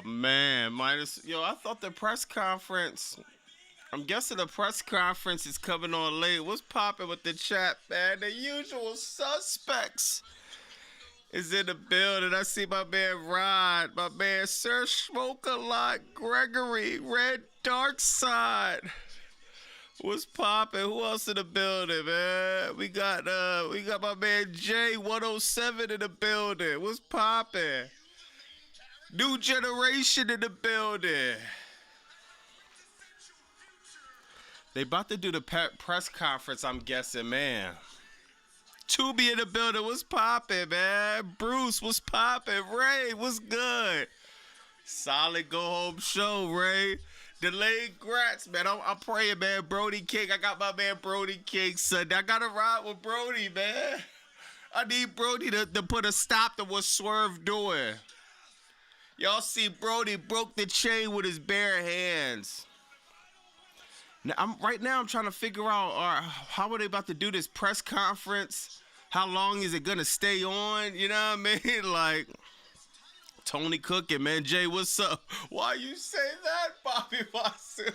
Man, I thought the press conference. I'm guessing the press conference is coming on late. What's popping with the chat, man? The usual suspects is in the building. I see my man Rod, my man Sir Smoke a Lot, Gregory, Red Dark Side. What's popping? Who else in the building, man? We got my man Jay 107 in the building. What's popping? New generation in the building. They about to do the press conference, I'm guessing, man. Tubi in the building, what's poppin', man? Bruce, what's poppin'? Ray, what's good? Solid go-home show, Ray. Delayed grats, man. I'm praying, man. Brody King, I got my man Brody King Sunday. I gotta ride with Brody, man. I need Brody to put a stop to what Swerve doing. Y'all see Brody broke the chain with his bare hands. Now, I'm trying to figure out how are they about to do this press conference? How long is it gonna stay on? You know what I mean? Like Tony Cooking, man. Jay, what's up? Why you say that, Bobby Watson?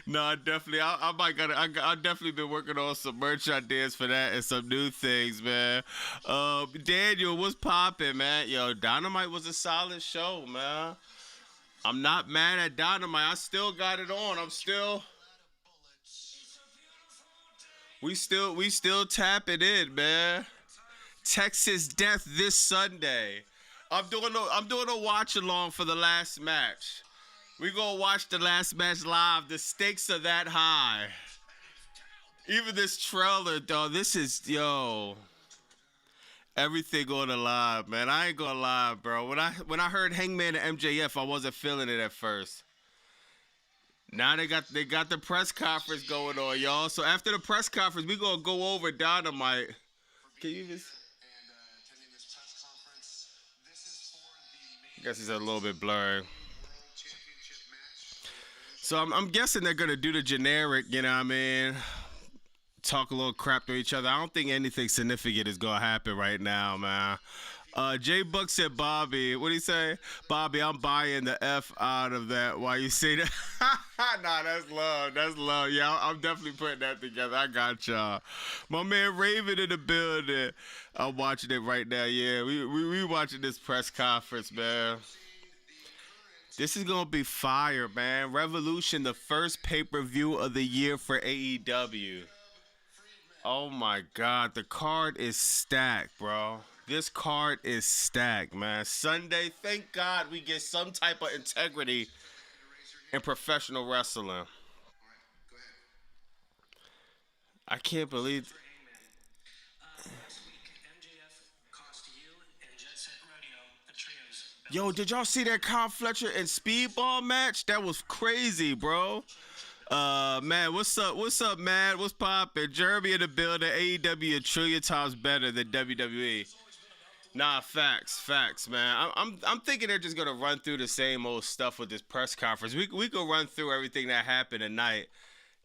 No, I definitely been working on some merch ideas for that and some new things, man. Daniel, what's poppin', man? Yo, Dynamite was a solid show, man. I'm not mad at Dynamite. I still got it on. We still tapping in, man. Texas Death this Sunday. I'm doing a watch along for the last match. We gonna watch the last match live. The stakes are that high. Even this trailer, though, everything on the live, man. I ain't gonna lie, bro. When I heard Hangman and MJF, I wasn't feeling it at first. Now they got the press conference going on, y'all. So after the press conference, we gonna go over Dynamite. Can you just? I guess it's a little bit blurry. So I'm guessing they're gonna do the generic, you know what I mean? Talk a little crap to each other. I don't think anything significant is gonna happen right now, man. J Buck said, Bobby, what'd he say? Bobby, I'm buying the F out of that. Why you say that? Nah, that's love. That's love. Yeah, I'm definitely putting that together. I got y'all. My man Raven in the building. I'm watching it right now. Yeah, we watching this press conference, man. This is going to be fire, man. Revolution, the first pay-per-view of the year for AEW. Oh, my God. The card is stacked, bro. This card is stacked, man. Sunday, thank God we get some type of integrity in professional wrestling. I can't believe... Yo, did y'all see that Kyle Fletcher and Speedball match? That was crazy, bro. Man, what's up? What's up, man? What's poppin'? Jeremy in the building. AEW a trillion times better than WWE. Nah, facts, man. I'm thinking they're just gonna run through the same old stuff with this press conference. We could run through everything that happened tonight.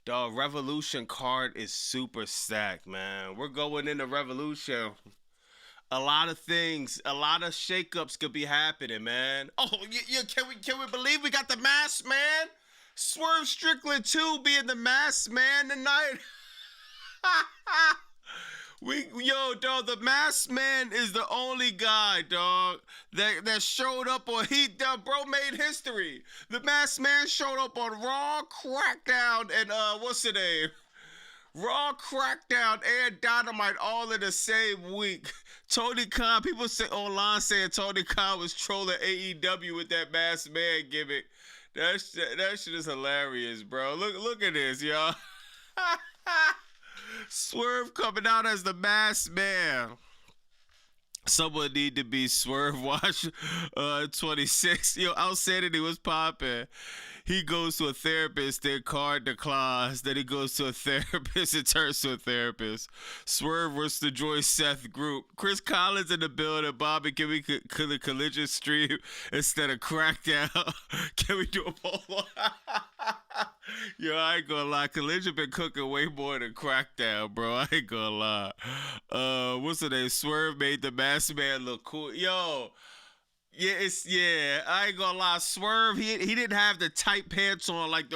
Dog, Revolution card is super stacked, man. We're going into Revolution. A lot of things, a lot of shakeups could be happening, man. Oh, can we believe we got the Masked Man? Swerve Strickland 2 being the Masked Man tonight. Dog, the Masked Man is the only guy, dog, that showed up on bro made history. The Masked Man showed up on Raw, Crackdown, and what's the name? Raw, Crackdown, and Dynamite all in the same week. Tony Khan, people say online saying Tony Khan was trolling AEW with that Masked Man gimmick. That shit is hilarious, bro. Look at this, y'all. Swerve coming out as the Masked Man. Someone need to be Swerve Watch 26. Yo, Outsanity was popping. He goes to a therapist, then card declines. Then he goes to a therapist and turns to a therapist. Swerve versus the Joy Seth group. Chris Collins in the building. Bobby, can we the collision stream instead of Crackdown? Can we do a poll? Yo, I ain't gonna lie. Collision been cooking way more than Crackdown, bro. I ain't gonna lie. What's the name? Swerve made the Masked Man look cool. Yo, Yeah. I ain't gonna lie. Swerve, he didn't have the tight pants on like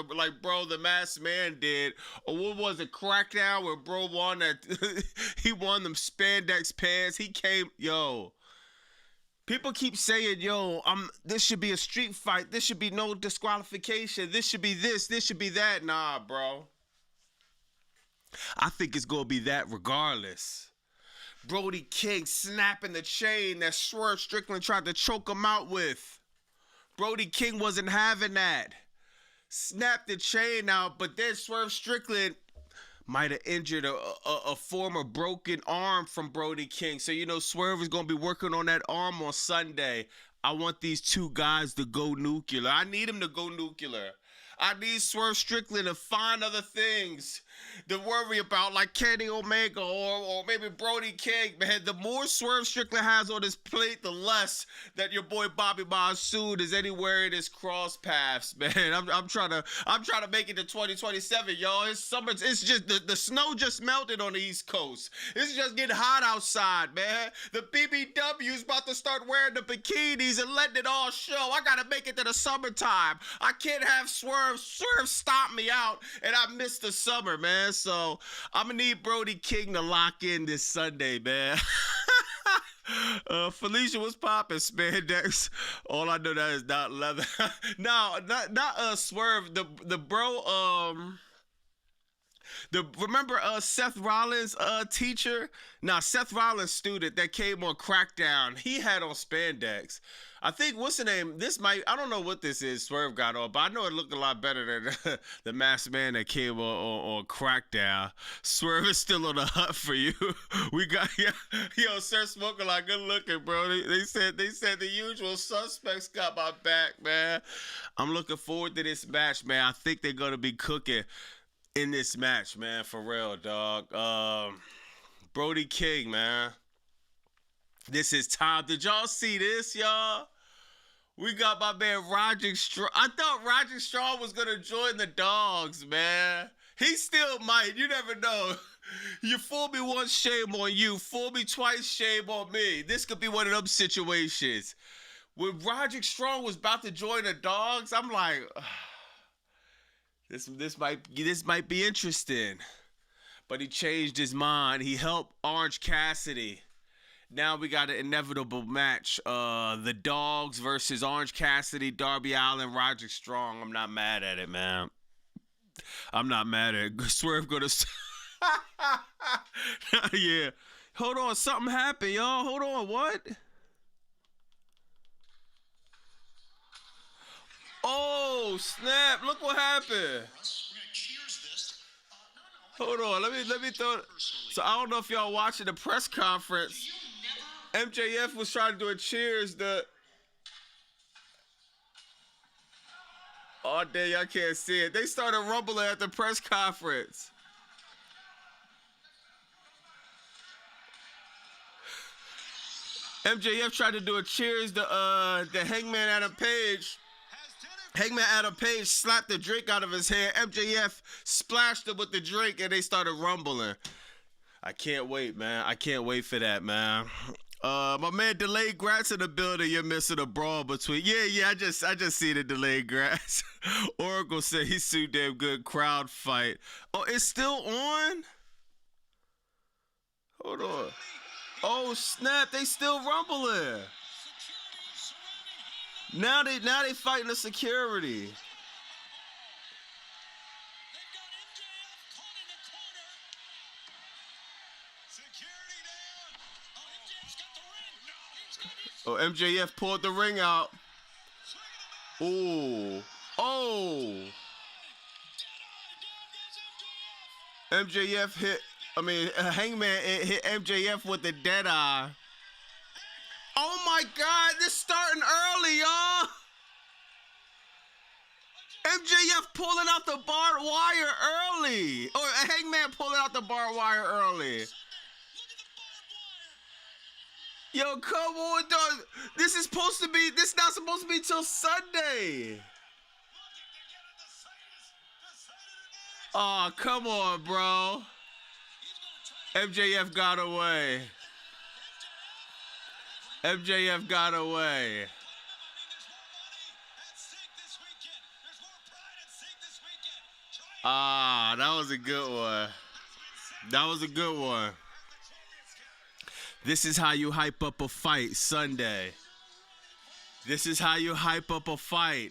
bro the Masked Man did. Or what was it? Crackdown where bro won that. He won them spandex pants. He came, yo. People keep saying, yo, this should be a street fight. This should be no disqualification. This should be this. This should be that. Nah, bro. I think it's gonna be that regardless. Brody King snapping the chain that Swerve Strickland tried to choke him out with. Brody King wasn't having that. Snapped the chain out, but then Swerve Strickland might have injured a former broken arm from Brody King. So, Swerve is going to be working on that arm on Sunday. I want these two guys to go nuclear. I need them to go nuclear. I need Swerve Strickland to find other things to worry about, like Kenny Omega or maybe Brody King. Man, the more Swerve Strickland has on his plate, the less that your boy Bobby Monsoon is anywhere in his cross paths. Man, I'm trying to make it to 2027, y'all. It's summer. It's just the snow just melted on the East Coast. It's just getting hot outside, man. The BBW is about to start wearing the bikinis and letting it all show. I gotta make it to the summertime. I can't have Swerve stomped me out, and I missed the summer, man. So I'm gonna need Brody King to lock in this Sunday, man. Felicia was popping spandex. All I know that is not leather. No, not Swerve. The bro. Remember Seth Rollins' teacher? Nah, Seth Rollins' student that came on Crackdown. He had on spandex. I think, what's the name? I don't know what this is Swerve got on, but I know it looked a lot better than the Masked Man that came on Crackdown. Swerve is still on the hunt for you. We got, yo, Sir Smoking like good looking, bro. They said the usual suspects got my back, man. I'm looking forward to this match, man. I think they're going to be cooking in this match, man, for real, dog. Brody King, man. This is time. Did y'all see this, y'all? We got my man Roderick Strong. I thought Roderick Strong was going to join the Dogs, man. He still might. You never know. You fool me once, shame on you. Fool me twice, shame on me. This could be one of them situations. When Roderick Strong was about to join the Dogs, I'm like, this might be interesting. But he changed his mind. He helped Orange Cassidy. Now we got an inevitable match. The Dogs versus Orange Cassidy, Darby Allin, Roderick Strong. I'm not mad at it, man. I'm not mad at it. Swerve gonna... Yeah. Hold on. Something happened, y'all. Hold on. What? Oh, snap. Look what happened. Hold on. Let me throw it. So I don't know if y'all watching the press conference. MJF was trying to do a cheers. Oh, damn, y'all can't see it. They started rumbling at the press conference. MJF tried to do a cheers to Hangman Adam Page. Hangman Adam Page slapped the drink out of his hand. MJF splashed him with the drink, and they started rumbling. I can't wait, man. I can't wait for that, man. My man Delayed Grass in the building. You're missing a brawl between. Yeah. I just see the Delayed Grass. Oracle said he's too damn good. Crowd fight. Oh, it's still on? Hold on. Oh snap! They still rumbling. Now they fighting the security. Oh, MJF pulled the ring out. Ooh. Oh. Hangman hit MJF with the dead eye. Oh my God, this starting early, y'all. MJF pulling out the barbed wire early. Or Hangman pulling out the barbed wire early. Yo, come on, dog. This not supposed to be till Sunday. Oh, come on, bro. MJF got away. MJF got away. Ah, that was a good one. That was a good one. This is how you hype up a fight Sunday. This is how you hype up a fight.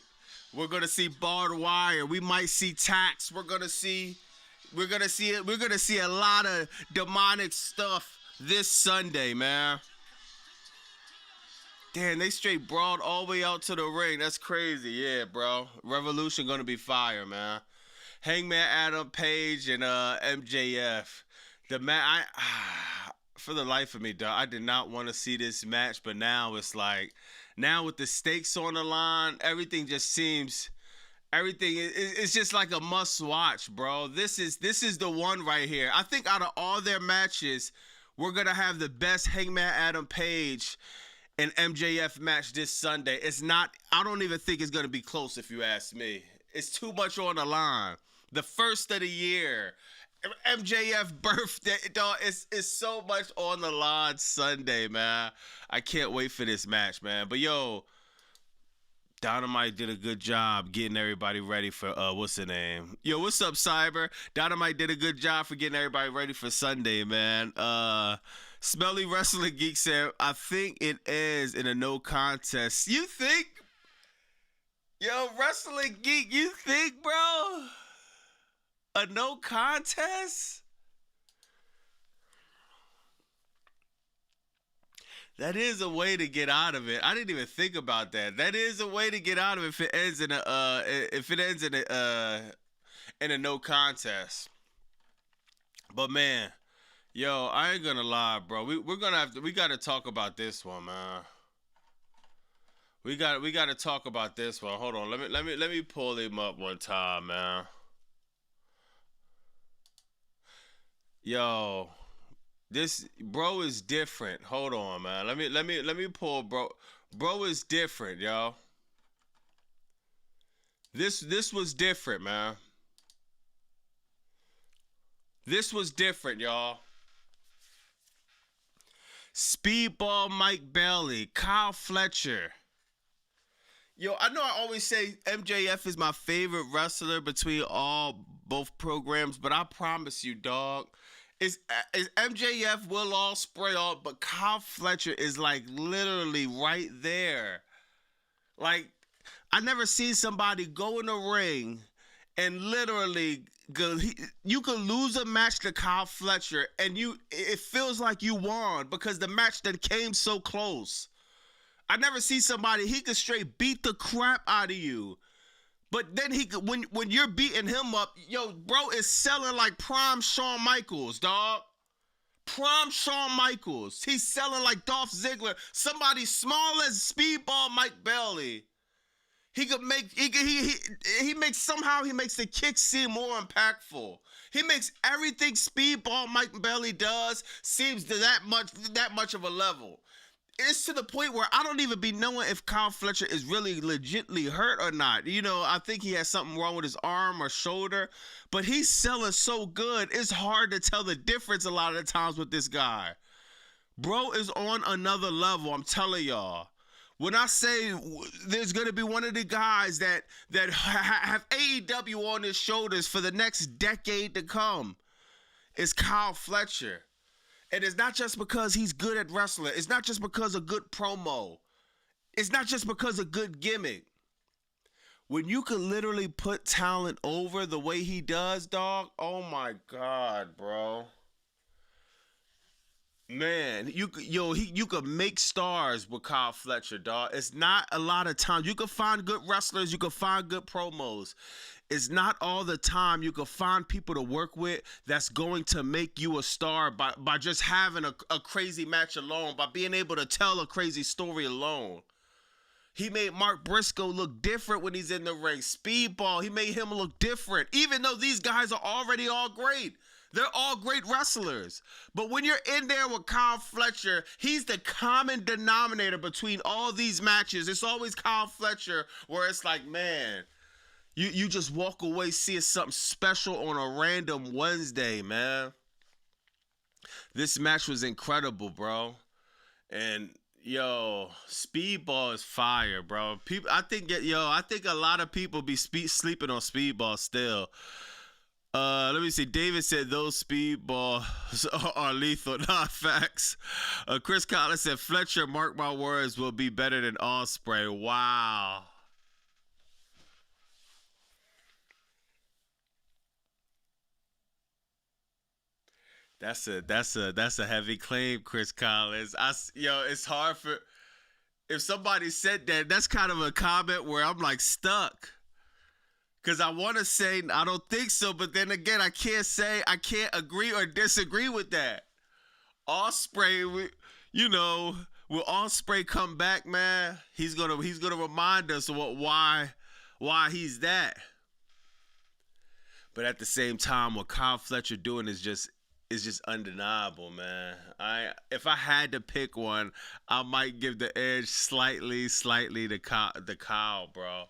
We're gonna see barbed wire. We might see tax. We're gonna see a lot of demonic stuff this Sunday, man. Damn, they straight brawled all the way out to the ring. That's crazy. Yeah, bro. Revolution gonna be fire, man. Hangman Adam Page and MJF. The for the life of me, dog, I did not want to see this match, but now it's like, now with the stakes on the line, everything just seems, it's just like a must watch, bro. This is the one right here. I think out of all their matches, we're gonna have the best Hangman Adam Page and MJF match this Sunday. It's not, I don't even think it's gonna be close if you ask me. It's too much on the line. The first of the year, MJF birthday, dog. It's so much on the line Sunday, man. I can't wait for this match, man. But yo, Dynamite did a good job getting everybody ready for what's the name? Yo, what's up, Cyber? Dynamite did a good job for getting everybody ready for Sunday, man. Smelly Wrestling Geek said, I think it ends in a no contest. You think? Yo, Wrestling Geek, you think, bro? A no contest? That is a way to get out of it. I didn't even think about that. That is a way to get out of it if it ends in a no contest. But man, yo, I ain't gonna lie, bro. We gotta talk about this one, man. We gotta talk about this one. Hold on, let me pull him up one time, man. Yo, this bro is different. Hold on, man. Let me pull bro. Bro is different, yo. This was different, man. This was different, y'all. Speedball Mike Bailey, Kyle Fletcher. Yo, I know I always say MJF is my favorite wrestler between both programs, but I promise you, dog, is MJF will all spray all, but Kyle Fletcher is like literally right there. Like, I never seen somebody go in the ring and literally you could lose a match to Kyle Fletcher and it feels like you won because the match that came so close. I never see somebody, he could straight beat the crap out of you. But then he could, when you're beating him up, yo, bro is selling like prime Shawn Michaels, dog. Prime Shawn Michaels. He's selling like Dolph Ziggler. Somebody small as Speedball Mike Bailey. He could make, he makes the kick seem more impactful. He makes everything Speedball Mike Bailey does seems to that much of a level. It's to the point where I don't even be knowing if Kyle Fletcher is really legitly hurt or not. You know, I think he has something wrong with his arm or shoulder, but he's selling so good, it's hard to tell the difference a lot of the times with this guy. Bro is on another level, I'm telling y'all. When I say there's going to be one of the guys that have AEW on his shoulders for the next decade to come, it's Kyle Fletcher. And it's not just because he's good at wrestling. It's not just because of good promo. It's not just because of good gimmick. When you can literally put talent over the way he does, dog, oh my God, bro. Man, you could make stars with Kyle Fletcher, dog. It's not a lot of times. You can find good wrestlers. You can find good promos. It's not all the time you can find people to work with that's going to make you a star by just having a crazy match alone, by being able to tell a crazy story alone. He made Mark Briscoe look different when he's in the ring. Speedball, he made him look different, even though these guys are already all great. They're all great wrestlers. But when you're in there with Kyle Fletcher, he's the common denominator between all these matches. It's always Kyle Fletcher where it's like, man, you just walk away seeing something special on a random Wednesday, man. This match was incredible, bro. And yo, Speedball is fire, bro. I think a lot of people be sleeping on Speedball still. Let me see. David said those speedballs are lethal. Not facts. Chris Collins said Fletcher, mark my words, will be better than Ospreay. Wow. That's a heavy claim, Chris Collins. It's hard for if somebody said that. That's kind of a comment where I'm like stuck. Cause I want to say I don't think so, but then again I can't agree or disagree with that. Ospreay, will Ospreay come back, man? He's gonna remind us of why he's that. But at the same time, what Kyle Fletcher doing is just undeniable, man. If I had to pick one, I might give the edge slightly to Kyle, bro.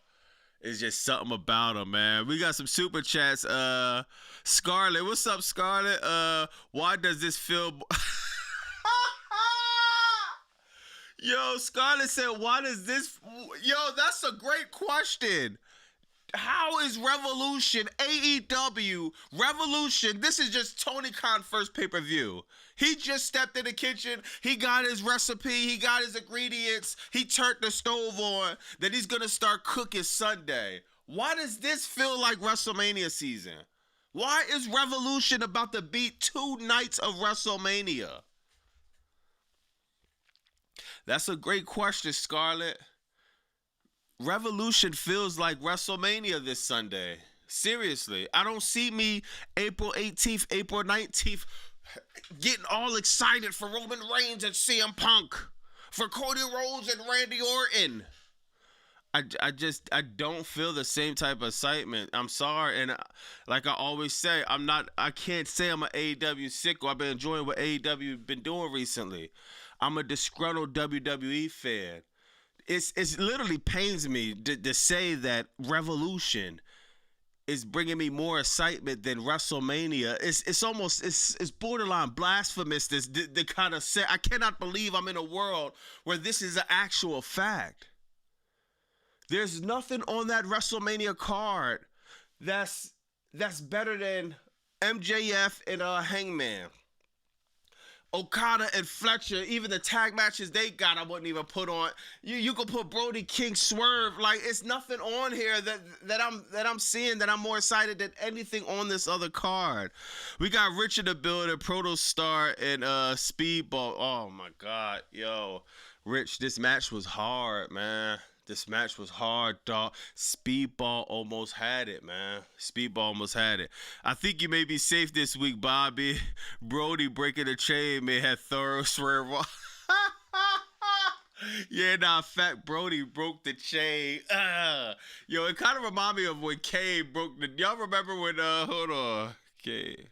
It's just something about him, man. We got some super chats. Scarlett, what's up, Scarlett? Why does this feel? Yo, Scarlett said, why does this? Yo, that's a great question. How is Revolution, AEW, Revolution, this is just Tony Khan's first pay-per-view. He just stepped in the kitchen, he got his recipe, he got his ingredients, he turned the stove on, then he's going to start cooking Sunday. Why does this feel like WrestleMania season? Why is Revolution about to beat 2 nights of WrestleMania? That's a great question, Scarlett. Revolution feels like WrestleMania this Sunday. Seriously. I don't see me April 18th, April 19th getting all excited for Roman Reigns and CM Punk, for Cody Rhodes and Randy Orton. I don't feel the same type of excitement. I'm sorry, and like I always say, I can't say I'm an AEW sicko. I've been enjoying what AEW been doing recently. I'm a disgruntled WWE fan. It's literally pains me to say that Revolution is bringing me more excitement than WrestleMania. It's borderline blasphemous to kind of say. I cannot believe I'm in a world where this is an actual fact. There's nothing on that WrestleMania card that's better than MJF and Hangman. Okada and Fletcher, even the tag matches they got, I wouldn't even put on. You could put Brody King, Swerve. Like, it's nothing on here that I'm seeing that I'm more excited than anything on this other card. We got Rich in the building, Proto Star, and Speedball. Oh my God, yo, Rich, this match was hard, man. This match was hard, dog. Speedball almost had it, man. Speedball almost had it. I think you may be safe this week, Bobby. Brody breaking the chain may have thorough Swerve. Yeah, fact, Brody broke the chain. Yo, it kind of remind me of when Kane broke the... Y'all remember when, hold on. Okay.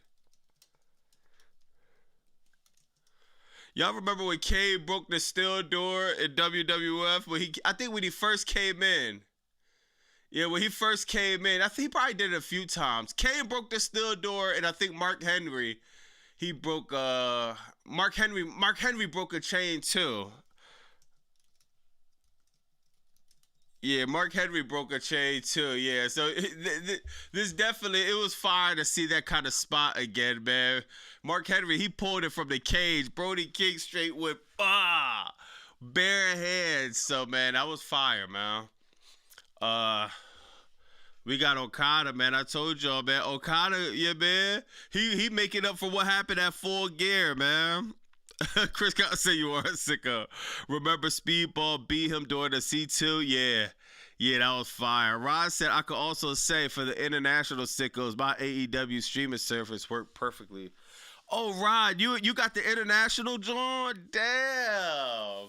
Y'all remember when Kane broke the steel door in WWF? I think when he first came in. Yeah, when he first came in. I think he probably did it a few times. Kane broke the steel door, and I think Mark Henry, he broke, Mark Henry broke a chain too. Yeah, Mark Henry broke a chain too. Yeah, so this definitely, it was fire to see that kind of spot again, man. Mark Henry, he pulled it from the cage. Brody King straight with bare hands. So man, that was fire, man. We got Okada, man. I told y'all, man. Okada, yeah, man. He making up for what happened at Full Gear, man. Chris gotta say you are a sicko. Remember Speedball beat him during the C2? Yeah, that was fire. Rod said I could also say for the international sickos, my AEW streaming service worked perfectly. Oh, Rod, you got the international joint? Damn.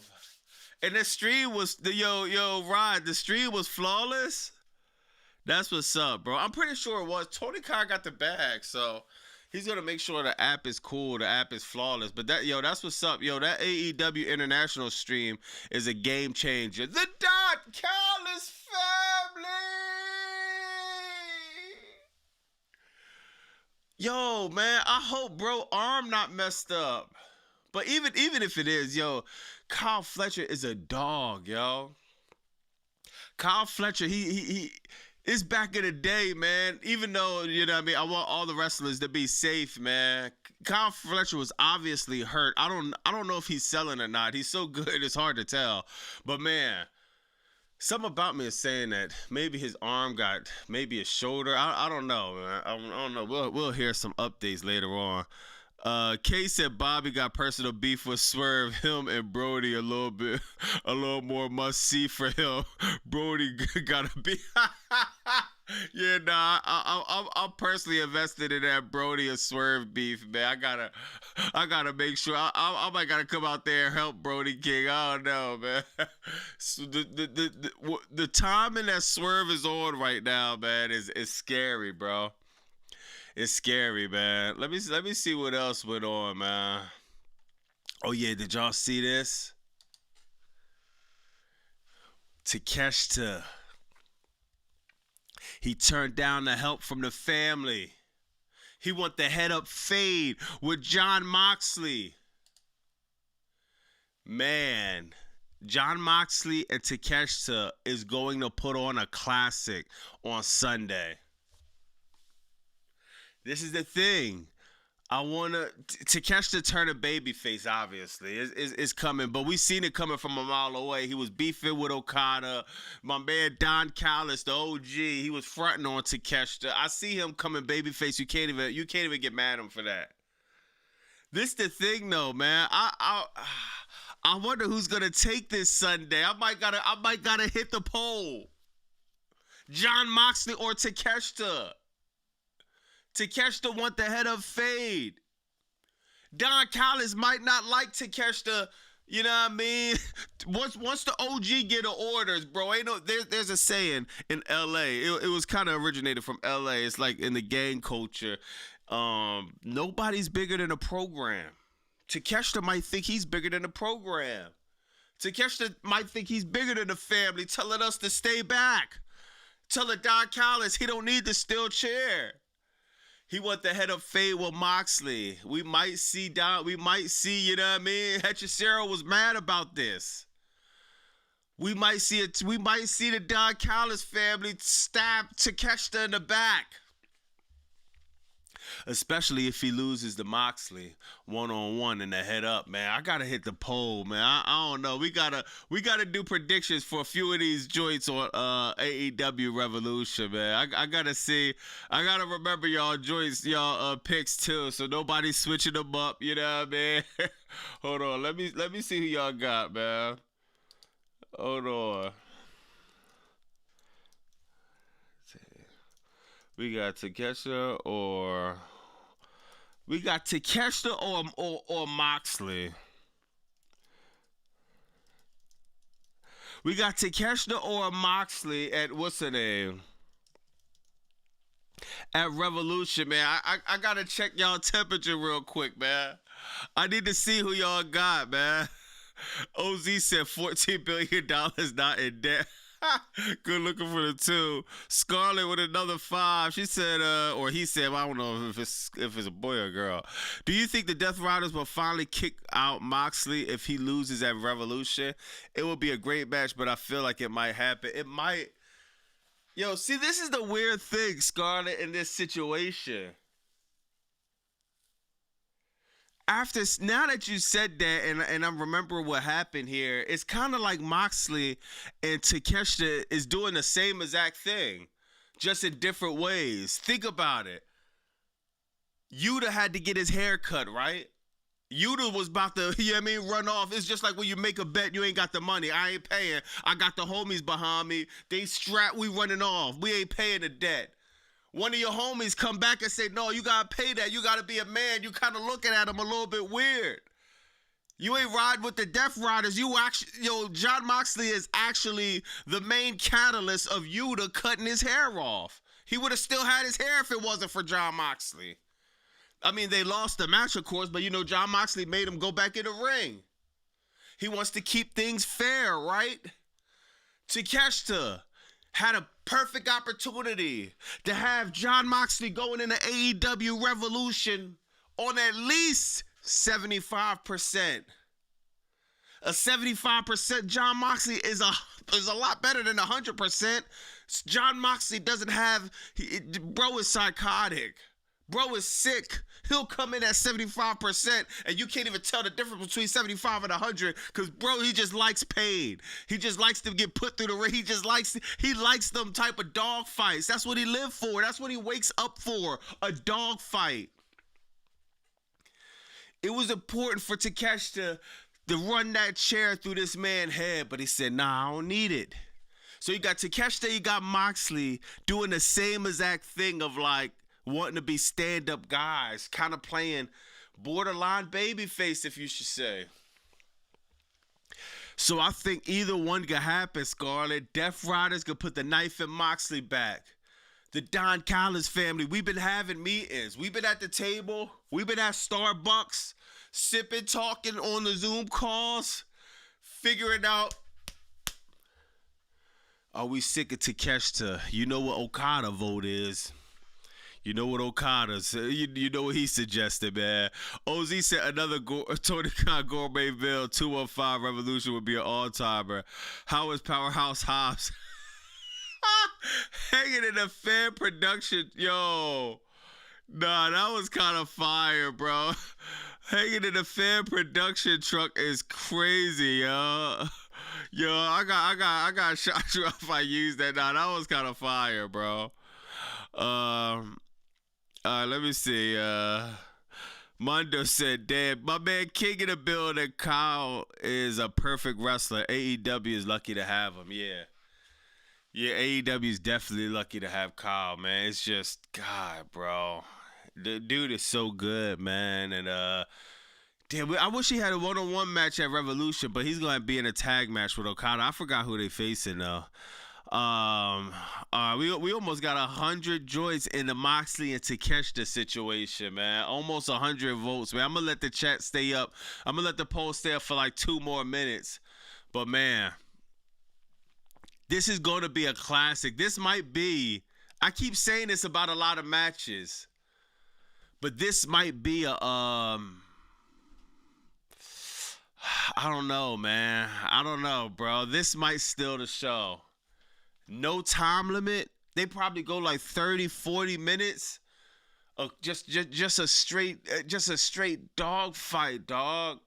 And the stream was Rod, the stream was flawless. That's what's up, bro. I'm pretty sure it was. Tony Khan got the bag, so he's gonna make sure the app is cool, the app is flawless. But that's what's up. Yo, that AEW International stream is a game changer. The Dot Callis family. Yo, man, I hope bro arm not messed up. But even if it is, yo, Kyle Fletcher is a dog, yo. Kyle Fletcher, It's back in the day, man. Even though, you know what I mean, I want all the wrestlers to be safe, man. Kyle Fletcher was obviously hurt. I don't know if he's selling or not. He's so good, it's hard to tell. But man, something about me is saying that maybe his arm got, maybe his shoulder. I don't know, man. I don't know. We'll hear some updates later on. Kay said Bobby got personal beef with Swerve. Him and Brody a little more must see for him. Brody gotta be. Yeah, nah. I'm personally invested in that Brody and Swerve beef, man. I gotta make sure. I might gotta come out there and help Brody King. I don't know, man. So the timing that Swerve is on right now, man, is scary, bro. It's scary, man. Let me see what else went on, man. Oh yeah, did y'all see this? Takeshita. He turned down the help from the family. He want the head up fade with Jon Moxley. Man, Jon Moxley and Takeshita is going to put on a classic on Sunday. This is the thing. I want to catch the turn a babyface, obviously. It's coming, but we seen it coming from a mile away. He was beefing with Okada. My man Don Callis, the OG, he was fronting on Takeshita. I see him coming babyface. You can't even get mad at him for that. This the thing though, man. I wonder who's gonna take this Sunday. I might gotta hit the poll. Jon Moxley or Takeshita. Takeshita want the head of fade. Don Callis might not like Takeshita, you know what I mean? Once the OG get the orders, bro, there's a saying in LA. It was kind of originated from LA. It's like in the gang culture. Nobody's bigger than a program. Takeshita might think he's bigger than the program. Takeshita might think he's bigger than the family, telling us to stay back. Telling Don Callis he don't need the steel chair. He want the head of fade with Moxley. We might see, you know what I mean? Hechicero was mad about this. We might see the Don Callis family stab Takeshita in the back. Especially if he loses to Moxley one-on-one in the head up, man. I gotta hit the poll, man. I don't know. We gotta do predictions for a few of these joints on AEW Revolution, man. I gotta see. I gotta remember y'all joints, y'all picks too, so nobody's switching them up. You know what I mean? Hold on. Let me see who y'all got, man. Hold on. We got Takeshita or Moxley. We got Takeshita or Moxley at what's the name? At Revolution, man. I gotta check y'all temperature real quick, man. I need to see who y'all got, man. OZ said $14 billion not in debt. Good looking for the two. Scarlett with another 5. She said, or he said, I don't know if it's a boy or girl. Do you think the Death Riders will finally kick out Moxley if he loses at Revolution? It will be a great match, but I feel like it might happen. It might. Yo, see, this is the weird thing, Scarlett, in this situation. Now that you said that, and I remember what happened here, it's kind of like Moxley and Takeshita is doing the same exact thing, just in different ways. Think about it. Yuta had to get his hair cut, right? Yuta was about to, you know what I mean, run off. It's just like when you make a bet, you ain't got the money. I ain't paying. I got the homies behind me. They strapped, we running off. We ain't paying the debt. One of your homies come back and say, no, you got to pay that. You got to be a man. You kind of looking at him a little bit weird. You ain't riding with the Death Riders. Jon Moxley is actually the main catalyst of Yuta cutting his hair off. He would have still had his hair if it wasn't for Jon Moxley. I mean, they lost the match, of course, but, Jon Moxley made him go back in the ring. He wants to keep things fair, right? Takeshita had a perfect opportunity to have Jon Moxley going into AEW Revolution on at least 75%. A 75% John Moxley is a lot better than 100%. John Moxley doesn't have, bro is psychotic. Bro is sick. He'll come in at 75% and you can't even tell the difference between 75 and 100 because, bro, he just likes pain. He just likes to get put through the ring. He likes them type of dog fights. That's what he lives for. That's what he wakes up for, a dog fight. It was important for Takeshita to run that chair through this man's head, but he said, nah, I don't need it. So you got Takeshita, you got Moxley doing the same exact thing of like wanting to be stand-up guys, kind of playing borderline babyface, if you should say. So I think either one could happen, Scarlett. Death Riders could put the knife in Moxley back. The Don Callis family, we've been having meetings. We've been at the table. We've been at Starbucks, sipping, talking on the Zoom calls, figuring out, are we sick of Takeshita? You know what Okada vote is. You know what Okada's, you know what he suggested, man. OZ said another Tony Khan Gourmetville 215 Revolution would be an all-timer. How is Powerhouse Hobbs hanging in a fan production? Yo, nah, that was kind of fire, bro. Hanging in a fan production truck is crazy, yo. Yo, I got shot you if I used that. Nah, that was kind of fire, bro. Let me see. Mondo said, damn, my man King in the building. Kyle is a perfect wrestler. AEW is lucky to have him. Yeah. Yeah, AEW is definitely lucky to have Kyle, man. It's just, God, bro. The dude is so good, man. And, damn, I wish he had a one-on-one match at Revolution, but he's going to be in a tag match with Okada. I forgot who they facing, though. We almost got 100 joints in the Moxley and Takeshita situation, man. Almost 100 votes, man. I'm gonna let the chat stay up. I'm gonna let the poll stay up for like 2 more minutes. But man, this is gonna be a classic. This might be. I keep saying this about a lot of matches, but this might be a I don't know, man. I don't know, bro. This might steal the show. No time limit. They probably go like 30, 40 minutes of just a straight dog fight, dog.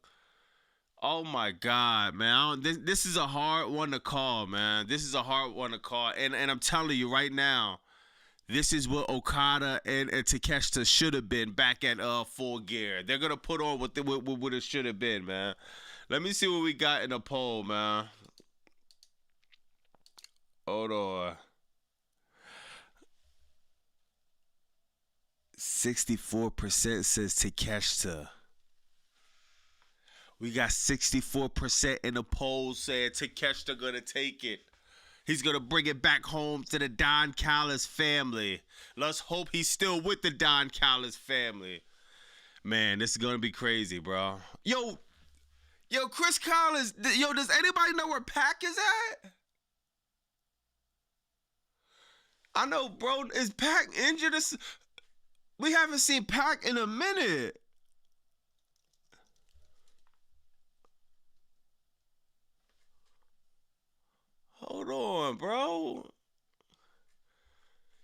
Oh my God, man. This is a hard one to call, man. This is a hard one to call. And I'm telling you right now, this is what Okada and Takeshita should have been back at Full Gear. They're gonna put on what it should have been, man. Let me see what we got in the poll, man. Hold on. 64% says Takeshita. We got 64% in the poll saying Takeshita gonna take it. He's gonna bring it back home to the Don Callis family. Let's hope he's still with the Don Callis family. Man, this is gonna be crazy, bro. Yo, Chris Collins. Yo, does anybody know where Pac is at? I know, bro. Is Pac injured? We haven't seen Pac in a minute. Hold on, bro.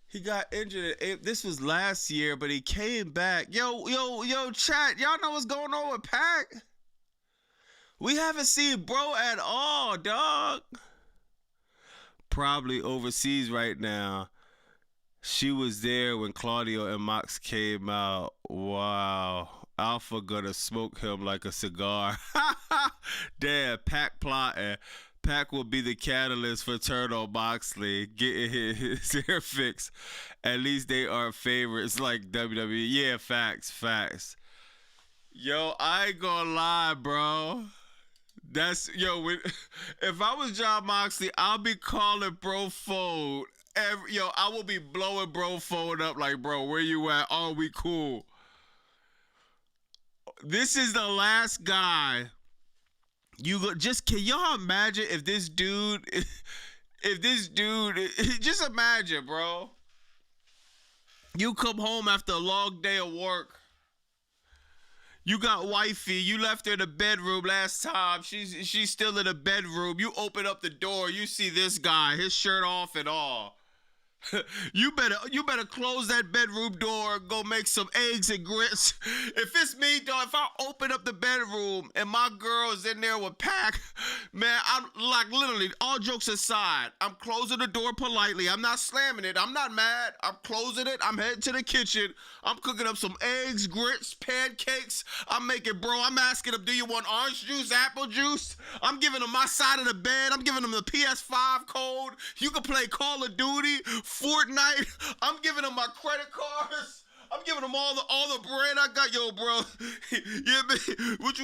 He got injured. This was last year, but he came back. Yo, chat. Y'all know what's going on with Pac? We haven't seen bro at all, dog. Probably overseas right now. She was there when Claudio and Mox came out. Wow. Alpha gonna smoke him like a cigar. Damn, Pac plotting. Pac will be the catalyst for Turtle Moxley getting his hair fixed. At least they are favorites like WWE. Yeah, facts. Yo, I ain't gonna lie, bro. If I was John Moxley, I'll be calling Bro Fold. I will be blowing Bro Fold up like, bro, where you at? Oh, we cool. This is the last guy. Can y'all imagine if this dude, just imagine, bro. You come home after a long day of work. You got wifey. You left her in the bedroom last time. She's still in the bedroom. You open up the door. You see this guy, his shirt off and all. You better close that bedroom door and go make some eggs and grits. If it's me, though, if I open up the bedroom and my girl's in there with Pac, man, I'm like literally, all jokes aside, I'm closing the door politely. I'm not slamming it. I'm not mad. I'm closing it. I'm heading to the kitchen. I'm cooking up some eggs, grits, pancakes. I'm asking them, do you want orange juice, apple juice? I'm giving them my side of the bed. I'm giving them the PS5 code. You can play Call of Duty, Fortnite. I'm giving them my credit cards. I'm giving them all the bread I got. Yo, bro. Yeah, what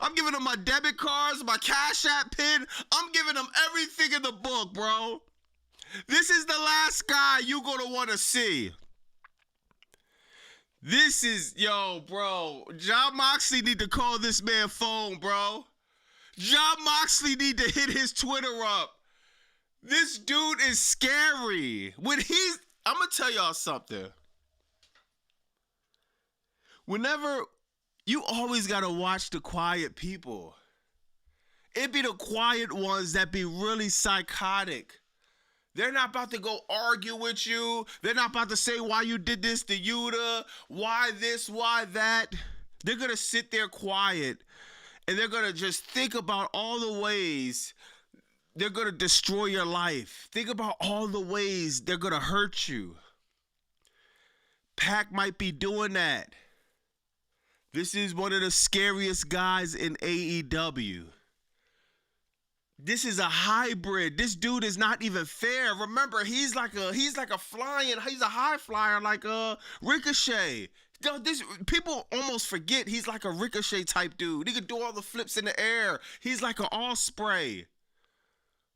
I'm giving them my debit cards, my Cash App pin. I'm giving them everything in the book, bro. This is the last guy you're going to want to see. This is, yo, bro. Jon Moxley need to call this man phone, bro. Jon Moxley need to hit his Twitter up. This dude is scary. I'm going to tell y'all something. Whenever, you always got to watch the quiet people. It be the quiet ones that be really psychotic. They're not about to go argue with you. They're not about to say why you did this to Yuta, why this, why that. They're going to sit there quiet, and they're going to just think about all the ways they're going to destroy your life. Think about all the ways they're going to hurt you. Pac might be doing that. This is one of the scariest guys in AEW. This is a hybrid. This dude is not even fair. Remember, he's a high flyer like Ricochet. People almost forget he's like a Ricochet type dude. He can do all the flips in the air. He's like an Osprey.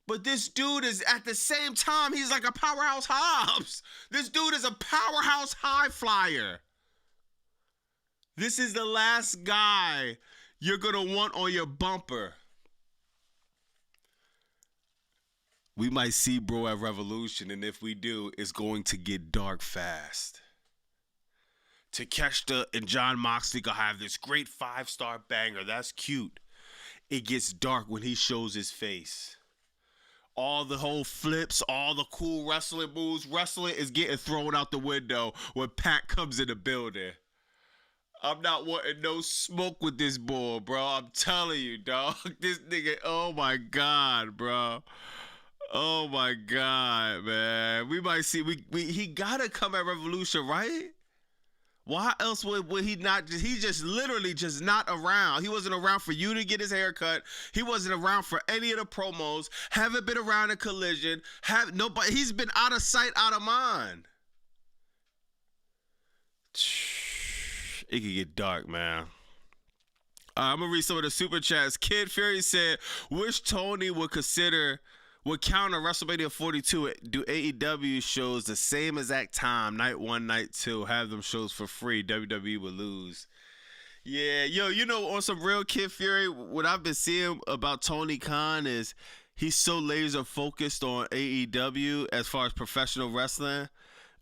But this dude is, at the same time, he's like a powerhouse Hobbs. This dude is a powerhouse high flyer. This is the last guy you're going to want on your bumper. We might see bro at Revolution, and if we do, it's going to get dark fast. Takeshita and Jon Moxley gonna have this great 5-star banger. That's cute. It gets dark when he shows his face. All the whole flips, all the cool wrestling moves, wrestling is getting thrown out the window when Pac comes in the building. I'm not wanting no smoke with this bull, bro. I'm telling you, dog. This nigga, oh my God, bro. Oh my God, man. We might see, he gotta come at Revolution, right? Why else would he not he's just literally just not around. He wasn't around for you to get his hair cut. He wasn't around for any of the promos. Haven't been around a Collision. He's been out of sight, out of mind. It could get dark, man. I'm going to read some of the super chats. Kid Fury said, wish Tony would counter WrestleMania 42, do AEW shows the same exact time, night 1, night 2, have them shows for free. WWE would lose. Yeah, yo, you know, on some real Kid Fury, what I've been seeing about Tony Khan is he's so laser focused on AEW as far as professional wrestling.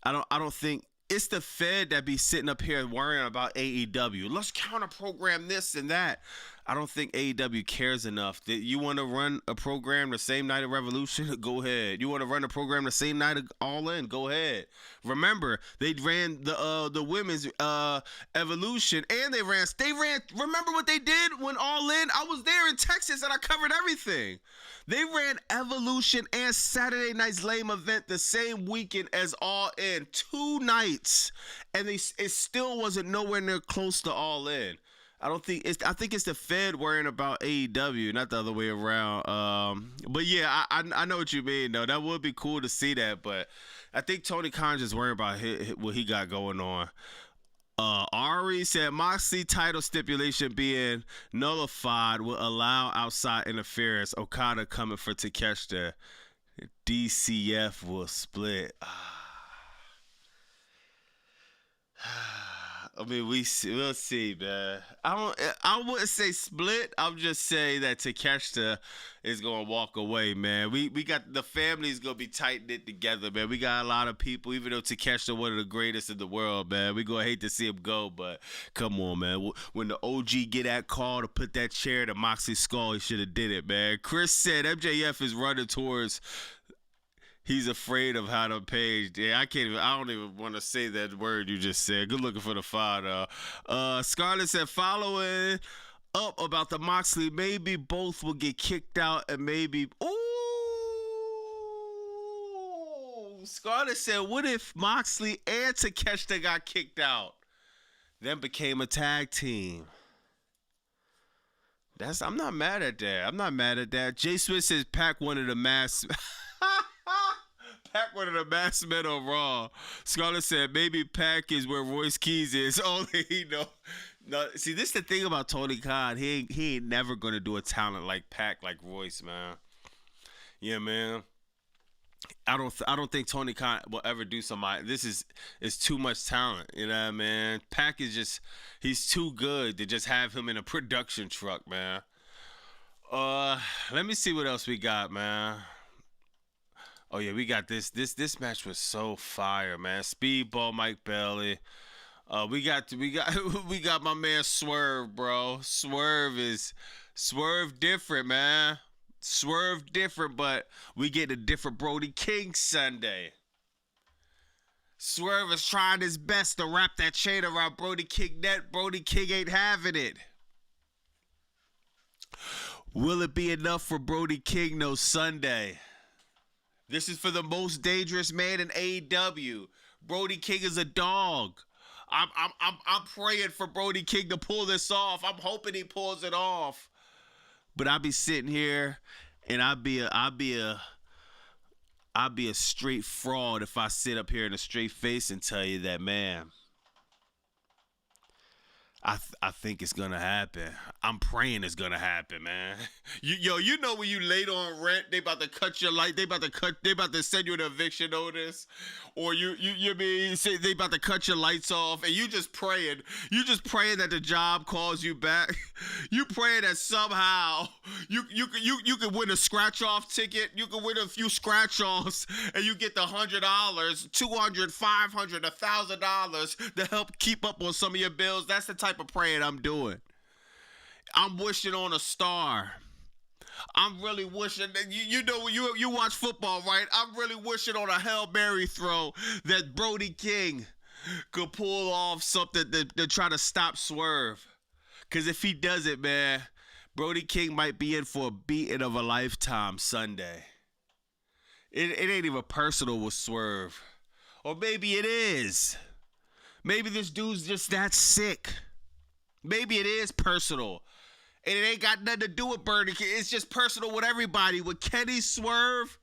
I don't think it's the Fed that be sitting up here worrying about AEW. Let's counter program this and that. I don't think AEW cares enough. That you want to run a program the same night of Revolution? Go ahead. You want to run a program the same night of All In? Go ahead. Remember, they ran the women's Evolution, and they ran. Remember what they did when All In? I was there in Texas, and I covered everything. They ran Evolution and Saturday Night's Lame Event the same weekend as All In, 2 nights, and it still wasn't nowhere near close to All In. I think it's the Fed worrying about AEW, not the other way around. But yeah, I know what you mean, though. That would be cool to see that, but I think Tony Khan's just worrying about what he got going on. Ari said Moxley title stipulation being nullified will allow outside interference. Okada coming for Takeshita. DCF will split. I mean, we'll see, man. I wouldn't say split. I'm just saying that Takeshita is gonna walk away, man. We got the family's gonna be tight knit together, man. We got a lot of people, even though Takeshita one of the greatest in the world, man. We gonna hate to see him go, but come on, man. When the OG get that call to put that chair to Moxley's skull, he should have did it, man. Chris said MJF is running towards. He's afraid of how to page. Yeah, I don't even want to say that word you just said. Good looking for the file, Scarlett said, following up about the Moxley, maybe both will get kicked out and maybe. Ooh. Scarlett said, what if Moxley and Takeshita got kicked out? Then became a tag team. I'm not mad at that. Jay Smith says Pac wanted a mass. Pac wanted a mass men on Raw. Scarlett said maybe Pac is where Royce Keys is. Only he know. No, see, this is the thing about Tony Khan. He ain't never gonna do a talent like Pac, like Royce, man. Yeah, man. I don't think Tony Khan will ever do something. This is too much talent, you know what I mean? Pac is he's too good to just have him in a production truck, man. Let me see what else we got, man. Oh yeah, we got this match was so fire, man. Speedball Mike Bailey. We got my man Swerve, bro. Swerve different, man. Swerve different, but we get a different Brody King Sunday. Swerve is trying his best to wrap that chain around Brody King neck. Brody King ain't having it. Will it be enough for Brody King no Sunday? This is for the most dangerous man in AEW. Brody King is a dog. I'm praying for Brody King to pull this off. I'm hoping he pulls it off. But I'll be sitting here and I'll be a straight fraud if I sit up here in a straight face and tell you that, man, I think it's gonna happen. I'm praying it's gonna happen, man. You know when you late on rent, they about to cut your light, they about to send you an eviction notice, or you say they about to cut your lights off, and you just praying that the job calls you back. You praying that somehow you can win a scratch off ticket, you can win a few scratch offs, and you get the $100, $200, $500, $1,000 to help keep up on some of your bills. That's the type of praying I'm doing. I'm wishing on a star. I'm really wishing that you know when you watch football, right? I'm really wishing on a Hail Mary throw that Brody King could pull off something to try to stop Swerve. Because if he does it, man, Brody King might be in for a beating of a lifetime Sunday. It ain't even personal with Swerve. Or maybe it is. Maybe this dude's just that sick. Maybe it is personal. And it ain't got nothing to do with Brody King. It's just personal with everybody. With Kenny Swerve,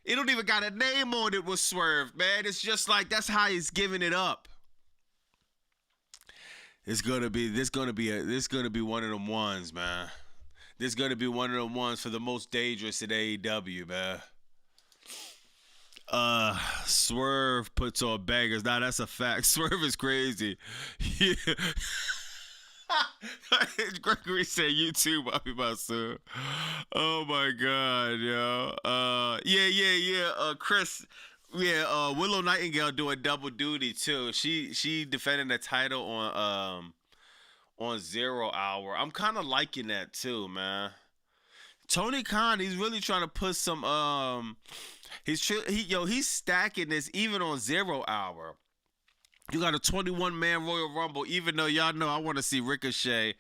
it don't even got a name on it with Swerve, man. It's just like that's how he's giving it up. This gonna be one of them ones, man. This gonna be one of them ones for the most dangerous in AEW, man. Swerve puts on bangers. Nah, that's a fact. Swerve is crazy. Yeah. Gregory said you too, Bobby Masu. Oh my God, yo. Yeah. Chris. Yeah, Willow Nightingale doing double duty too. She defending the title on 0 Hour. I'm kind of liking that too, man. Tony Khan, he's really trying to put some he's stacking this even on 0 Hour. You got a 21-man Royal Rumble, even though y'all know I want to see Ricochet.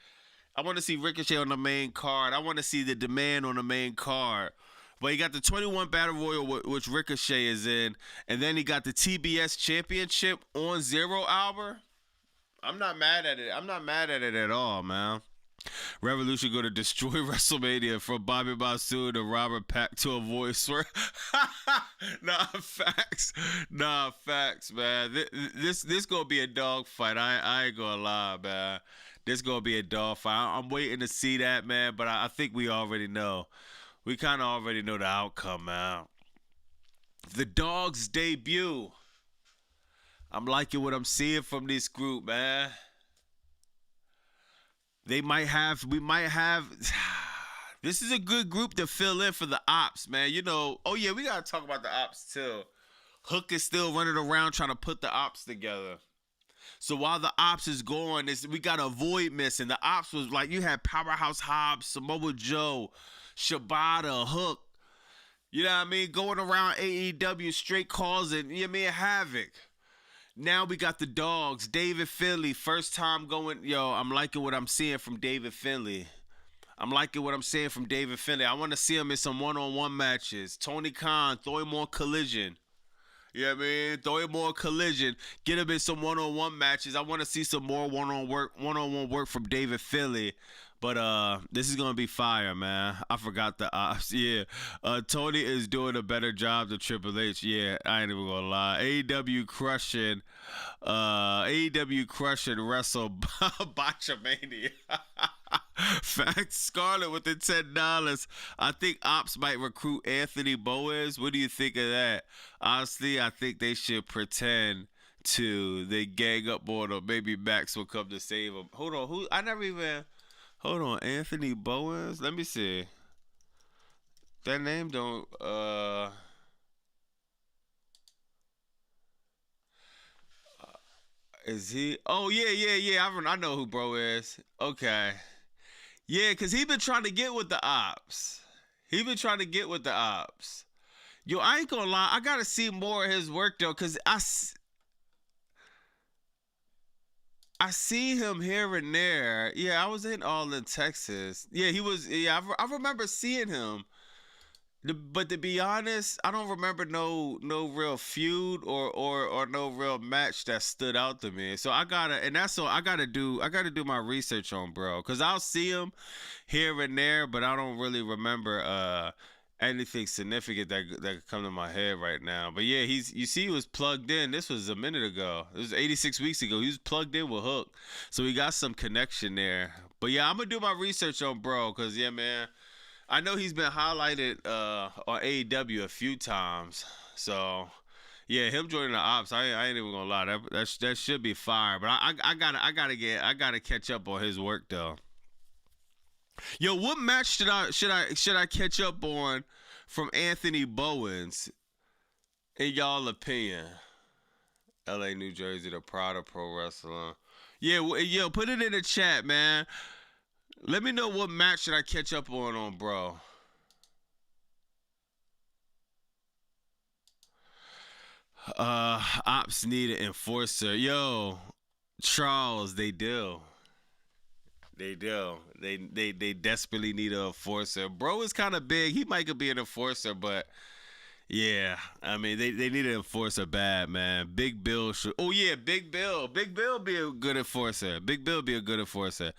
I want to see Ricochet on the main card. I want to see the Demand on the main card. But he got the 21 Battle Royal, which Ricochet is in. And then he got the TBS Championship on 0 Hour. I'm not mad at it. I'm not mad at it at all, man. Revolution going to destroy WrestleMania from Bobby Masu to Robert Pack to avoid Swerve. Nah, facts, man. This gonna be a dog fight. I ain't gonna lie, man. This gonna be a dog fight. I'm waiting to see that, man. But I think we already know. We kind of already know the outcome, man. The Dog's debut. I'm liking what I'm seeing from this group, man. We might have. This is a good group to fill in for the ops, man. You know, oh yeah, we gotta talk about the ops too. Hook is still running around trying to put the ops together. So while the ops is going, we got to avoid missing. The ops was like you had Powerhouse Hobbs, Samoa Joe, Shibata, Hook. You know what I mean? Going around AEW straight causing, you know what I mean, havoc. Now we got the dogs. David Finlay, first time going. Yo, I'm liking what I'm seeing from David Finlay. I'm liking what I'm seeing from David Finlay. I want to see him in some one-on-one matches. Tony Khan, throw him more collision. You know what I mean? Throw him more collision. Get him in some one-on-one matches. I want to see some more one-on-one work from David Finlay. But this is gonna be fire, man. I forgot the ops. Yeah. Tony is doing a better job than Triple H. Yeah, I ain't even gonna lie. AEW crushing Wrestle Botchamania. Fact, Scarlett with the $10. I think Ops might recruit Anthony Boaz. What do you think of that? Honestly, I think they should pretend to. They gang up on him. Maybe Max will come to save him. Hold on, who? Hold on, Anthony Boaz. Let me see. That name don't. Is he? Oh yeah. I know who bro is. Okay. Yeah, cause he been trying to get with the ops. Yo, I ain't gonna lie. I gotta see more of his work though, cause I see him here and there. Yeah, I was all in Texas. Yeah, he was. Yeah, I remember seeing him. But to be honest, I don't remember no real feud or no real match that stood out to me. So I gotta do my research on bro, cause I'll see him here and there, but I don't really remember anything significant that could come to my head right now. But yeah, he was plugged in. This was a minute ago. It was 86 weeks ago. He was plugged in with Hook, so we got some connection there. But yeah, I'm gonna do my research on bro, cause yeah, man. I know he's been highlighted on AEW a few times, so yeah, him joining the ops, I ain't even gonna lie, that should be fire. But I gotta catch up on his work though. Yo, what match should I catch up on from Anthony Bowens in y'all opinion? L.A., New Jersey, the Pride of Pro Wrestling. Yeah, yo, put it in the chat, man. Let me know what match should I catch up on, bro. Ops need an enforcer. Yo, Charles, they do. They do. They desperately need an enforcer. Bro is kind of big. He might could be an enforcer, but yeah, I mean they need an enforcer bad, man. Big Bill should. Oh yeah, Big Bill. Big Bill be a good enforcer. Big Bill be a good enforcer.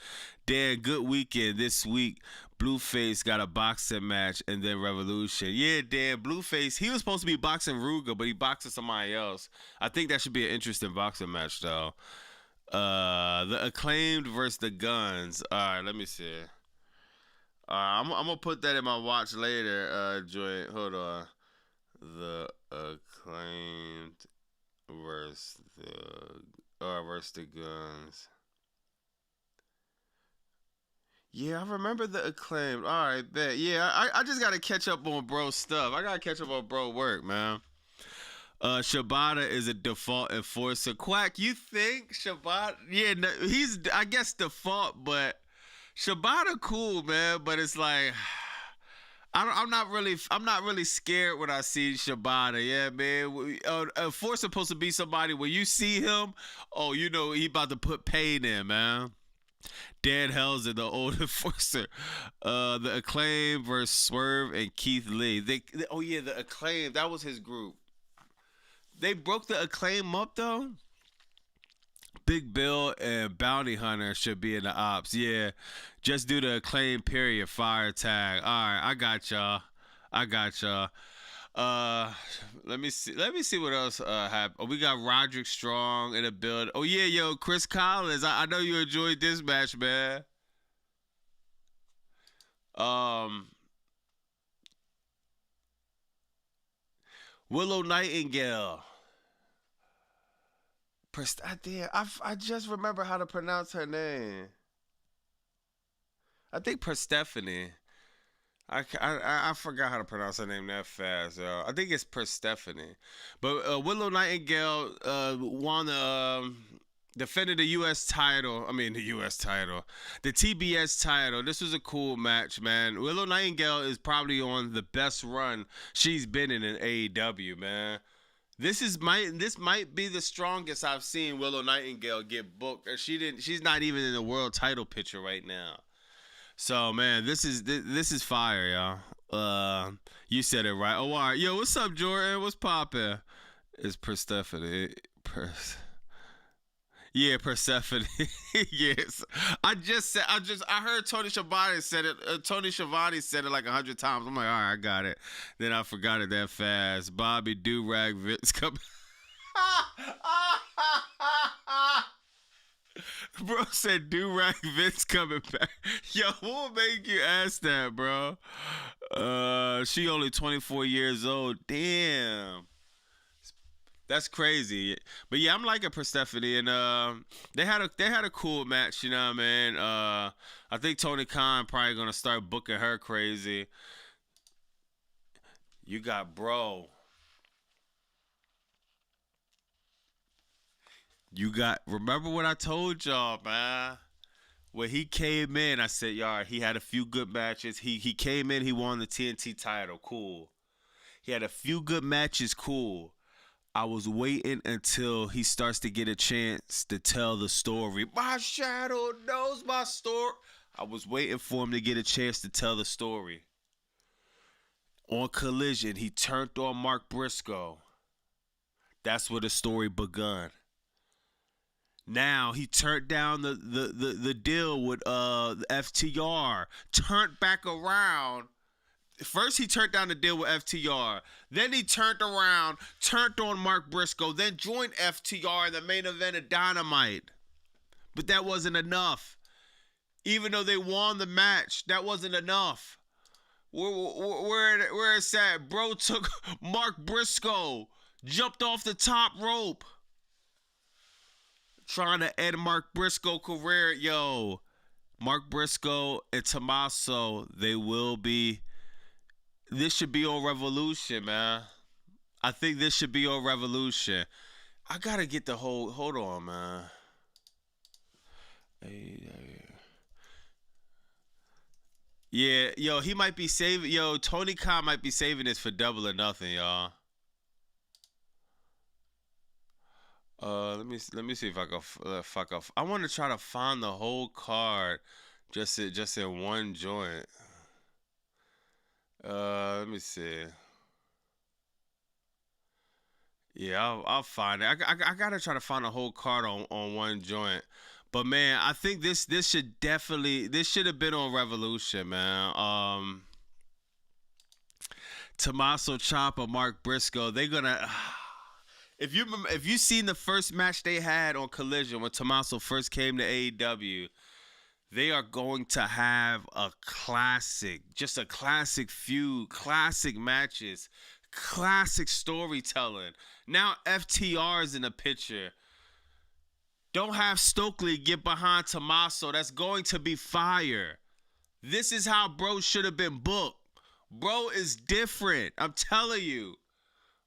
Dan, good weekend this week. Blueface got a boxing match and then Revolution. Yeah, Dan, Blueface. He was supposed to be boxing Ruger, but he boxing somebody else. I think that should be an interesting boxing match though. The Acclaimed versus the Guns. All right, let me see. I'm gonna put that in my watch later. Joint. Hold on. The Acclaimed versus the Guns. Yeah, I remember the Acclaimed. All right, bet. Yeah, I just gotta catch up on bro stuff. I gotta catch up on bro work, man. Shibata is a default enforcer. Quack, you think Shibata? Yeah, no, he's I guess default, but Shibata cool, man. But it's like I'm not really scared when I see Shibata. Yeah, man. Enforcer supposed to be somebody when you see him, oh, you know he about to put pain in, man. Dan Hell's the old enforcer. The Acclaim versus Swerve and Keith Lee. Oh yeah, the Acclaim. That was his group. They broke the Acclaim up though. Big Bill and Bounty Hunter should be in the ops. Yeah, just do the Acclaim period fire tag. All right, I got y'all. Let me see what else happened. Oh, we got Roderick Strong in the build. Oh yeah, yo, Chris Collins. I know you enjoyed this match, man. Willow Nightingale. I just remember how to pronounce her name. I think Persephone. I forgot how to pronounce her name that fast. I think it's Persephone. But Willow Nightingale won the defended the U.S. title. I mean, the U.S. title. The TBS title. This was a cool match, man. Willow Nightingale is probably on the best run she's been in AEW, man. This might be the strongest I've seen Willow Nightingale get booked. She's not even in the world title picture right now. So man, this is fire, y'all. You said it right. Oh, all right. Yo, what's up, Jordan? What's poppin'? It's Persephone. Yeah, Persephone. Yes. I heard Tony Schiavone said it. Tony Schiavone said it like 100 times. I'm like, all right, I got it. Then I forgot it that fast. Bobby Durag Vince come. Bro said Durag Vince coming back. Yo, what make you ask that, bro? She only 24 years old. Damn. That's crazy. But yeah, I'm liking Persephone, and they had a cool match, you know what I mean? I think Tony Khan probably gonna start booking her crazy. You got bro. Remember what I told y'all, man? When he came in, I said, y'all, he had a few good matches. He came in, he won the TNT title, cool. He had a few good matches, cool. I was waiting until he starts to get a chance to tell the story. My shadow knows my story. I was waiting for him to get a chance to tell the story. On Collision, he turned on Mark Briscoe. That's where the story begun. Now he turned down the deal with the FTR. Turned back around. First he turned down the deal with FTR. Then he turned around, turned on Mark Briscoe, then joined FTR in the main event of Dynamite. But that wasn't enough. Even though they won the match, that wasn't enough. Where it's at? Bro took Mark Briscoe, jumped off the top rope. Trying to end Mark Briscoe's career. Yo, Mark Briscoe and Tommaso, they will be. This should be on Revolution, man. I think this should be on Revolution. I gotta get the whole. Hold on, man. Yeah, yo, he might be saving. Yo, Tony Khan might be saving this for Double or Nothing, y'all. Let me see if I can. I want to try to find the whole card, just in one joint. Let me see. Yeah, I'll find it. I gotta try to find the whole card on one joint. But man, I think this should have been on Revolution, man. Tommaso Ciampa, Mark Briscoe, they're gonna. If you seen the first match they had on Collision when Tommaso first came to AEW, they are going to have just a classic feud, classic matches, classic storytelling. Now FTR is in the picture. Don't have Stokely get behind Tommaso. That's going to be fire. This is how bro should have been booked. Bro is different. I'm telling you.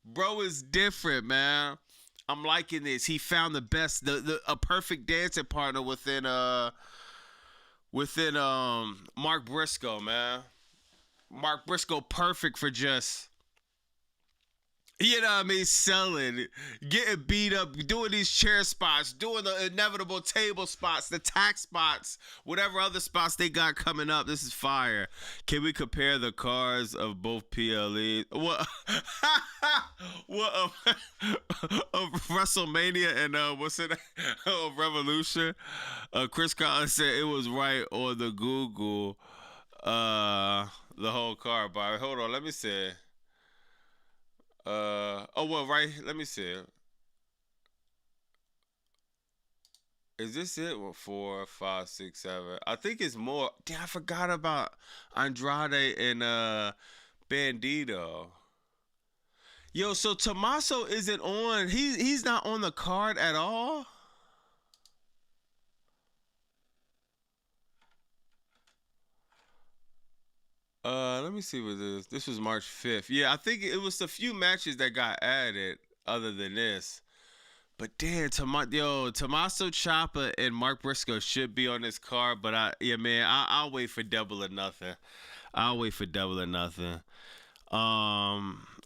Bro is different, man. I'm liking this. He found the best, a perfect dancing partner within Mark Briscoe, man. Mark Briscoe perfect for just, you know what I mean, selling, getting beat up, doing these chair spots, doing the inevitable table spots, the tax spots, whatever other spots they got coming up. This is fire. Can we compare the cards of both PLEs? What? What of WrestleMania and what's it? Of Revolution? Chris Collins said it was right on the Google. The whole card, but hold on, let me see. Right. Let me see. Is this it? Well, 4, 5, 6, 7. I think it's more. Damn, I forgot about Andrade and Bandido. Yo, so Tommaso isn't on. He's not on the card at all. Let me see what this. This was March 5th. Yeah, I think it was a few matches that got added other than this. But damn, Tommaso Ciampa and Mark Briscoe should be on this card. But yeah, man, I'll wait for double or nothing. I'll wait for double or nothing.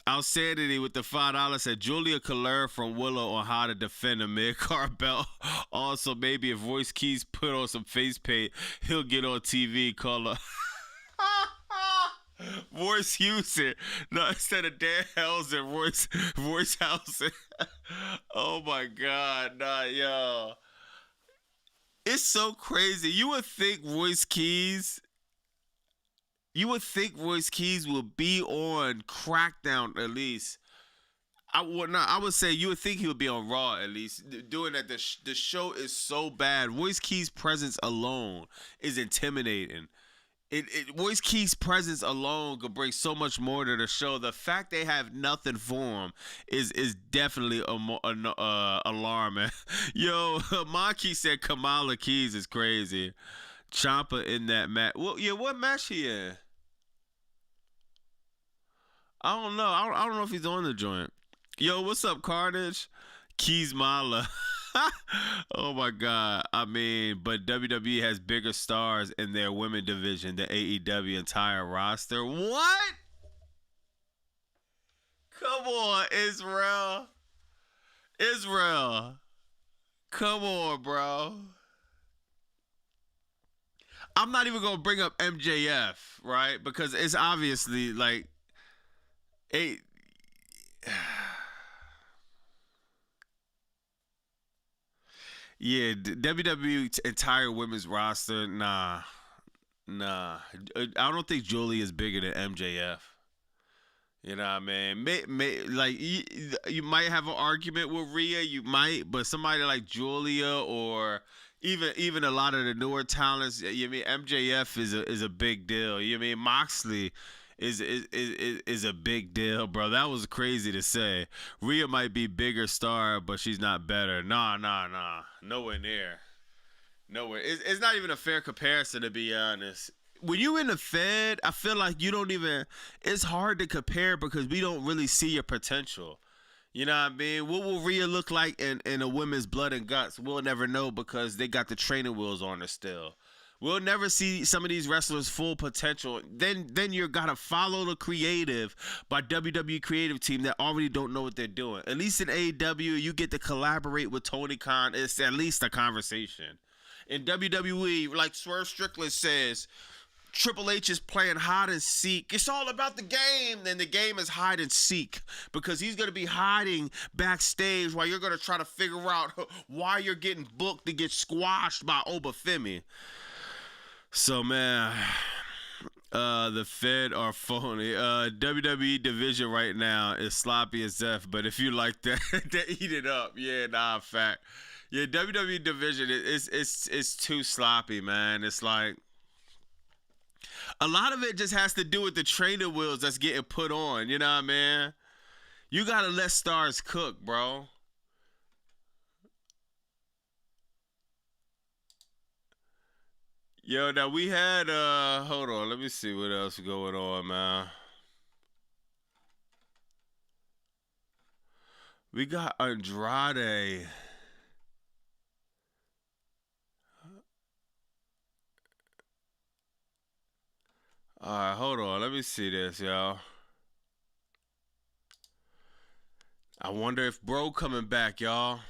Outstanding with the $5 said Julia could learn from Willow on how to defend a mid-card belt. Also, maybe if Royce Keys put on some face paint, he'll get on TV. Call her. Royce Houston. No, instead of Dan Helson, Royce Houston. Oh my God. Nah, yo. It's so crazy. You would think Royce Keys will be on Crackdown at least. I would say you would think he would be on Raw at least. Doing that, the show is so bad. Royce Keys' presence alone is intimidating. Royce Keys' presence alone could bring so much more to the show. The fact they have nothing for him is definitely alarming. Yo, Maki said Kamala Keys is crazy. Ciampa in that match. Well, yeah, what match he in? I don't know. I don't know if he's on the joint. Yo, what's up, Carnage? Keys Mala. Oh my God. I mean, but WWE has bigger stars in their women division than AEW entire roster. What? Come on, Israel. Israel. Come on, bro. I'm not even gonna bring up MJF, right? Because it's obviously like a yeah, WWE entire women's roster, nah. I don't think Julie is bigger than MJF. You know what I mean? Like you might have an argument with Rhea, you might, but somebody like Julia or even a lot of the newer talents, you mean MJF is a big deal. You mean Moxley is a big deal, bro. That was crazy to say. Rhea might be bigger star, but she's not better. Nah. Nowhere near. Nowhere. It's not even a fair comparison, to be honest. When you in the Fed, I feel like you don't even. It's hard to compare because we don't really see your potential. You know what I mean? What will Rhea look like in a women's blood and guts? We'll never know because they got the training wheels on her still. We'll never see some of these wrestlers' full potential. Then you're gotta follow the creative by WWE creative team that already don't know what they're doing. At least in AEW, you get to collaborate with Tony Khan. It's at least a conversation. In WWE, like Swerve Strickland says, Triple H is playing hide and seek. It's all about the game. Then the game is hide and seek because he's going to be hiding backstage while you're going to try to figure out why you're getting booked to get squashed by Obafemi. So, man, the Fed are phony. WWE division right now is sloppy as F, but if you like that, they eat it up. Yeah, nah, fact. Yeah, WWE division it's too sloppy, man. It's like a lot of it just has to do with the trainer wheels that's getting put on. You know what I mean? You gotta let stars cook, bro. Yo, now we had hold on, let me see what else is going on, man. We got Andrade. Alright, hold on, let me see this, y'all. I wonder if Bro coming back, y'all.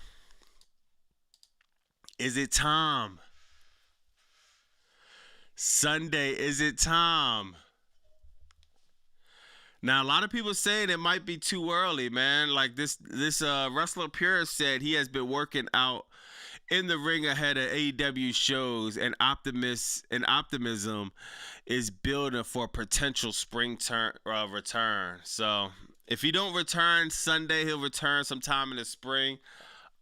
Is it time? Sunday, is it time? Now a lot of people saying it might be too early, man. Like this wrestler purist said he has been working out in the ring ahead of AEW shows, and optimism is building for a potential spring return. So if he don't return Sunday, he'll return sometime in the spring.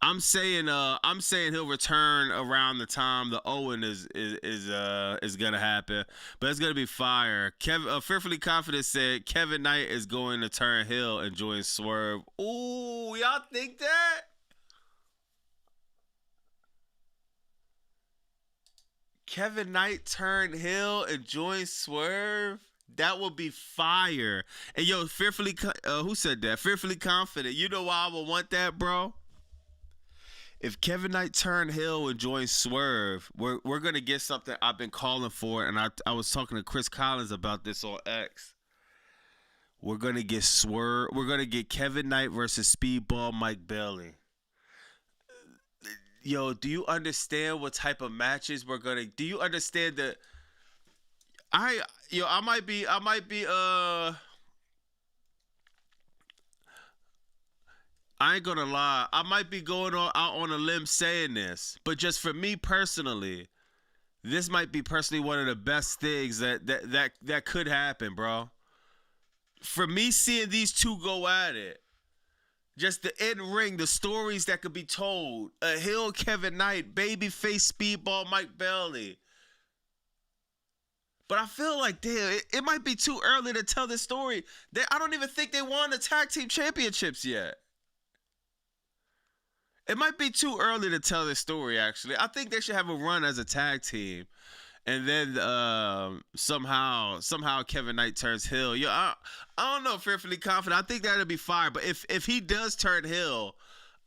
I'm saying he'll return around the time the Owen is gonna happen, but it's gonna be fire. Fearfully Confident said Kevin Knight is going to turn heel and join Swerve. Ooh, y'all think that? Kevin Knight turned heel and join Swerve? That would be fire. And yo, who said that? Fearfully Confident. You know why I would want that, bro? If Kevin Knight turned heel and joined Swerve, we're gonna get something I've been calling for, and I was talking to Chris Collins about this on X. We're gonna get Swerve. We're gonna get Kevin Knight versus Speedball Mike Bailey. Yo, do you understand what type of matches we're gonna? Do you understand that? I might be I ain't gonna lie. I might be going out on a limb saying this, but just for me personally, this might be personally one of the best things that could happen, bro. For me, seeing these two go at it, just the in ring, the stories that could be told, a heel Kevin Knight, babyface Speedball Mike Bailey. But I feel like, damn, it might be too early to tell this story. I don't even think they won the tag team championships yet. It might be too early to tell this story, actually. I think they should have a run as a tag team. And then somehow Kevin Knight turns heel. Yo, I don't know, Fearfully Confident. I think that'll be fire. But if he does turn heel,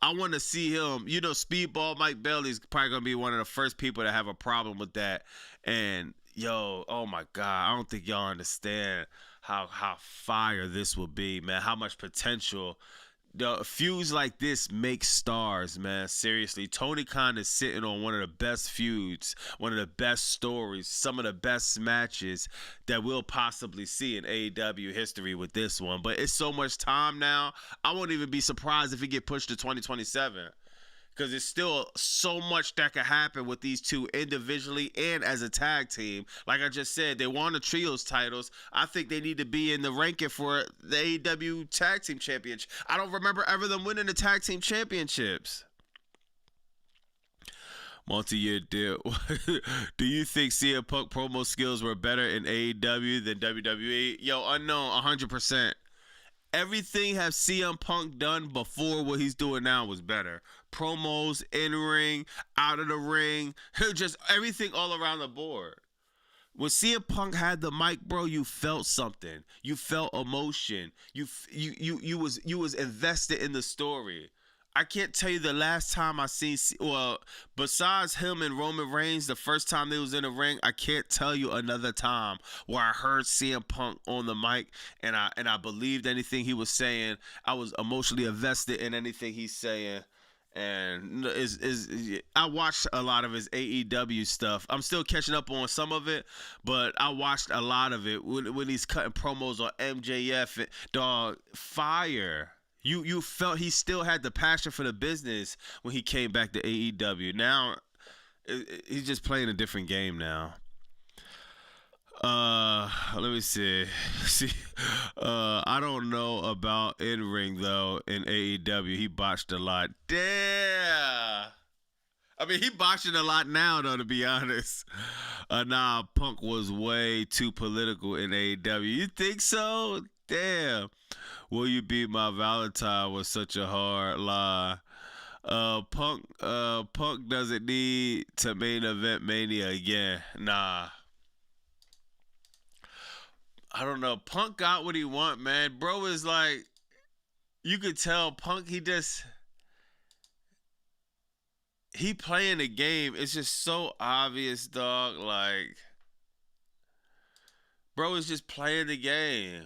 I want to see him. You know, Speedball Mike Bailey's probably going to be one of the first people to have a problem with that. And, yo, oh, my God. I don't think y'all understand how fire this will be, man. How much potential. The feuds like this make stars, man. Seriously, Tony Khan is sitting on one of the best feuds, one of the best stories, some of the best matches that we'll possibly see in AEW history with this one. But it's so much time now. I won't even be surprised if it get pushed to 2027. Because there's still so much that could happen with these two individually and as a tag team. Like I just said, they won the Trios titles. I think they need to be in the ranking for the AEW Tag Team Championship. I don't remember ever them winning the Tag Team Championships. Multi-year deal. Do you think CM Punk promo skills were better in AEW than WWE? Yo, unknown, 100%. Everything have CM Punk done before what he's doing now was better. Promos, in ring, out of the ring, just everything all around the board. When CM Punk had the mic, bro, you felt something. You felt emotion. You was invested in the story. I can't tell you the last time I seen, well, besides him and Roman Reigns, the first time they was in the ring, I can't tell you another time where I heard CM Punk on the mic and I believed anything he was saying. I was emotionally invested in anything he's saying. And I watched a lot of his AEW stuff. I'm still catching up on some of it, but I watched a lot of it when he's cutting promos on MJF. Dog, fire. You felt he still had the passion for the business when he came back to AEW. Now, he's just playing a different game now. Let me see. I don't know about in-ring, though, in AEW. He botched a lot. Damn. I mean, he botching a lot now, though, to be honest. Nah, Punk was way too political in AEW. You think so? Damn. Will you be my Valentine was such a hard lie. Punk doesn't need to main event Mania again. Nah. I don't know. Punk got what he want, man. Bro is like, you could tell Punk, he playing the game. It's just so obvious, dog. Like, bro is just playing the game.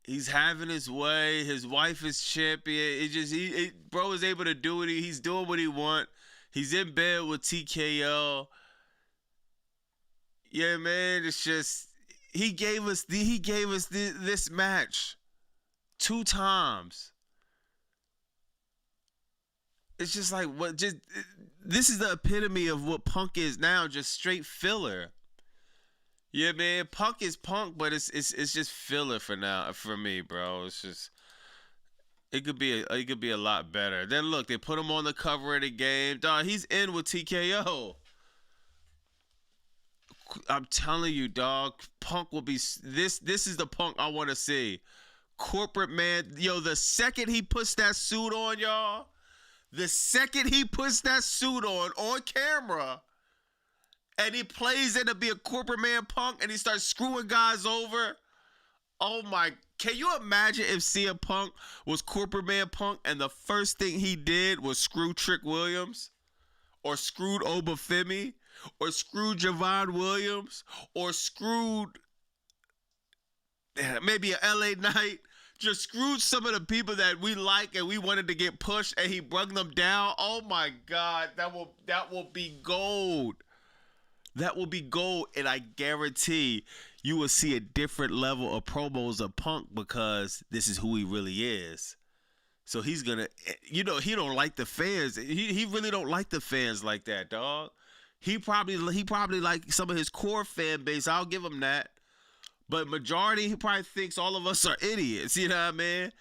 He's having his way. His wife is champion. Bro is able to do it. He's doing what he want. He's in bed with TKO. Yeah, man. It's just he gave us this match 2 times. It's just like this is the epitome of what Punk is now. Just straight filler. Yeah, man, Punk is Punk, but it's just filler for now for me, bro. It's just it could be a lot better. Then look, they put him on the cover of the game. Dog, he's in with TKO. I'm telling you, dog. Punk will be this. This is the Punk I want to see. Corporate man, yo. The second he puts that suit on, y'all. The second he puts that suit on camera, and he plays it to be a corporate man Punk, and he starts screwing guys over. Oh my! Can you imagine if CM Punk was corporate man Punk, and the first thing he did was screw Trick Williams, or screwed Obafemi, or screwed Javon Williams, or screwed maybe a LA Knight, just screwed some of the people that we like and we wanted to get pushed, and he brought them down. Oh my God, that will be gold. That will be gold, and I guarantee you will see a different level of promos of Punk because this is who he really is. So he's gonna, he don't like the fans. He really don't like the fans like that, dog. He probably like some of his core fan base. I'll give him that. But majority, he probably thinks all of us are idiots. You know what I mean?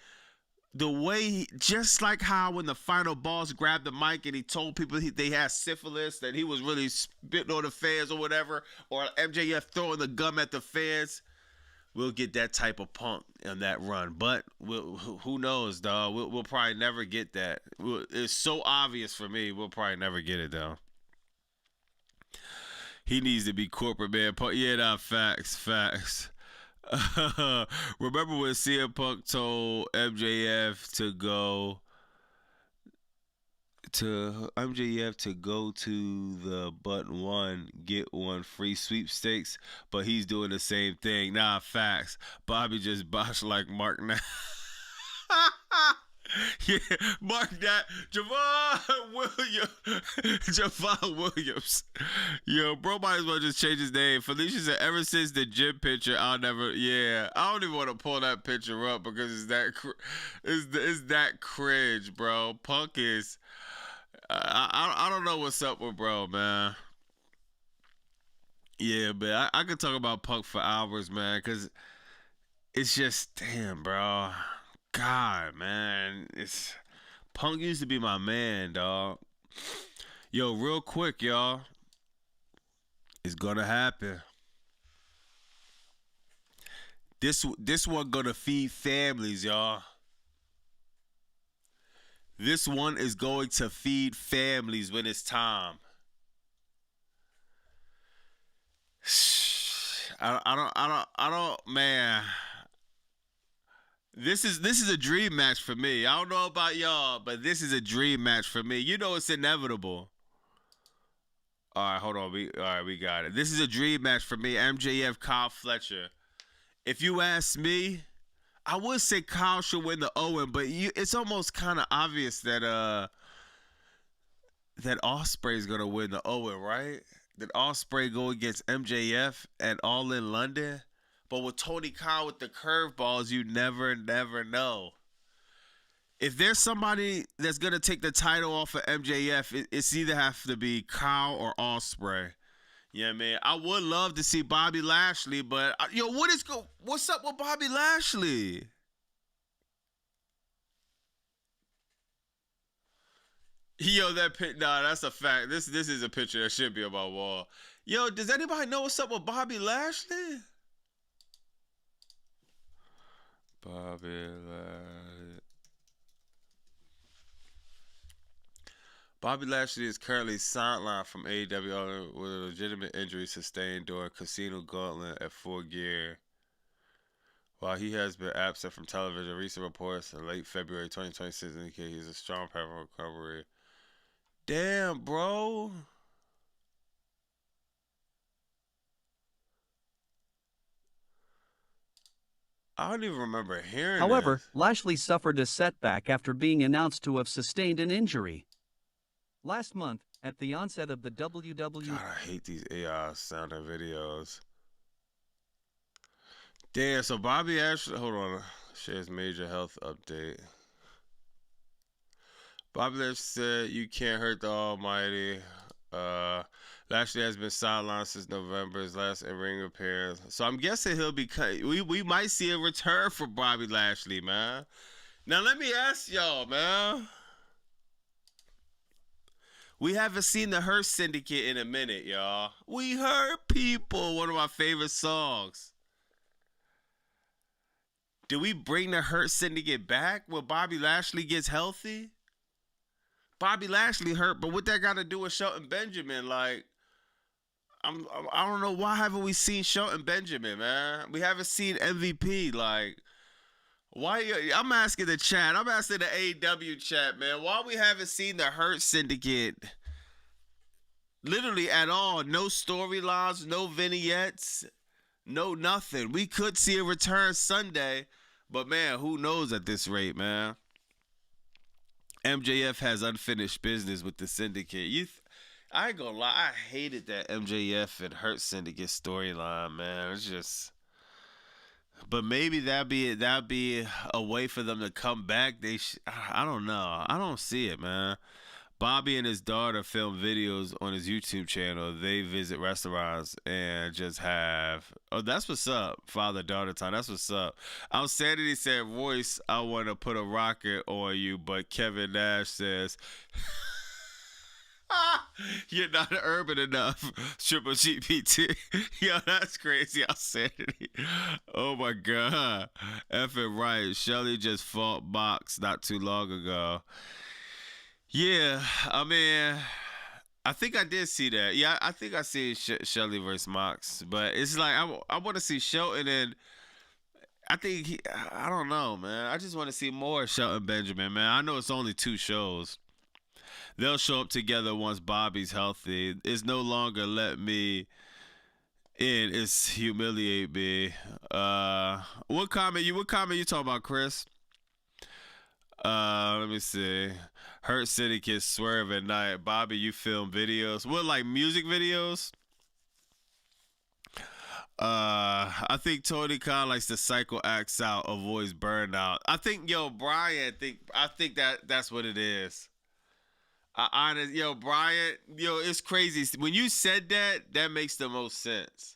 The way, just like how when the final boss grabbed the mic and he told people they had syphilis, that he was really spitting on the fans or whatever, or MJF throwing the gum at the fans, we'll get that type of Punk in that run. But who knows, dog? We'll probably never get that. It's so obvious for me. We'll probably never get it, though. He needs to be corporate, man. Yeah, nah, facts. Remember when CM Punk told MJF to go to the button one, get one free sweepstakes, but he's doing the same thing. Nah, facts. Bobby just botched like Mark now. Yeah, mark that. Javon Williams. Yo, bro might as well just change his name. Felicia said, ever since the gym picture, I don't even want to pull that picture up because it's that cringe, bro. Punk is, I don't know what's up with bro, man. Yeah, but I could talk about Punk for hours, man, because it's just, damn, bro. God, man, Punk used to be my man, dog. Yo, real quick, y'all, it's gonna happen. This one gonna feed families, y'all. This one is going to feed families when it's time. I don't, man. This is a dream match for me. I don't know about y'all, but this is a dream match for me. You know it's inevitable. All right, hold on. We got it. This is a dream match for me. MJF, Kyle Fletcher. If you ask me, I would say Kyle should win the Owen, but it's almost kind of obvious that Ospreay is gonna win the Owen, right? That Ospreay go against MJF and All in London. But with Tony Khan with the curveballs, you never know. If there's somebody that's going to take the title off of MJF, it's either have to be Kyle or Ospreay. You know what I mean? I would love to see Bobby Lashley, but, what's up with Bobby Lashley? Yo, that's a fact. This is a picture that should be on my wall. Yo, does anybody know what's up with Bobby Lashley? Bobby Lashley is currently sidelined from AEW with a legitimate injury sustained during Casino Gauntlet at Full Gear. While he has been absent from television, recent reports in late February 2026 indicate he's a strong path of recovery. Damn, bro. I don't even remember hearing However, this. Lashley suffered a setback after being announced to have sustained an injury. Last month, at the onset of the WWE... God, I hate these AI sounding videos. Damn, so Bobby Lashley... Hold on. Shares major health update. Bobby Lashley said, you can't hurt the almighty. Lashley has been sidelined since November, his last in-ring appearance. So I'm guessing he'll be... We might see a return for Bobby Lashley, man. Now let me ask y'all, man. We haven't seen the Hurt Syndicate in a minute, y'all. We hurt people. One of my favorite songs. Do we bring the Hurt Syndicate back when Bobby Lashley gets healthy? Bobby Lashley hurt, but what that got to do with Shelton Benjamin? Like, I don't know, why haven't we seen Shelton Benjamin, man? We haven't seen MVP. Like, why? I'm asking the chat. I'm asking the AEW chat, man. Why we haven't seen the Hurt Syndicate literally at all? No storylines, no vignettes, no nothing. We could see a return Sunday, but man, who knows at this rate, man? MJF has unfinished business with the Syndicate. I ain't gonna lie, I hated that MJF and Hurt Syndicate storyline, man. It's just, but maybe that'd be a way for them to come back. I don't know. I don't see it, man. Bobby and his daughter film videos on his YouTube channel. They visit restaurants and just have, oh, that's what's up, father-daughter time. That's what's up. Outstanding said, Royce, I want to put a rocket on you, but Kevin Nash says, you're not urban enough, Triple GPT. Yo, that's crazy. Outstanding. Oh my God. Effing right. Shelly just fought Mox not too long ago. Yeah, I mean, I think I did see that. Yeah, I think I see Shelly versus Mox, but it's like I want to see Shelton, and I think I don't know, man. I just want to see more Shelton Benjamin, man. I know it's only 2 shows. They'll show up together once Bobby's healthy. It's no longer let me in. It's humiliate me. What comment you talking about, Chris? Let me see. Hurt Syndicate, Swerve at night. Bobby, you film videos. What, like music videos? I think Tony Khan likes to cycle acts out, avoids burnout. I think, Brian, I think that's what it is. Brian, it's crazy. When you said that, that makes the most sense.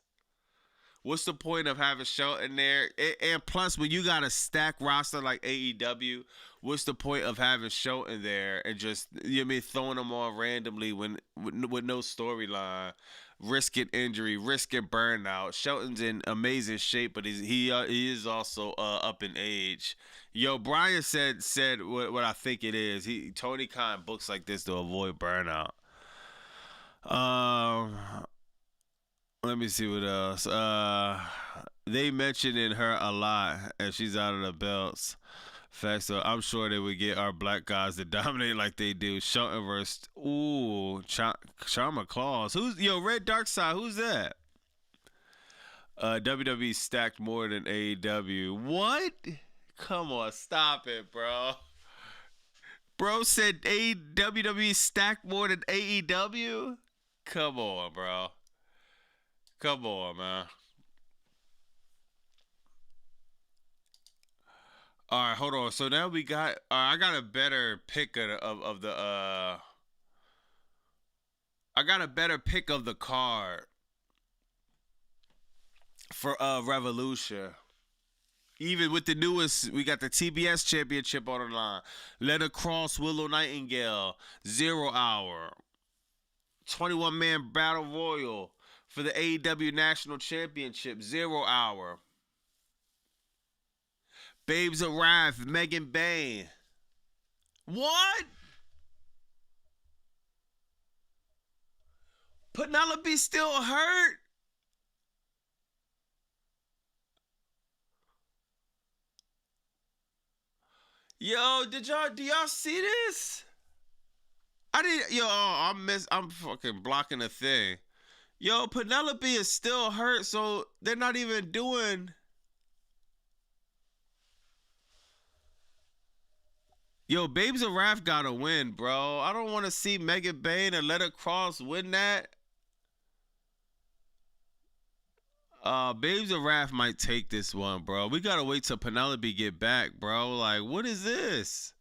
What's the point of having Shelton there? And plus, when you got a stacked roster like AEW, what's the point of having Shelton there and just, throwing them on randomly with no storyline, risking injury, risking burnout? Shelton's in amazing shape, but he is also up in age. Brian said what I think it is. Tony Khan books like this to avoid burnout. Let me see what else. They mentioned her a lot, and she's out of the belts. Facts, so I'm sure they would get our black guys to dominate like they do. Shelton versus Charma Claus. Who's Red Dark Side? Who's that? WWE stacked more than AEW. What? Come on, stop it, bro. Bro said WWE stacked more than AEW. Come on, bro. Come on, man. All right, hold on. So now we got. I got a better pick of the. I got a better pick of the card for Revolution. Even with the newest, we got the TBS Championship on the line. Leonard Cross, Willow Nightingale, 0 Hour, 21-man Battle Royal for the AEW National Championship, 0 Hour. Babes arrived, Megan Bain. What? Penelope still hurt? Yo, do y'all see this? I'm fucking blocking the thing. Yo, Penelope is still hurt, so they're not even doing. Yo, Babes of Wrath gotta win, bro. I don't want to see Megan Bain and Leonard Cross win that. Babes of Wrath might take this one, bro. We gotta wait till Penelope get back, bro. Like, what is this?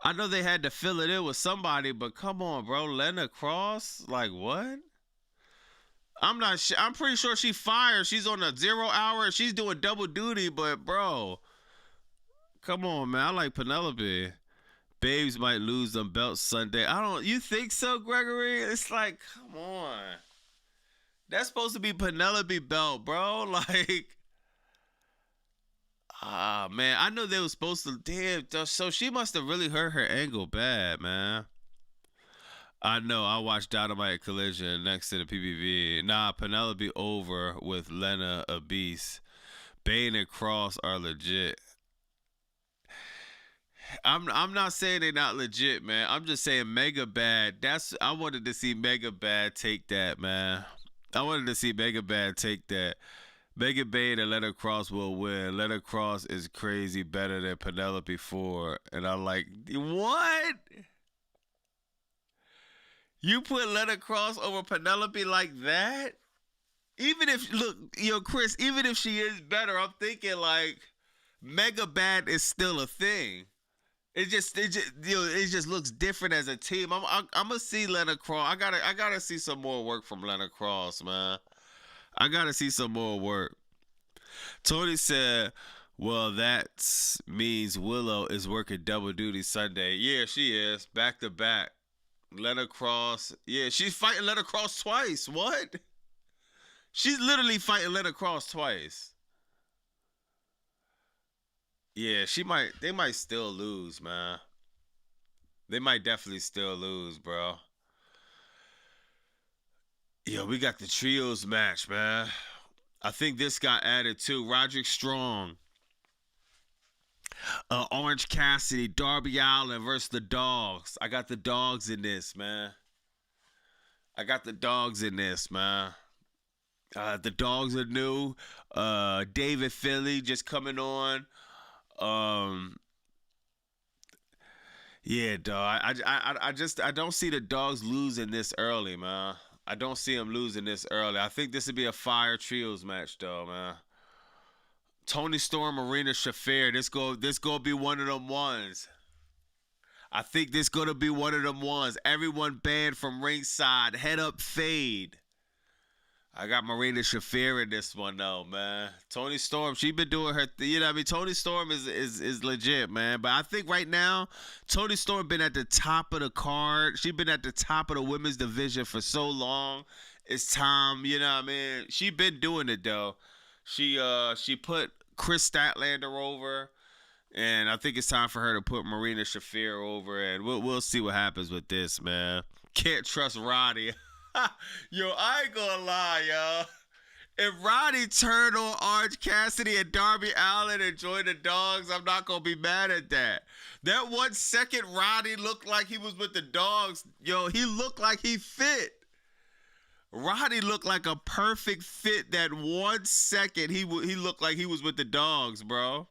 I know they had to fill it in with somebody, but come on, bro. Leonard Cross? Like, what? I'm pretty sure she fired. She's on a 0 hour. She's doing double duty, but, bro, Come on, man. I like Penelope. Babes might lose them belts Sunday. You think so, Gregory? It's like, come on. That's supposed to be Penelope belt, bro. Like, man. I know they were supposed to. Damn. So she must have really hurt her ankle bad, man. I know. I watched Dynamite Collision next to the PPV. Nah, Penelope over with Lena Abyss. Bane and Cross are legit. I'm not saying they're not legit, man. I'm just saying Mega Bad. I wanted to see Mega Bad take that, man. I wanted to see Mega Bad take that. Mega Bane and Lena Cross will win. Lena Cross is crazy better than Penelope Ford. And I'm like, what? You put Lena Cross over Penelope like that? Even if, look, Chris, even if she is better, I'm thinking like Mega Bad is still a thing. It just looks different as a team. I'm gonna see Lena Cross. I gotta see some more work from Lena Cross, man. I gotta see some more work. Tony said, "Well, that means Willow is working double duty Sunday." Yeah, she is back to back. Lena Cross. Yeah, she's fighting Lena Cross twice. What? She's literally fighting Lena Cross twice. Yeah, they might still lose, man. They might definitely still lose, bro. Yeah, we got the trios match, man. I think this got added too. Roderick Strong. Orange Cassidy, Darby Allin versus the Dogs. I got the Dogs in this, man. The Dogs are new. David Finlay just coming on. Yeah, dog. I don't see the Dogs losing this early, man. I don't see them losing this early. I think this would be a fire trios match, though, man. Tony Storm, Marina Shafir. This go be one of them ones. I think this gonna be one of them ones. Everyone banned from ringside. Head up, fade. I got Marina Shafir in this one though, man. Tony Storm, she been doing her thing. You know what I mean? Tony Storm is legit, man. But I think right now, Tony Storm been at the top of the card. She been at the top of the women's division for so long. It's time, you know what I mean? She been doing it though. She put Chris Statlander over. And I think it's time for her to put Marina Shafir over, and we'll see what happens with this, man. Can't trust Roddy. Yo, I ain't gonna lie, yo. If Roddy turned on Orange Cassidy and Darby Allin and joined the Dogs, I'm not gonna be mad at that. That 1 second Roddy looked like he was with the Dogs. Yo, he looked like he fit. Roddy looked like a perfect fit. That 1 second he looked like he was with the Dogs, bro.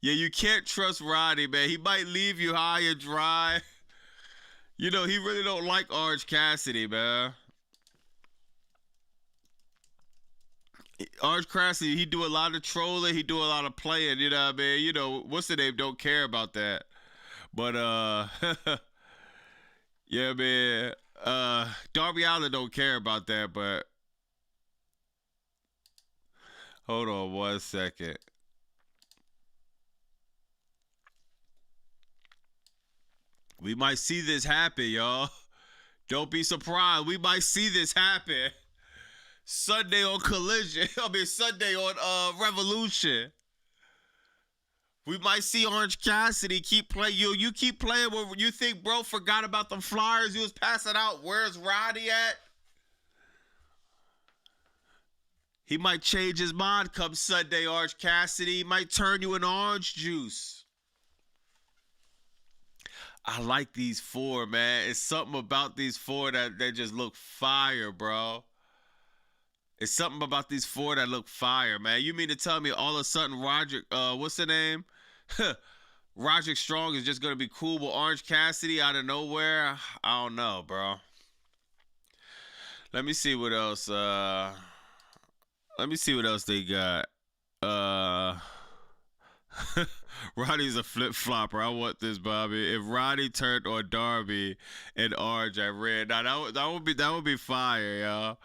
Yeah, you can't trust Roddy, man. He might leave you high and dry. You know, he really don't like Orange Cassidy, man. Orange Cassidy, he do a lot of trolling. He do a lot of playing, you know what I mean? You know, what's the name? Don't care about that. But, yeah, man. Darby Allin don't care about that, but hold on 1 second. We might see this happen, y'all. Don't be surprised. We might see this happen. Sunday on Collision. Sunday on Revolution. We might see Orange Cassidy keep playing. You keep playing where you think bro forgot about the flyers you was passing out. Where's Roddy at? He might change his mind come Sunday, Orange Cassidy. He might turn you in orange juice. I like these four, man. It's something about these four that just look fire, bro. It's something about these four that look fire, man. You mean to tell me all of a sudden Roderick, what's the name? Roderick Strong is just going to be cool with Orange Cassidy out of nowhere? I don't know, bro. Let me see what else. Let me see what else they got. Roddy's a flip-flopper. I want this, Bobby. If Roddy turned on Darby and Orange, I read. Now that would be fire, y'all.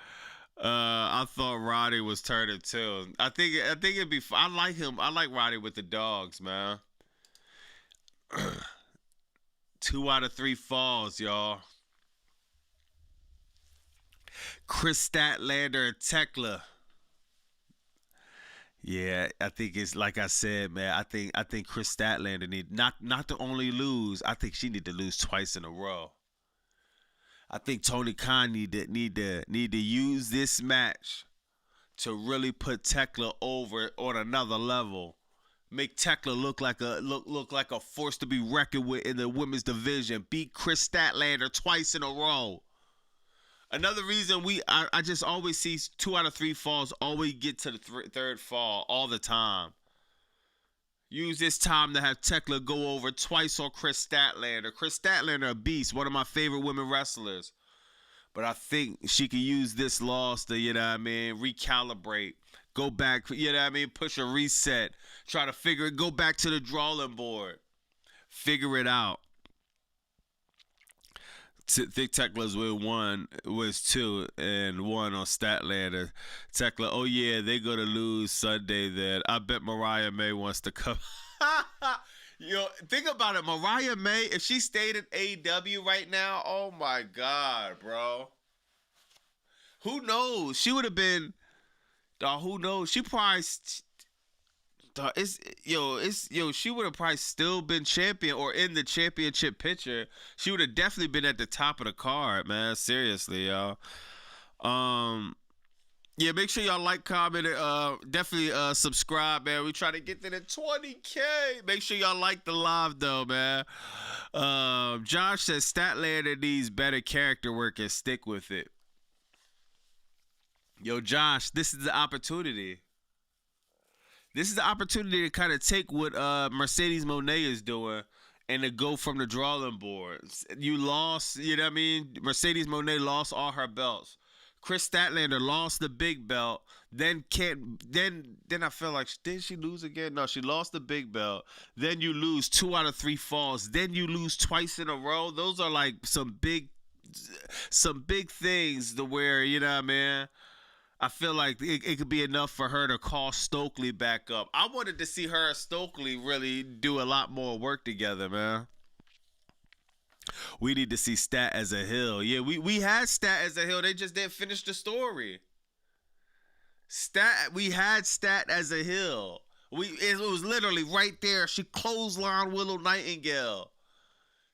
I thought Roddy was turning too. I think it'd be. I like him. I like Roddy with the dogs, man. 2 out of 3 falls, y'all. Chris Statlander and Tekla. Yeah, I think it's like I said, man. I think Chris Statlander need not to only lose. I think she need to lose twice in a row. I think Tony Khan need to use this match to really put Tekla over on another level. Make Tekla look like a force to be reckoned with in the women's division. Beat Chris Statlander twice in a row. Another reason I just always see 2 out of 3 falls always get to the third fall all the time. Use this time to have Tekla go over twice on Chris Statlander. Chris Statlander, a beast, one of my favorite women wrestlers. But I think she could use this loss to, recalibrate. Go back, push a reset. Try to go back to the drawing board. Figure it out. Think Tekla's with 1 was 2 and 1 on Statlander. Tekla, oh yeah, they're gonna lose Sunday. Then I bet Mariah May wants to come. Yo, think about it, Mariah May. If she stayed in AEW right now, oh my God, bro. Who knows? She would have been. Who knows? She probably. She would have probably still been champion or in the championship picture. She would have definitely been at the top of the card, man. Seriously, y'all. Yeah, make sure y'all like, comment, definitely subscribe, man. We try to get to the 20K. Make sure y'all like the live though, man. Josh says Statlander needs better character work and stick with it. Yo, Josh, this is the opportunity. This is the opportunity to kind of take what Mercedes Moné is doing and to go from the drawing board. You lost, you know what I mean? Mercedes Moné lost all her belts. Chris Statlander lost the big belt. Then I feel like, did she lose again? No, she lost the big belt. Then you lose 2 out of 3 falls. Then you lose twice in a row. Those are like some big things to where, you know what I mean? I feel like it could be enough for her to call Stokely back up. I wanted to see her and Stokely really do a lot more work together, man. We need to see Stat as a heel. Yeah, we had Stat as a heel. They just didn't finish the story. We had Stat as a heel. It was literally right there. She clotheslined Willow Nightingale.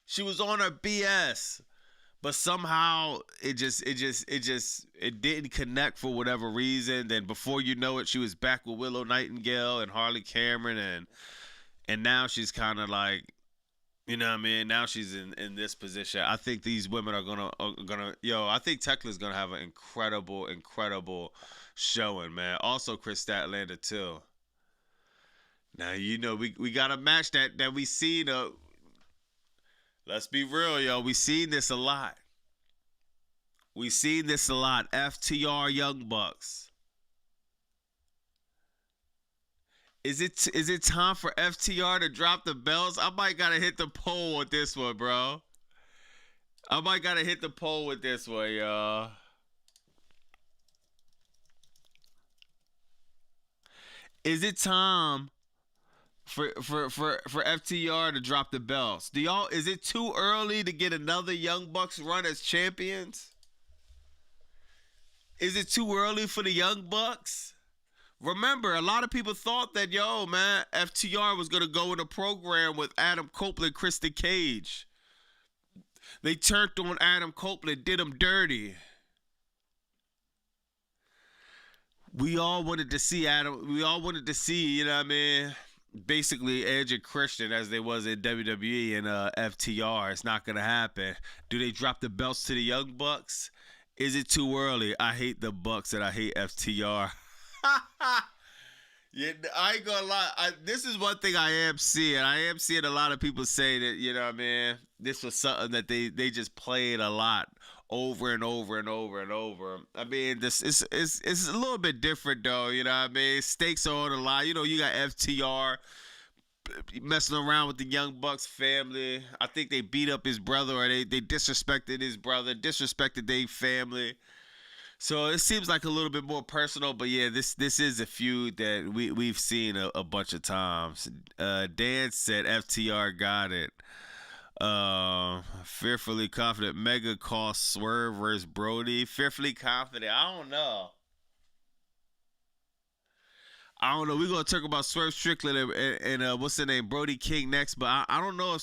She was on her BS. But somehow it didn't connect for whatever reason. Then before you know it, she was back with Willow Nightingale and Harley Cameron, and now she's kind of like, you know what I mean? Now she's in this position. I think these women are gonna I think Tekla's gonna have an incredible showing, man. Also Chris Statlander too. Now we got a match that we seen. Let's be real, yo. We seen this a lot. FTR Young Bucks. Is it time for FTR to drop the belts? I might gotta hit the poll with this one, bro. Y'all. Is it time for FTR to drop the belts? Is it too early to get another Young Bucks run as champions? Is it too early for the Young Bucks? Remember, a lot of people thought that, FTR was going to go in a program with Adam Copeland, Christian Cage. They turned on Adam Copeland, did him dirty. We all wanted to see basically Edge and Christian as they was in WWE and FTR. It's not going to happen. Do they drop the belts to the Young Bucks? Is it too early? I hate the Bucks and I hate FTR. Yeah, I ain't gonna lie. This is one thing I am seeing. I am seeing a lot of people say that, this was something that they just played a lot over and over and over and over. I mean, this is it's a little bit different though, Stakes are on the line. You got FTR messing around with the Young Bucks family. I think they beat up his brother or they disrespected his brother, disrespected their family. So it seems like a little bit more personal, but yeah, this is a feud that we've seen a bunch of times. Dan said FTR got it. Fearfully confident. Mega cost Swerve versus Brody. Fearfully confident. I don't know. We're gonna talk about Swerve Strickland and what's the name, Brody King next. But I don't know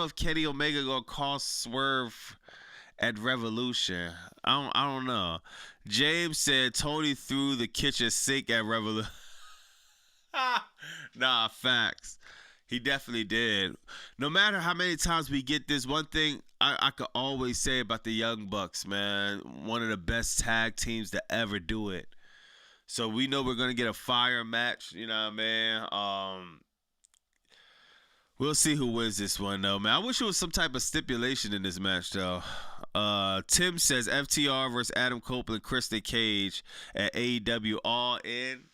if Kenny Omega gonna cost Swerve at Revolution. I don't know. James said Tony threw the kitchen sink at Revolution. Nah, facts. He definitely did. No matter how many times we get this, one thing I could always say about the Young Bucks, man, one of the best tag teams to ever do it. So we know we're gonna get a fire match. You know what I mean? We'll see who wins this one, though, man. I wish there was some type of stipulation in this match, though. Tim says FTR versus Adam Copeland, Christian Cage at AEW All In.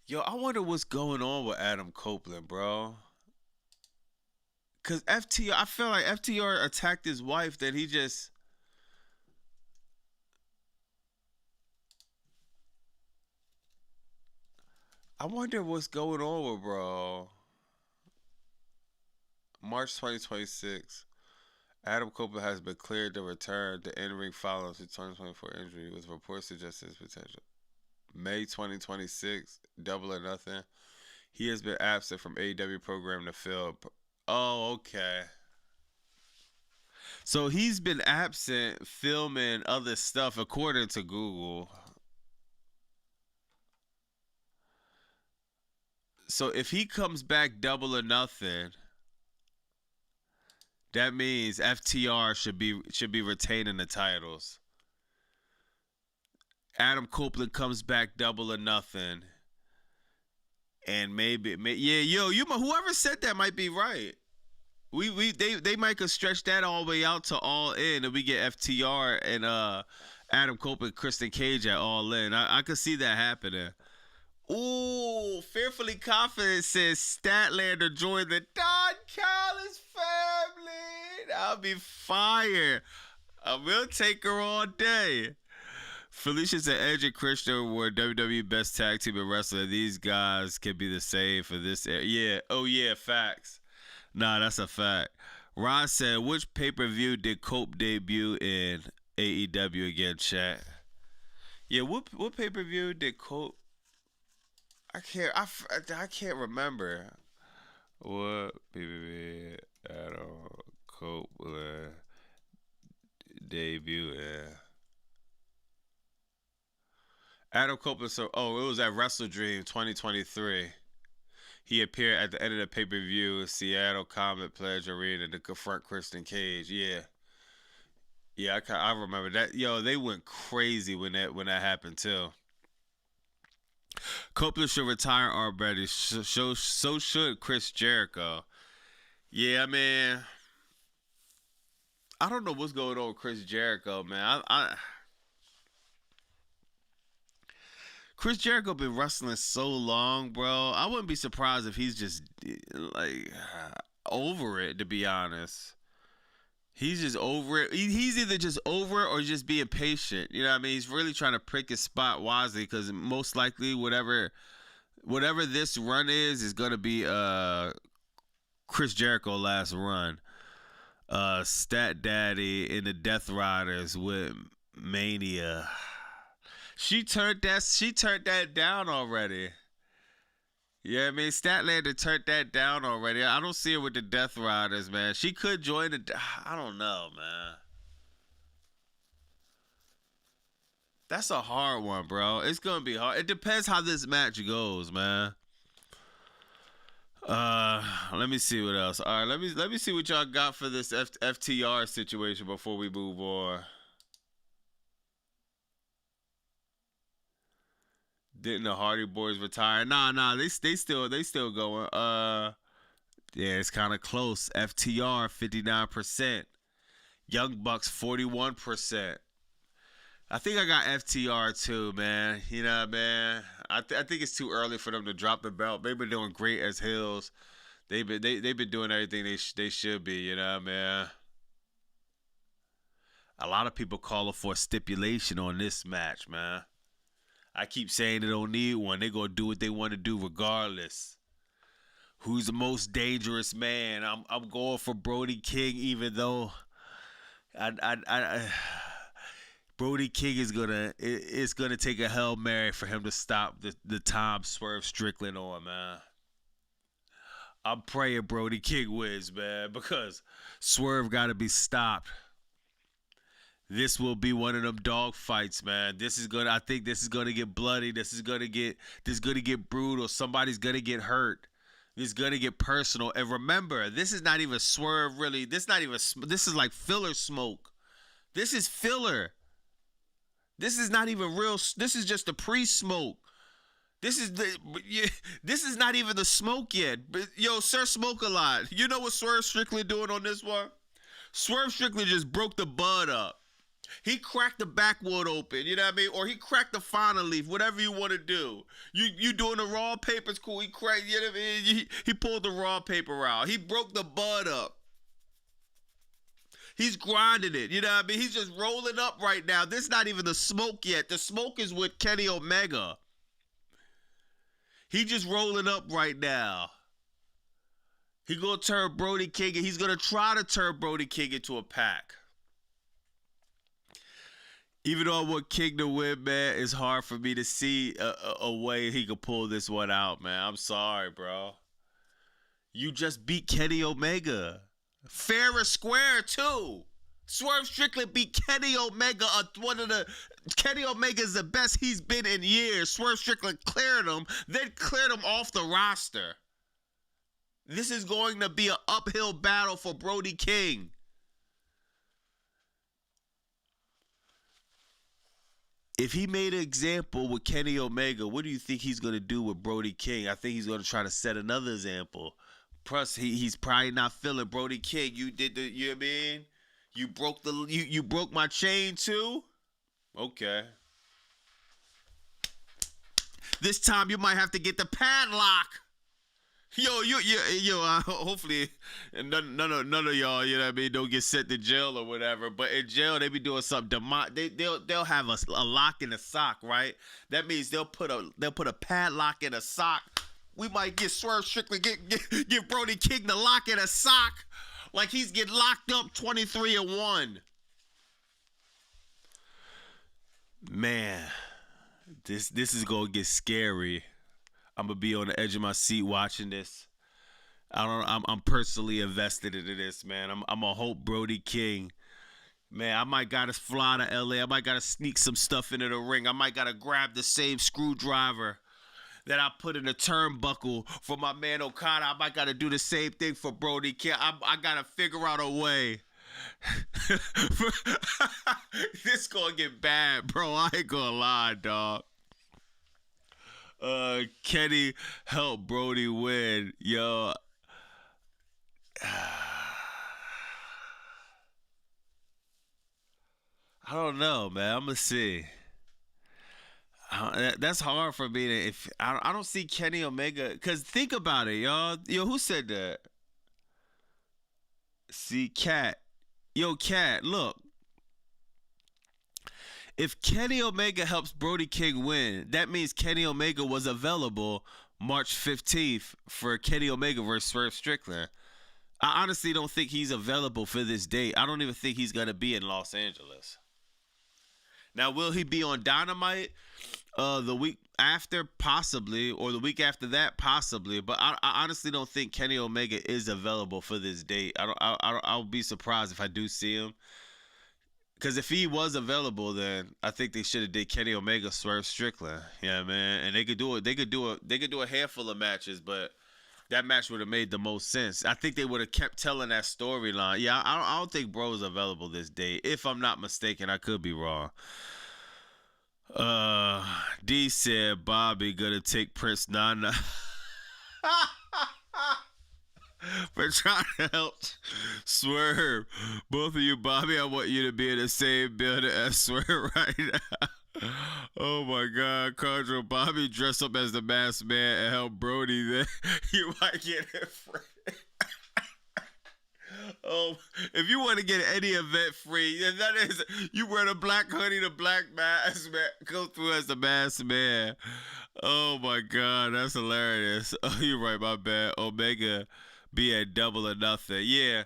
Yo, I wonder what's going on with Adam Copeland, bro. Cause FTR, I feel like FTR attacked his wife, then he just. I wonder what's going on with bro. March 2026. Adam Copeland has been cleared to return to in-ring following his 2024 injury with reports suggesting his potential. May 2026, Double or Nothing. He has been absent from AEW program to fill. Oh, okay. So he's been absent filming other stuff according to Google. So if he comes back Double or Nothing, that means FTR should be retaining the titles. Adam Copeland comes back Double or Nothing, and whoever said that might be right. They might could stretch that all the way out to All In, and we get FTR and Adam Copeland, Christian Cage at All In. I could see that happening. Ooh, Fearfully Confident says Statlander joined the Don Callis family. That'll be fire. I will take her all day. Felicia said Edge and Christian were WWE best tag team in wrestling. These guys can be the same for this era. Yeah. Oh yeah, facts. Nah, that's a fact. Ron said, which pay-per-view did Cope debut in AEW again, chat? Yeah, what pay-per-view did Cope? I can't remember. What pay-per-view Adam Copeland debut in? Adam Copeland, it was at Wrestle Dream 2023. He appeared at the end of the pay-per-view, Seattle Comet Pledge Arena to confront Christian Cage. Yeah, I remember that. Yo, they went crazy when that happened too. Copeland should retire already. So should Chris Jericho. Yeah, man. I don't know what's going on with Chris Jericho, man. Chris Jericho been wrestling so long, bro. I wouldn't be surprised if he's just like over it, to be honest. He's just over it. He's either just over it or just being patient. You know what I mean? He's really trying to pick his spot wisely because most likely whatever this run is gonna be Chris Jericho last run. Stat Daddy in the Death Riders with Mania. She turned that down already. Yeah, I mean, Statlander turned that down already. I don't see her with the Death Riders, man. She could join the. I don't know, man. That's a hard one, bro. It's gonna be hard. It depends how this match goes, man. Let me see what else. All right, let me see what y'all got for this FTR situation before we move on. Didn't the Hardy Boys retire? Nah, they still going. Yeah, it's kind of close. FTR 59%, Young Bucks 41%. I think I got FTR too, man. You know, man. I think it's too early for them to drop the belt. They've been doing great as heels. They've been doing everything they should be. You know, man. A lot of people calling for a stipulation on this match, man. I keep saying they don't need one. They gonna do what they want to do regardless. Who's the most dangerous man? I'm going for Brody King, even though Brody King is gonna take a Hail Mary for him to stop the time Swerve Strickland on, man. I'm praying Brody King wins, man, because Swerve gotta be stopped. This will be one of them dog fights, man. I think this is gonna get bloody. This is gonna get brutal. Somebody's gonna get hurt. This is gonna get personal. And remember, this is not even Swerve really. This is like filler smoke. This is filler. This is not even real. This is just the pre-smoke. This is not even the smoke yet. But, yo, Sir Smoke a Lot. You know what Swerve Strickland doing on this one? Swerve Strickland just broke the bud up. He cracked the backwood open, you know what I mean? Or he cracked the fauna leaf, whatever you want to do. You doing the raw paper's cool. He cracked, you know what I mean? He pulled the raw paper out. He broke the bud up. He's grinding it, you know what I mean? He's just rolling up right now. This is not even the smoke yet. The smoke is with Kenny Omega. He just rolling up right now. He gonna turn Brody King, and he's gonna try to turn Brody King into a pack. Even though I want King to win, man, it's hard for me to see a way he could pull this one out, man. I'm sorry, bro. You just beat Kenny Omega. Fair and square, too. Swerve Strickland beat Kenny Omega. Kenny Omega is the best he's been in years. Swerve Strickland cleared him, then cleared him off the roster. This is going to be an uphill battle for Brody King. If he made an example with Kenny Omega, what do you think he's going to do with Brody King? I think he's going to try to set another example. Plus, he's probably not feeling Brody King. You know what I mean? You broke my chain too? Okay. This time you might have to get the padlock. Yo, hopefully none of y'all, you know what I mean, don't get sent to jail or whatever. But in jail, they be doing something. They'll have a lock in a sock, right? That means they'll put a padlock in a sock. We might get Swerve Strickland, get Brody King the lock in a sock, like he's getting locked up 23-1. Man, this is gonna get scary. I'm gonna be on the edge of my seat watching this. I'm personally invested into this, man. I'm gonna hope Brody King. Man, I might gotta fly to LA. I might gotta sneak some stuff into the ring. I might gotta grab the same screwdriver that I put in the turnbuckle for my man Okada. I might gotta do the same thing for Brody King. I gotta figure out a way. This gonna get bad, bro. I ain't gonna lie, dog. Kenny help Brody win. Yo. I don't know, man. I'm gonna see. That's hard for me to. If I don't see Kenny Omega, cause think about it, y'all. Yo, who said that? See, Cat. Yo, Cat. Look. If Kenny Omega helps Brody King win, that means Kenny Omega was available March 15th for Kenny Omega versus Swerve Strickland. I honestly don't think he's available for this date. I don't even think he's going to be in Los Angeles. Now, will he be on Dynamite the week after? Possibly. Or the week after that? Possibly. But I honestly don't think Kenny Omega is available for this date. I'll be surprised if I do see him. Because if he was available, then I think they should have did Kenny Omega Swerve Strickland. Yeah, man. And they could do it. They could do a handful of matches, but that match would have made the most sense. I think they would have kept telling that storyline. Yeah, I don't think Bro's available this day. If I'm not mistaken, I could be wrong. D said Bobby gonna take Prince Nana for trying to help Swerve. Both of you, Bobby, I want you to be in the same building as Swerve right now. Oh my God, Condro, Bobby dress up as the masked man and help Brody, then you might get it free. Oh, if you want to get any event free, and that is you wear the black hoodie, the black mask, man, go through as the masked man. Oh my God, that's hilarious. Oh, you're right, my bad. Omega be at Double or Nothing. Yeah.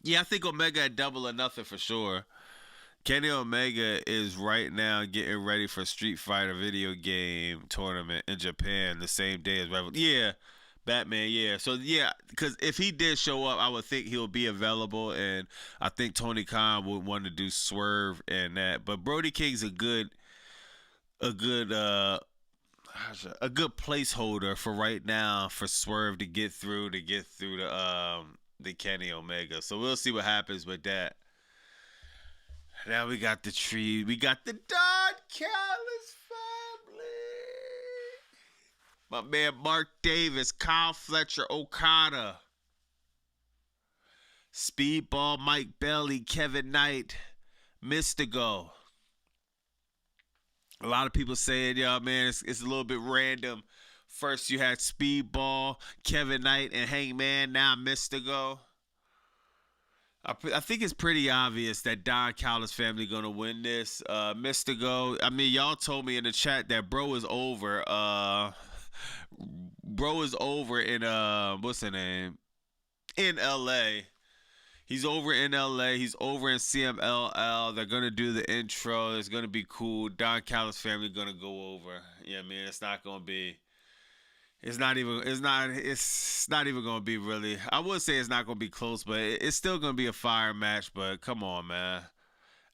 Yeah, I think Omega at Double or Nothing for sure. Kenny Omega is right now getting ready for Street Fighter video game tournament in Japan the same day as Revolution. Yeah, Batman. Yeah, so yeah, because if he did show up, I would think he'll be available, and I think Tony Khan would want to do Swerve and that. But Brody King's a good, a good, a good placeholder for right now for Swerve to get through the Kenny Omega. So we'll see what happens with that. Now we got the tree. We got the Don Callis family. My man Mark Davis, Kyle Fletcher, Okada, Speedball, Mike Bailey, Kevin Knight, Mystigo. A lot of people saying, yo, man, it's a little bit random. First you had Speedball, Kevin Knight, and Hangman. Now Mystigo. I think it's pretty obvious that Don Callis family gonna win this. Mystigo, I mean, y'all told me in the chat that bro is over. Bro is over in what's the name? In LA. He's over in LA. He's over in CMLL. They're gonna do the intro. It's gonna be cool. Don Callis family gonna go over. Yeah, man, it's not gonna be. It's not even gonna be really. I would say it's not gonna be close, but it's still gonna be a fire match. But come on, man.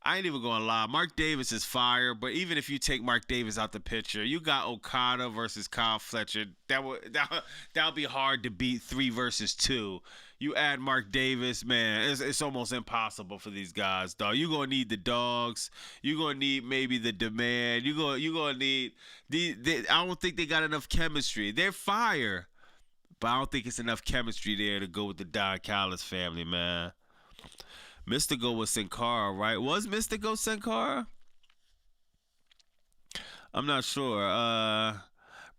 I ain't even gonna lie. Mark Davis is fire, but even if you take Mark Davis out the picture, you got Okada versus Kyle Fletcher. That'll be hard to beat 3 versus 2. You add Mark Davis, man, it's almost impossible for these guys, dog. You gonna need the dogs. You gonna need maybe the demand. You gonna need I don't think they got enough chemistry. They're fire, but I don't think it's enough chemistry there to go with the Don Callis family, man. Mystigo was Sin Cara, right? Was Mystigo Sin Cara? I'm not sure.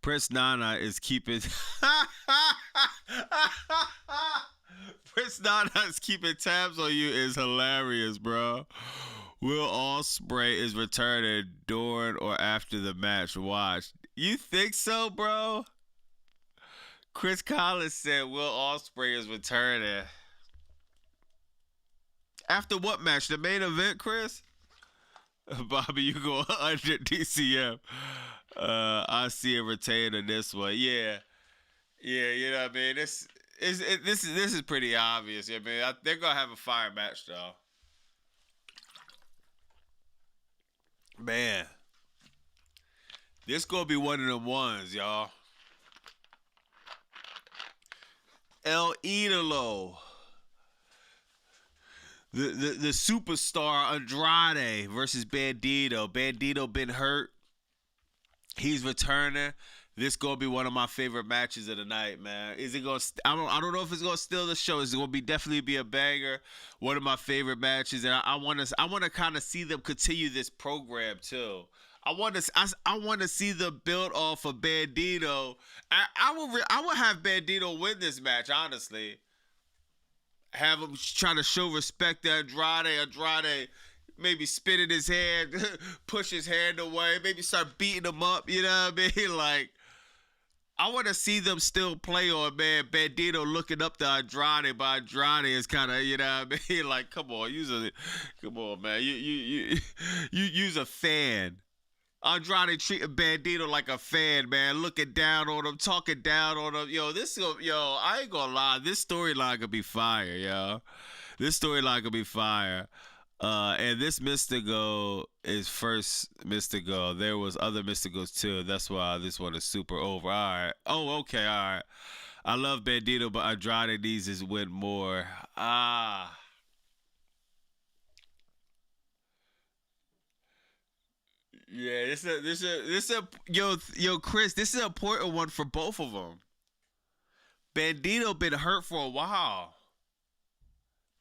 Prince Nana is keeping Prince Nana is keeping tabs on you is hilarious, bro. Will Ospreay is returning during or after the match. Watch. You think so, bro? Chris Collins said Will Ospreay is returning. After what match? The main event, Chris? Bobby, you go under DCM. I see a retainer this one. Yeah. Yeah, you know what I mean? This is pretty obvious. Yeah, man. They're going to have a fire match, though. Man. This going to be one of them ones, y'all. El Idolo. The superstar Andrade versus Bandido. Bandido been hurt. He's returning. This gonna be one of my favorite matches of the night, man. Is it gonna? I don't know if it's gonna steal the show. It's gonna definitely be a banger. One of my favorite matches, and I want to kind of see them continue this program too. I want to see the build off of Bandido. I would have Bandido win this match, honestly. Have him trying to show respect to Andrade. Andrade maybe spit in his hand, push his hand away, maybe start beating him up. You know what I mean? Like, I want to see them still play on, man. Bandido looking up to Andrade, but Andrade is kind of, you know what I mean? Like, come on, man. You use a fan. Andrade treating Bandido like a fan, man. Looking down on him, talking down on him. I ain't gonna lie. This storyline could be fire, yo. This storyline could be fire. And this Mystigo is first Mystigo. There was other Mystigos too. That's why this one is super over. All right. Oh, okay. All right. I love Bandido, but Andrade needs his win more. Yeah, Chris, this is an important one for both of them. Bandido been hurt for a while.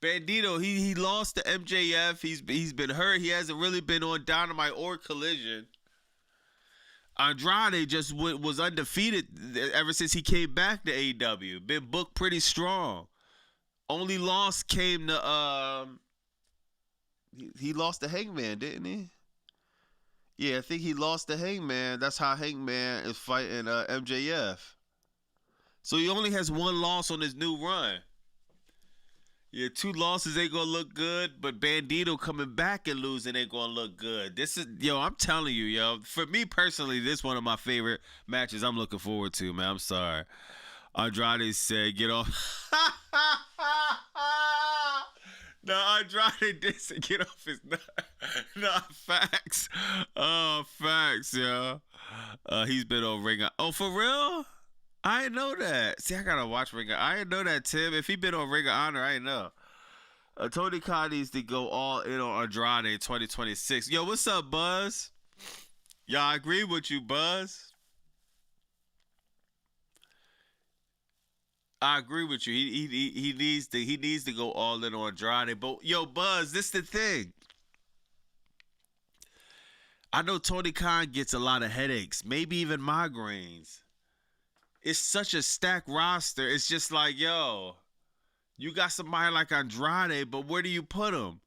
Bandido, he lost to MJF. He's been hurt. He hasn't really been on Dynamite or Collision. Andrade just was undefeated ever since he came back to AEW. Been booked pretty strong. Only loss came to he lost to Hangman, didn't he? Yeah, I think he lost to Hangman. That's how Hangman is fighting MJF. So he only has one loss on his new run. Yeah, two losses ain't gonna look good, but Bandido coming back and losing ain't gonna look good. This is, yo, I'm telling you, yo. For me personally, this is one of my favorite matches I'm looking forward to, man. I'm sorry. Andrade said, get off. No, Andrade did say get off his nut. Nah, facts. Oh, facts, yo. He's been on Ring. Oh, for real? I didn't know that. See, I gotta watch Ring of Honor. I didn't know that, Tim. If he been on Ring of Honor, I didn't know. Tony Khan needs to go all in on Andrade in 2026. Yo, what's up, Buzz? Y'all, I agree with you, Buzz. I agree with you. He needs to go all in on Andrade. But yo, Buzz, this the thing. I know Tony Khan gets a lot of headaches, maybe even migraines. It's such a stacked roster. It's just like, yo, you got somebody like Andrade, but where do you put him?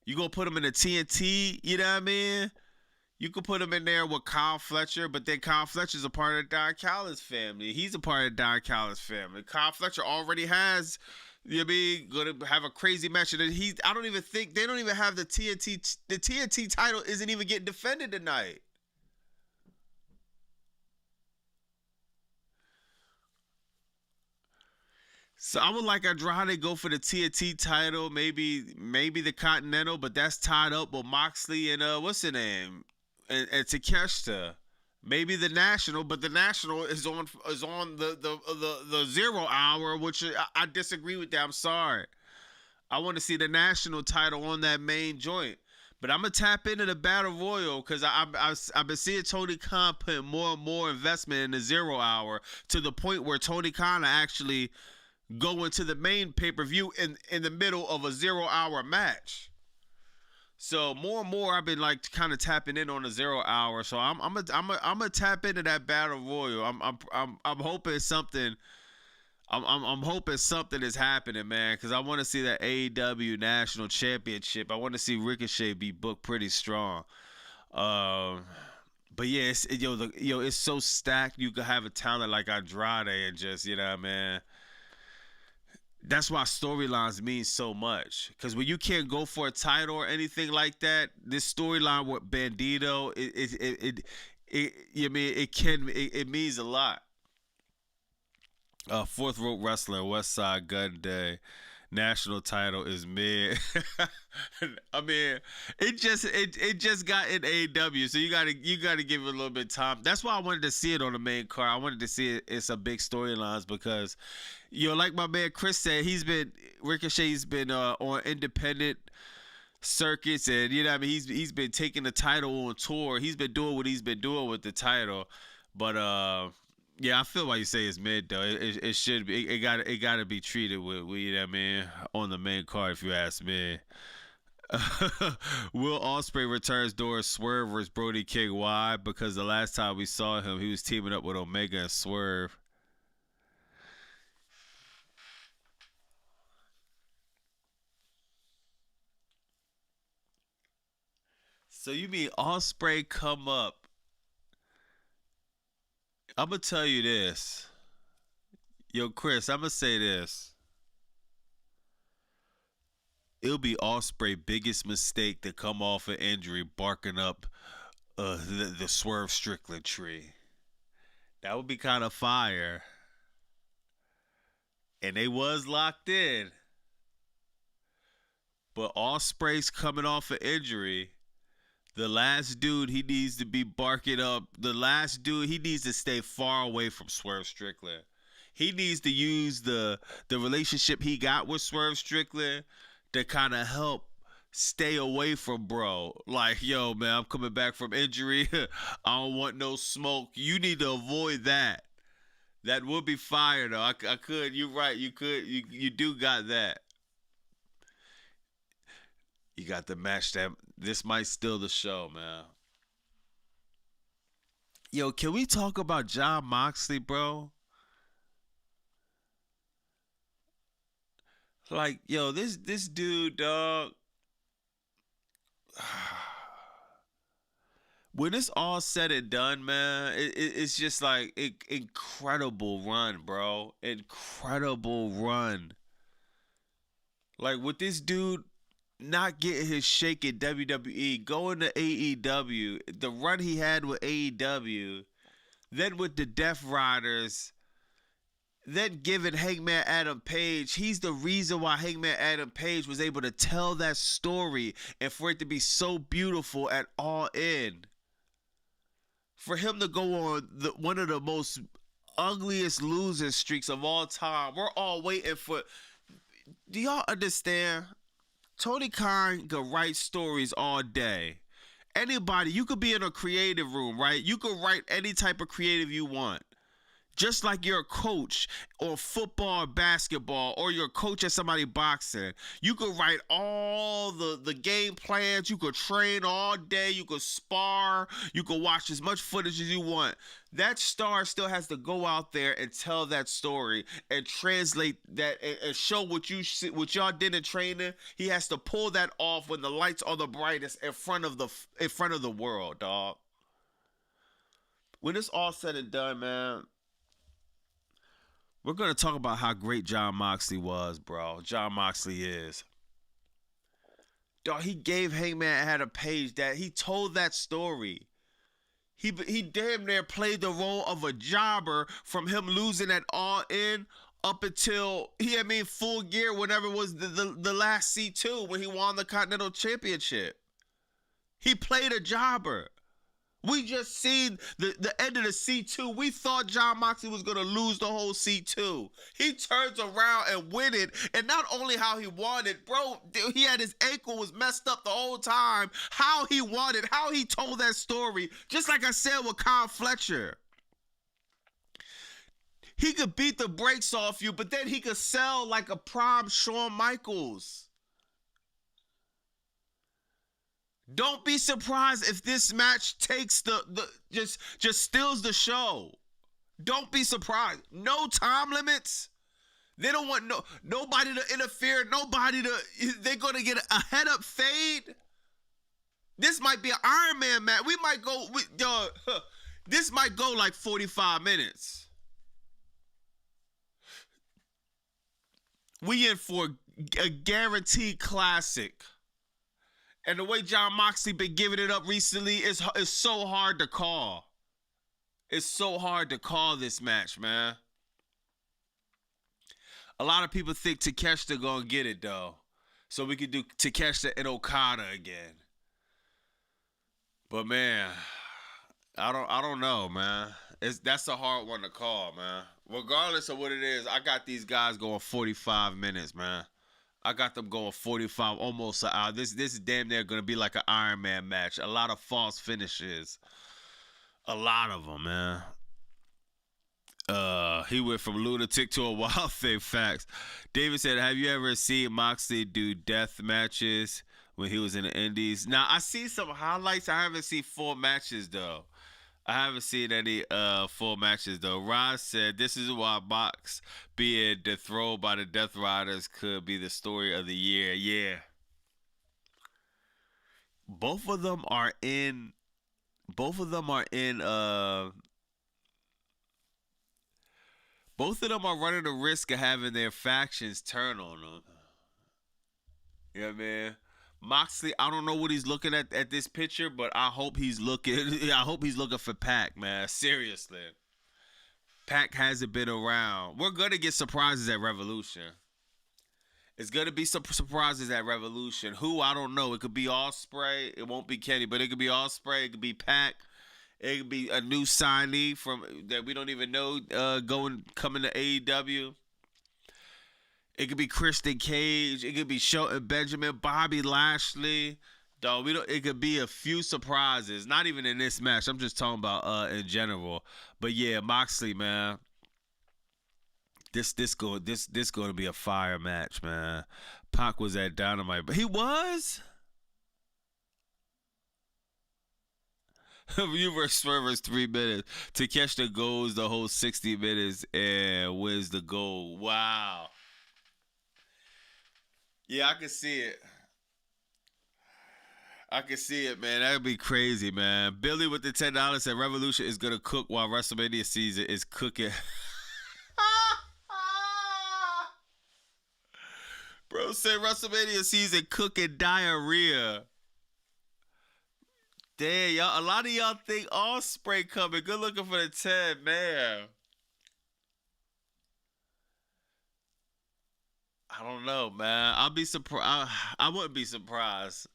You gonna put him in the TNT? You know what I mean? You could put him in there with Kyle Fletcher, but then Kyle Fletcher's a part of Don Callis family. He's a part of Don Callis family. Kyle Fletcher already has, you know what I mean, gonna have a crazy match. And I don't even think, they don't even have the TNT. The TNT title isn't even getting defended tonight. So I would like Andrade to go for the TNT title, maybe the Continental, but that's tied up with Moxley and what's his name, and Takeshita. Maybe the National, but the National is on the 0 hour, which I disagree with that. I'm sorry. I want to see the National title on that main joint. But I'm gonna tap into the Battle Royal because I've been seeing Tony Khan put more and more investment in the 0 hour to the point where Tony Khan actually go into the main pay-per-view in the middle of a 0 hour match. So more and more I've been like kind of tapping in on the 0 hour. So I'm gonna tap into that Battle Royal. I'm hoping something I'm hoping something is happening, man, because I want to see that AEW National Championship. I want to see Ricochet be booked pretty strong. But yeah, it's so stacked. You could have a talent like Andrade and just, you know what I mean? That's why storylines mean so much. Because when you can't go for a title or anything like that, this storyline with Bandido, it means a lot. Fourth Rope Wrestler, West Side Gun Day. National title is mid. I mean, it just got in AEW, so you gotta give it a little bit of time. That's why I wanted to see it on the main card. I wanted to see it's a big storylines because, like my man Chris said, Ricochet's been on independent circuits, and you know what I mean, he's been taking the title on tour. He's been doing what he's been doing with the title, but yeah, I feel why you say it's mid though. It should be. It got to be treated with, you know what I mean, on the main card if you ask me. Will Ospreay returns Doris Swerve versus Brody King. Why? Because the last time we saw him, he was teaming up with Omega and Swerve. So you mean Ospreay come up? I'm gonna tell you this. Yo, Chris, I'm gonna say this. It'll be Ospreay's biggest mistake to come off an injury barking up the Swerve Strickland tree. That would be kind of fire. And they was locked in. But Ospreay's coming off an injury. The last dude he needs to be barking up. The last dude he needs to stay far away from Swerve Strickland. He needs to use the relationship he got with Swerve Strickland to kind of help stay away from bro. Like, yo, man, I'm coming back from injury. I don't want no smoke. You need to avoid that. That would be fire, though. I could. You're right. You could. You do got that. You got the match that this might steal the show, man. Yo, can we talk about Jon Moxley, bro? Like, yo, this dude, dog. When it's all said and done, man, it's just like incredible run, bro. Incredible run. Like with this dude not getting his shake in WWE, going to AEW, the run he had with AEW, then with the Death Riders, then giving Hangman Adam Page. He's the reason why Hangman Adam Page was able to tell that story and for it to be so beautiful at All In. For him to go on one of the most ugliest losing streaks of all time. We're all waiting for. Do y'all understand? Tony Khan could write stories all day. Anybody, you could be in a creative room, right? You could write any type of creative you want. Just like you're a coach or football or basketball, or you're a coach at somebody boxing. You could write all the game plans. You could train all day. You could spar. You could watch as much footage as you want. That star still has to go out there and tell that story and translate that and show what y'all did in training. He has to pull that off when the lights are the brightest in front of the world, dog. When it's all said and done, man, we're going to talk about how great Jon Moxley was, bro. Jon Moxley is. Dog, he gave Hangman Adam Page that. He told that story. He damn near played the role of a jobber from him losing at All In up until, Full Gear, whenever it was the last C2 when he won the Continental Championship. He played a jobber. We just seen the end of the C2. We thought Jon Moxley was going to lose the whole C2. He turns around and win it. And not only how he won it, bro, he had his ankle was messed up the whole time. How he won it, how he told that story. Just like I said with Kyle Fletcher. He could beat the brakes off you, but then he could sell like a prime Shawn Michaels. Don't be surprised if this match takes just steals the show. Don't be surprised. No time limits. They don't want nobody to interfere. They're gonna get a head up fade. This might be an Iron Man match. We might go. This might go like 45 minutes. We in for a guaranteed classic. And the way Jon Moxley been giving it up recently is so hard to call. It's so hard to call this match, man. A lot of people think Takeshita gonna get it though, so we could do Takeshita and Okada again. But man, I don't know, man. That's a hard one to call, man. Regardless of what it is, I got these guys going 45 minutes, man. I got them going 45, almost an hour. This is damn near going to be like an Iron Man match. A lot of false finishes. A lot of them, man. He went from lunatic to a wild thing. Facts. David said, have you ever seen Moxley do death matches when he was in the Indies? Now, I see some highlights. I haven't seen full matches, though. I haven't seen any full matches though. Roz said this is why Mox being dethroned by the Death Riders could be the story of the year. Yeah. Both of them are in both of them are running the risk of having their factions turn on them. You know what I mean? Moxley, I don't know what he's looking at this picture, but I hope he's looking for Pac, man. Seriously. Pac hasn't been around. We're gonna get surprises at Revolution. It's gonna be some surprises at Revolution. Who, I don't know. It could be Ospreay. It won't be Kenny, but it could be Ospreay. It could be Pac. It could be a new signee from that we don't even know coming to AEW. It could be Christian Cage. It could be Shelton Benjamin, Bobby Lashley. Dog, it could be a few surprises. Not even in this match. I'm just talking about in general. But yeah, Moxley, man. This going to be a fire match, man. Pac was at Dynamite, but he was. You versus Swerve 3 minutes. Takeshita goes the whole 60 minutes and wins the gold. Wow. Yeah, I can see it. I can see it, man. That'd be crazy, man. Billy with the $10 said Revolution is gonna cook while WrestleMania season is cooking. Bro said WrestleMania season cooking diarrhea. Damn, y'all. A lot of y'all think Ospreay coming. Good looking for the 10, man. I don't know, man. I'll be surprised. I wouldn't be surprised.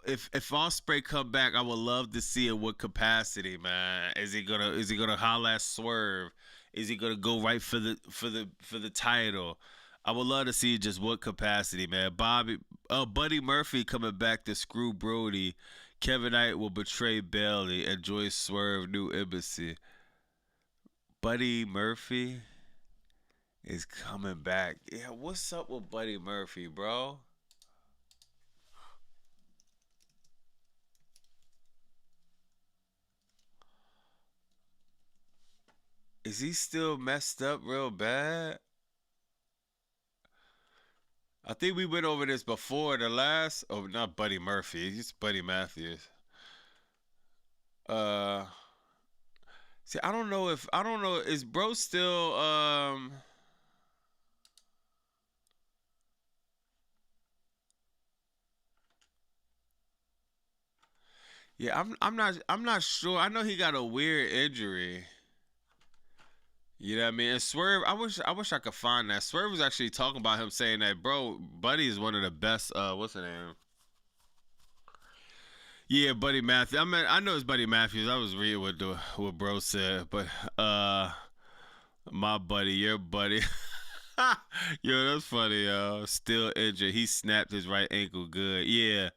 If Ospreay come back, I would love to see in what capacity, man. Is he gonna holler at Swerve? Is he gonna go right for the title? I would love to see just what capacity, man. Buddy Murphy coming back to screw Brody. Kevin Knight will betray Bailey. Enjoy Swerve new embassy. Buddy Murphy is coming back. Yeah, what's up with Buddy Murphy, bro? Is he still messed up real bad? I think we went over this before the last. Oh, not Buddy Murphy. He's Buddy Matthews. Uh, See, I don't know. Is bro still Yeah, I'm not sure. I know he got a weird injury. You know what I mean? And Swerve, I wish I could find that. Swerve was actually talking about him saying that, bro, Buddy is one of the best. What's the name? Yeah, Buddy Matthews. I know it's Buddy Matthews. I was reading what bro said, but my buddy, your buddy. Yo, that's funny, yo. Still injured. He snapped his right ankle good. Yeah.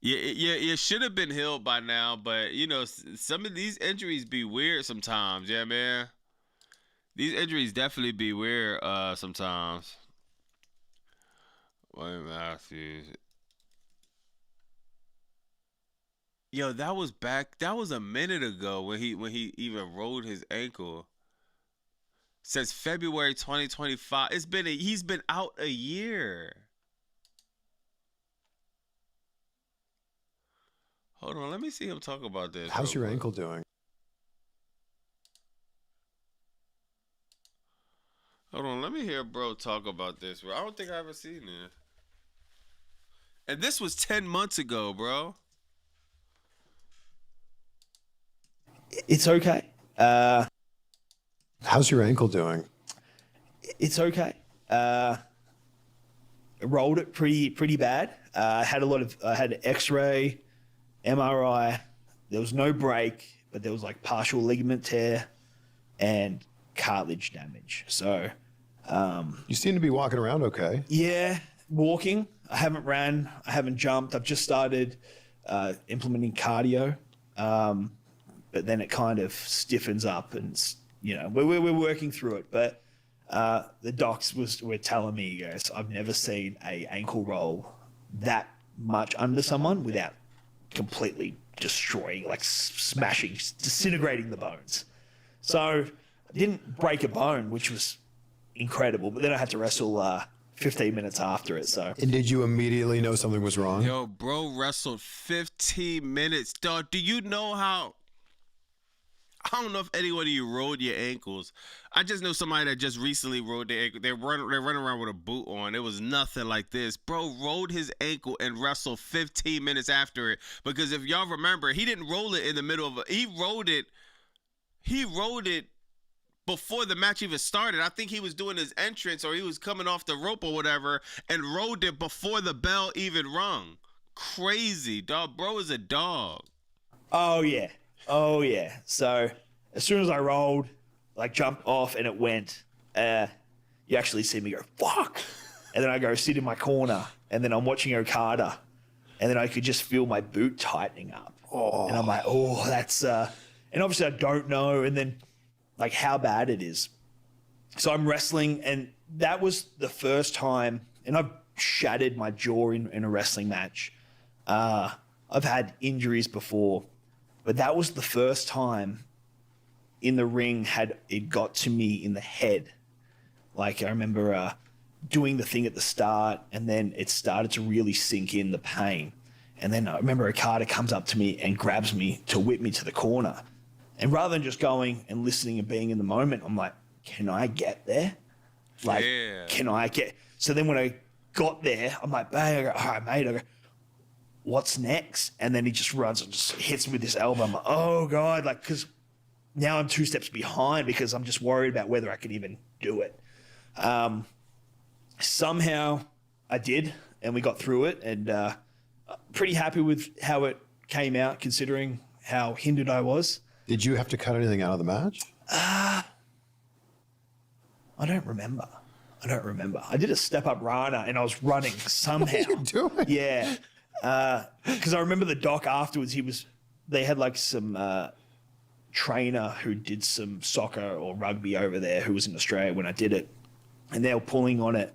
Yeah, it should have been healed by now, but some of these injuries be weird sometimes. Yeah, man. These injuries definitely be weird sometimes. Wait, Matthews. Yo, that was a minute ago when he even rolled his ankle. Since February 2025. He's been out a year. Hold on, let me see him talk about this. How's your ankle doing? Hold on, let me hear bro talk about this, bro. I don't think I ever seen this. And this was 10 months ago, bro. It's okay. How's your ankle doing? It's okay. Rolled it pretty bad. I had X-ray, MRI. There was no break, but there was like partial ligament tear and cartilage damage. So, You seem to be walking around okay. yeah, walking. I haven't ran. I haven't jumped. I've just started implementing cardio, but then it kind of stiffens up, and we're working through it. But the docs were telling me, guys, I've never seen a ankle roll that much under someone without completely destroying, like smashing, disintegrating the bones. So I didn't break a bone, which was incredible. But then I had to wrestle 15 minutes after it. So. And did you immediately know something was wrong? Yo, bro wrestled 15 minutes. Dog, do you know how... I don't know if anyone of you rolled your ankles. I just know somebody that just recently rolled their ankle. They're running around with a boot on. It was nothing like this. Bro rolled his ankle and wrestled 15 minutes after it. Because if y'all remember, he didn't roll it in the middle of it. He rolled it before the match even started. I think he was doing his entrance or he was coming off the rope or whatever and rolled it before the bell even rung. Crazy, dog. Bro is a dog. Oh, yeah. So as soon as I rolled, like jumped off and it went, you actually see me go, fuck. And then I go sit in my corner and then I'm watching Okada and then I could just feel my boot tightening up. Oh. And I'm like, oh, that's, and obviously I don't know. And then like how bad it is. So I'm wrestling and that was the first time, and I've shattered my jaw in a wrestling match. I've had injuries before, but that was the first time in the ring had it got to me in the head. Like I remember doing the thing at the start, and then it started to really sink in the pain. And then I remember Okada comes up to me and grabs me to whip me to the corner. And rather than just going and listening and being in the moment, I'm like, can I get there? Like, can I get... So then when I got there, I'm like, babe, I go, all right, mate. I go, what's next? And then he just runs and just hits me with this elbow. I'm like, oh, God. Like, because now I'm 2 steps behind because I'm just worried about whether I can even do it. Somehow I did, and we got through it, and pretty happy with how it came out considering how hindered I was. Did you have to cut anything out of the match? I don't remember. I did a step-up Rana, and I was running somehow. What are you doing? Yeah. Because I remember the doc afterwards, they had like some trainer who did some soccer or rugby over there who was in Australia when I did it, and they were pulling on it.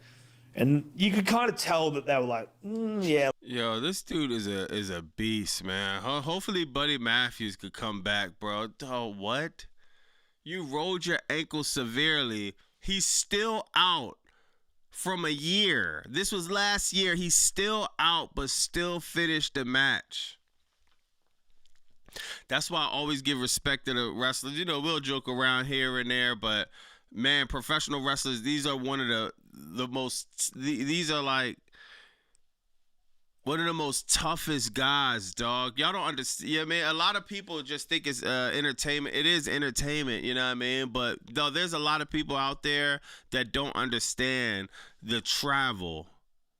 And you could kind of tell that they were like, yeah. Yo, this dude is a beast, man. Hopefully Buddy Matthews could come back, bro. Oh, what? You rolled your ankle severely. He's still out from a year. This was last year. He's still out, but still finished the match. That's why I always give respect to the wrestlers. You know, we'll joke around here and there, but man, professional wrestlers, these are one of the most, these are like one of the most toughest guys, dog. Y'all don't understand. Yeah, man, a lot of people just think it's entertainment. It is entertainment, you know what I mean? But though there's a lot of people out there that don't understand the travel,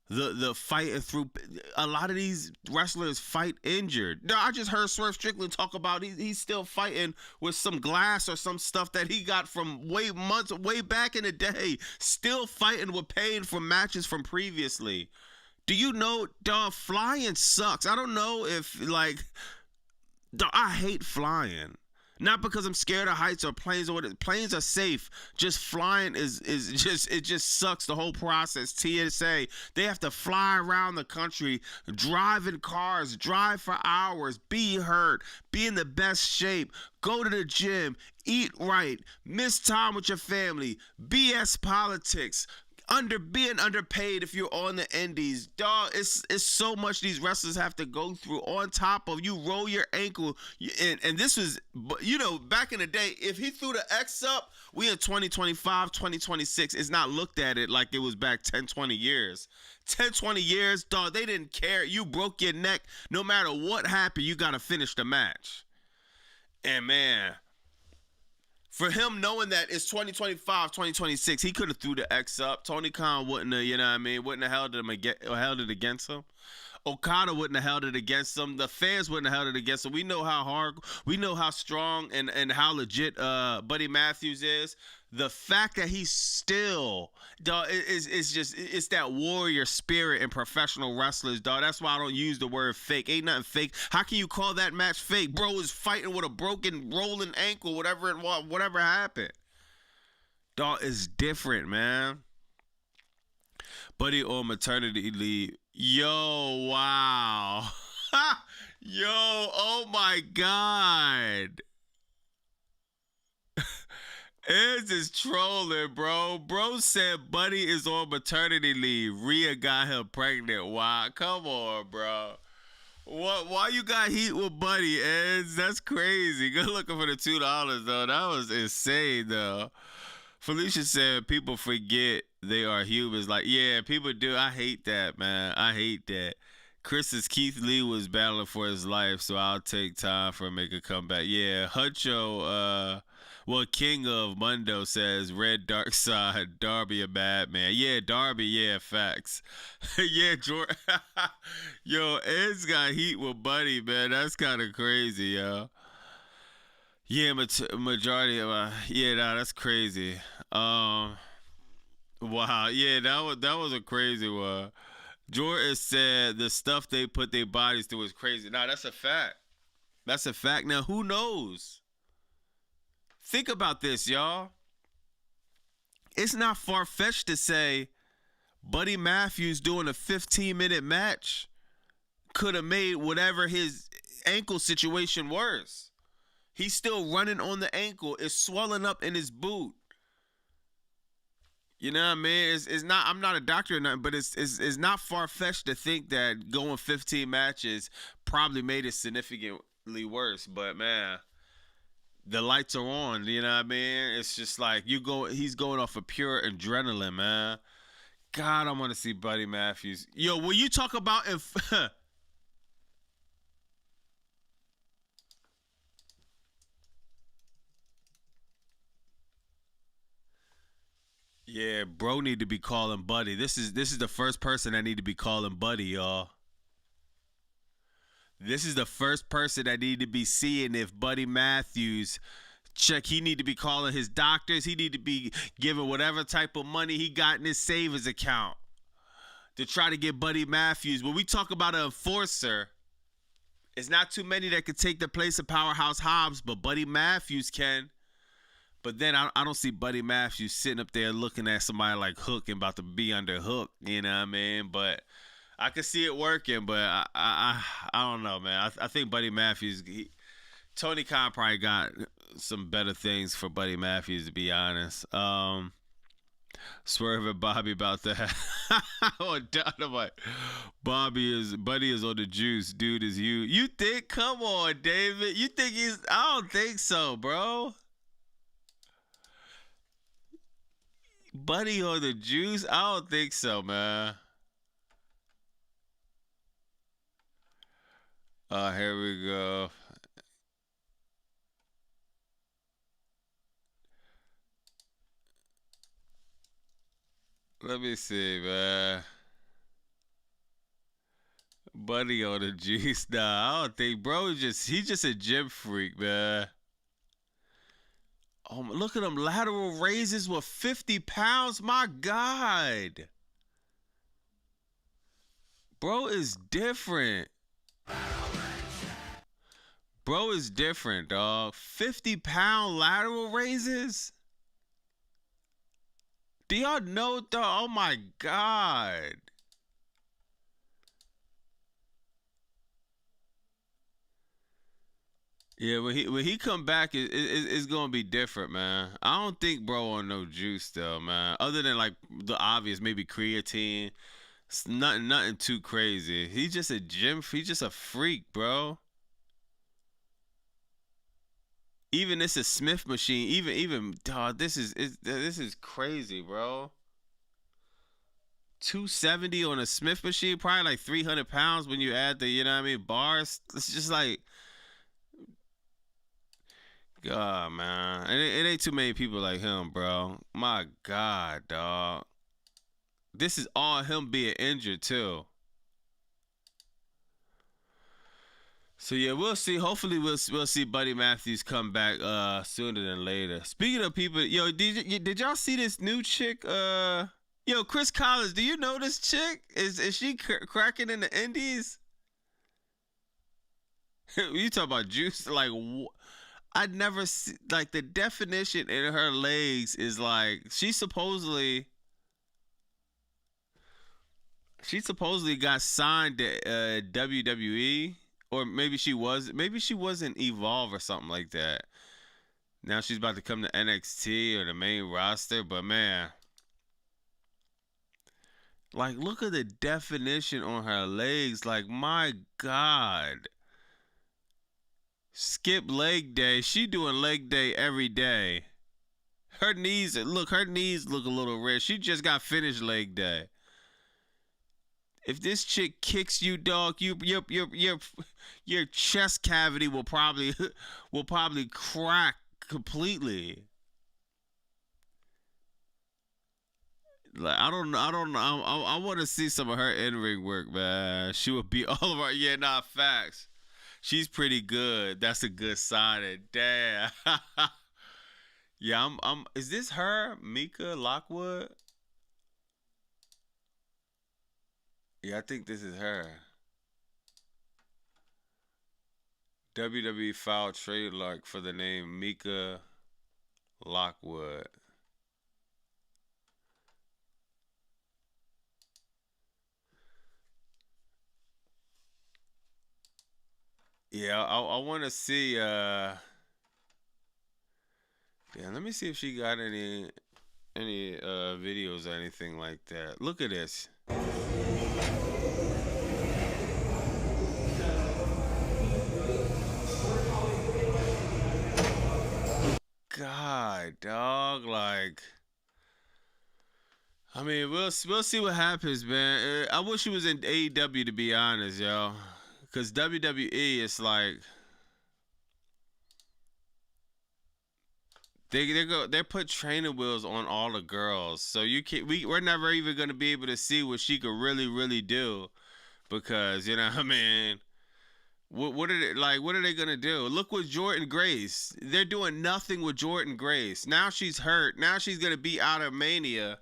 the fighting through. A lot of these wrestlers fight injured. No, I just heard Swerve Strickland talk about he's still fighting with some glass or some stuff that he got from way back in the day. Still fighting with pain from matches from previously. Do you know, dog, flying sucks. I don't know if, like, dog, I hate flying. Not because I'm scared of heights or planes or whatever. Planes are safe. Just flying is just, it just sucks, the whole process. TSA, they have to fly around the country, drive in cars, drive for hours, be hurt, be in the best shape, go to the gym, eat right, miss time with your family, BS politics, being underpaid if you're on the indies. Dog, it's so much these wrestlers have to go through on top of you roll your ankle. And this was, you know, back in the day, if he threw the X up, we in 2025, 2026, it's not looked at it like it was back 10, 20 years. 10, 20 years, dog, they didn't care. You broke your neck. No matter what happened, you got to finish the match. And man, for him knowing that it's 2025, 2026, he could have threw the X up. Tony Khan wouldn't have, you know what I mean, wouldn't have held it against him. Okada wouldn't have held it against him. The fans wouldn't have held it against him. We know how hard, we know how strong and how legit Buddy Matthews is. The fact that he's still, dog, it's that warrior spirit in professional wrestlers, dog. That's why I don't use the word fake. Ain't nothing fake. How can you call that match fake? Bro is fighting with a broken, rolling ankle, whatever it was, whatever happened. Dog, it's different, man. Buddy on maternity leave. Yo, wow. Yo, oh my God. It's is trolling, bro. Bro said Buddy is on maternity leave. Rhea got him pregnant. Wow, come on, bro. What? Why you got heat with Buddy, Eds? That's crazy. Good looking for the $2, though. That was insane, though. Felicia said people forget they are humans. Like, yeah, people do. I hate that, man. I hate that. Chris's Keith Lee was battling for his life, so I'll take time for him to make a comeback. Yeah, Huncho, well, King of Mundo says Red Dark Side, Darby a bad man. Yeah, Darby, yeah, facts. Yeah, Jordan. Yo, Ed's got heat with Buddy, man. That's kind of crazy, yo. Yeah, majority of yeah, nah, that's crazy. Wow, yeah, that was a crazy one. Jordan said the stuff they put their bodies through is crazy. Nah, that's a fact. That's a fact. Now, who knows? Think about this, y'all. It's not far-fetched to say Buddy Matthews doing a 15-minute match could have made whatever his ankle situation worse. He's still running on the ankle. It's swelling up in his boot. You know what I mean? It's not. I'm not a doctor or nothing, but it's not far fetched to think that going 15 matches probably made it significantly worse. But man, the lights are on. You know what I mean? It's just like he's going off of pure adrenaline, man. God, I want to see Buddy Matthews. Yo, when you talk about if. Yeah, bro need to be calling Buddy. This is the first person I need to be calling Buddy, y'all. This is the first person I need to be seeing if Buddy Matthews check. He need to be calling his doctors. He need to be giving whatever type of money he got in his savings account to try to get Buddy Matthews. When we talk about an enforcer, it's not too many that could take the place of Powerhouse Hobbs, but Buddy Matthews can. But then I don't see Buddy Matthews sitting up there looking at somebody like Hook and about to be under Hook. You know what I mean? But I could see it working. But I don't know, man. I think Buddy Matthews, Tony Khan probably got some better things for Buddy Matthews, to be honest. Swerve and Bobby about that. On Dynamite. Buddy is on the juice. Dude is you. You think? Come on, David. You think he's? I don't think so, bro. Buddy on the juice? I don't think so, man. Here we go. Let me see, man. Buddy on the juice? Nah, I don't think, bro. He's just a gym freak, man. Oh, look at them lateral raises with 50 pounds. My God. Bro is different. Bro is different, dog. 50-pound lateral raises? Do y'all know, dog? Oh, my God. Yeah, when he come back, it's gonna be different, man. I don't think bro on no juice though, man. Other than like the obvious, maybe creatine. It's nothing too crazy. He's just a he's just a freak, bro. Even this is Smith machine. Even dog, this is crazy, bro. 270 on a Smith machine, probably like 300 pounds when you add the, you know what I mean, bars. It's just like. God, man. It ain't too many people like him, bro. My God, dog. This is all him being injured, too. So, yeah, we'll see. Hopefully, we'll see Buddy Matthews come back sooner than later. Speaking of people, yo, did y'all see this new chick? Yo, Chris Collins, do you know this chick? Is she cracking in the indies? You talk about juice? Like, I'd never see, like, the definition in her legs is like she supposedly got signed to WWE, or maybe she wasn't Evolve or something like that. Now she's about to come to NXT or the main roster, but man, like, look at the definition on her legs. Like, my God. Skip leg day. She doing leg day every day. Her knees look a little red. She just got finished leg day. If this chick kicks you, dog, your chest cavity will probably crack completely. Like, I don't know. I want to see some of her in-ring work, man. She would be all of our, yeah, nah, facts. She's pretty good. That's a good signing. Damn. Yeah, is this her? Mika Lockwood? Yeah, I think this is her. WWE filed trademark for the name Mika Lockwood. Yeah, I want to see. Yeah, let me see if she got any any videos or anything like that. Look at this. God, dog, like, I mean, we'll see what happens, man. I wish he was in AEW, to be honest, yo, because WWE is like they put training wheels on all the girls, so you can't. We're never even gonna be able to see what she could really do, because you know what I mean. What are they like? What are they gonna do? Look with Jordan Grace. They're doing nothing with Jordan Grace. Now she's hurt. Now she's gonna be out of Mania.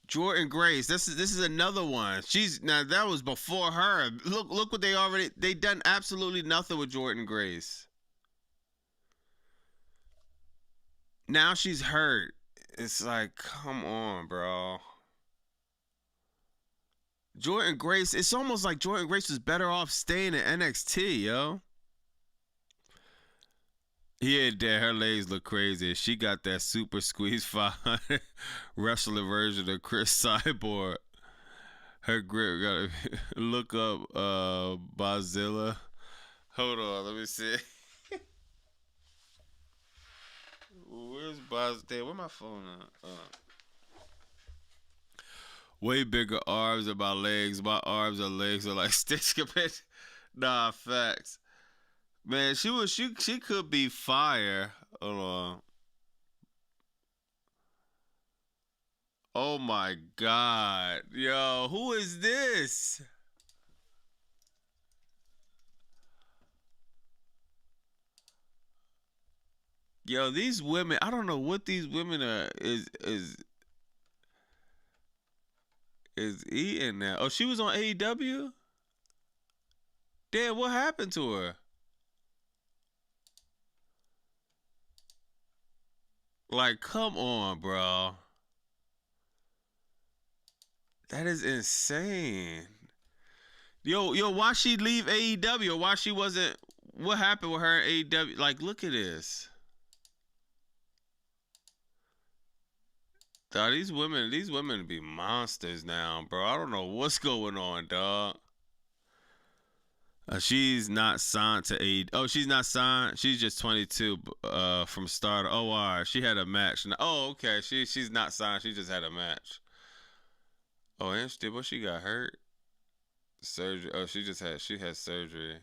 Jordan Grace. This is another one. Now that was before her. Look what they done absolutely nothing with Jordan Grace. Now she's hurt. It's like, come on, bro. Jordan Grace, it's almost like Jordan Grace was better off staying in NXT, yo. Yeah, Dad, her legs look crazy. She got that super squeeze 500 wrestler version of Chris Cyborg. Her grip got look up Bozilla. Hold on, let me see. Where's Boz? Damn, where my phone at? Way bigger arms than my legs. My arms and legs are like sticks compared. Nah, facts. Man, she could be fire. Hold on. Oh my God. Yo, who is this? Yo, these women, I don't know what these women are is eating now. Oh, she was on AEW? Damn, what happened to her? Like, come on, bro. That is insane. Yo, why she leave AEW? Or why she wasn't? What happened with her in AEW? Like, look at this. Dog, these women be monsters now, bro. I don't know what's going on, dog. She's not signed to AEW. Oh, she's not signed. She's just 22 from start. Oh, all right. She had a match. Oh, okay. She's not signed. She just had a match. Oh, interesting. What, she got hurt? Surgery. Oh, she had surgery.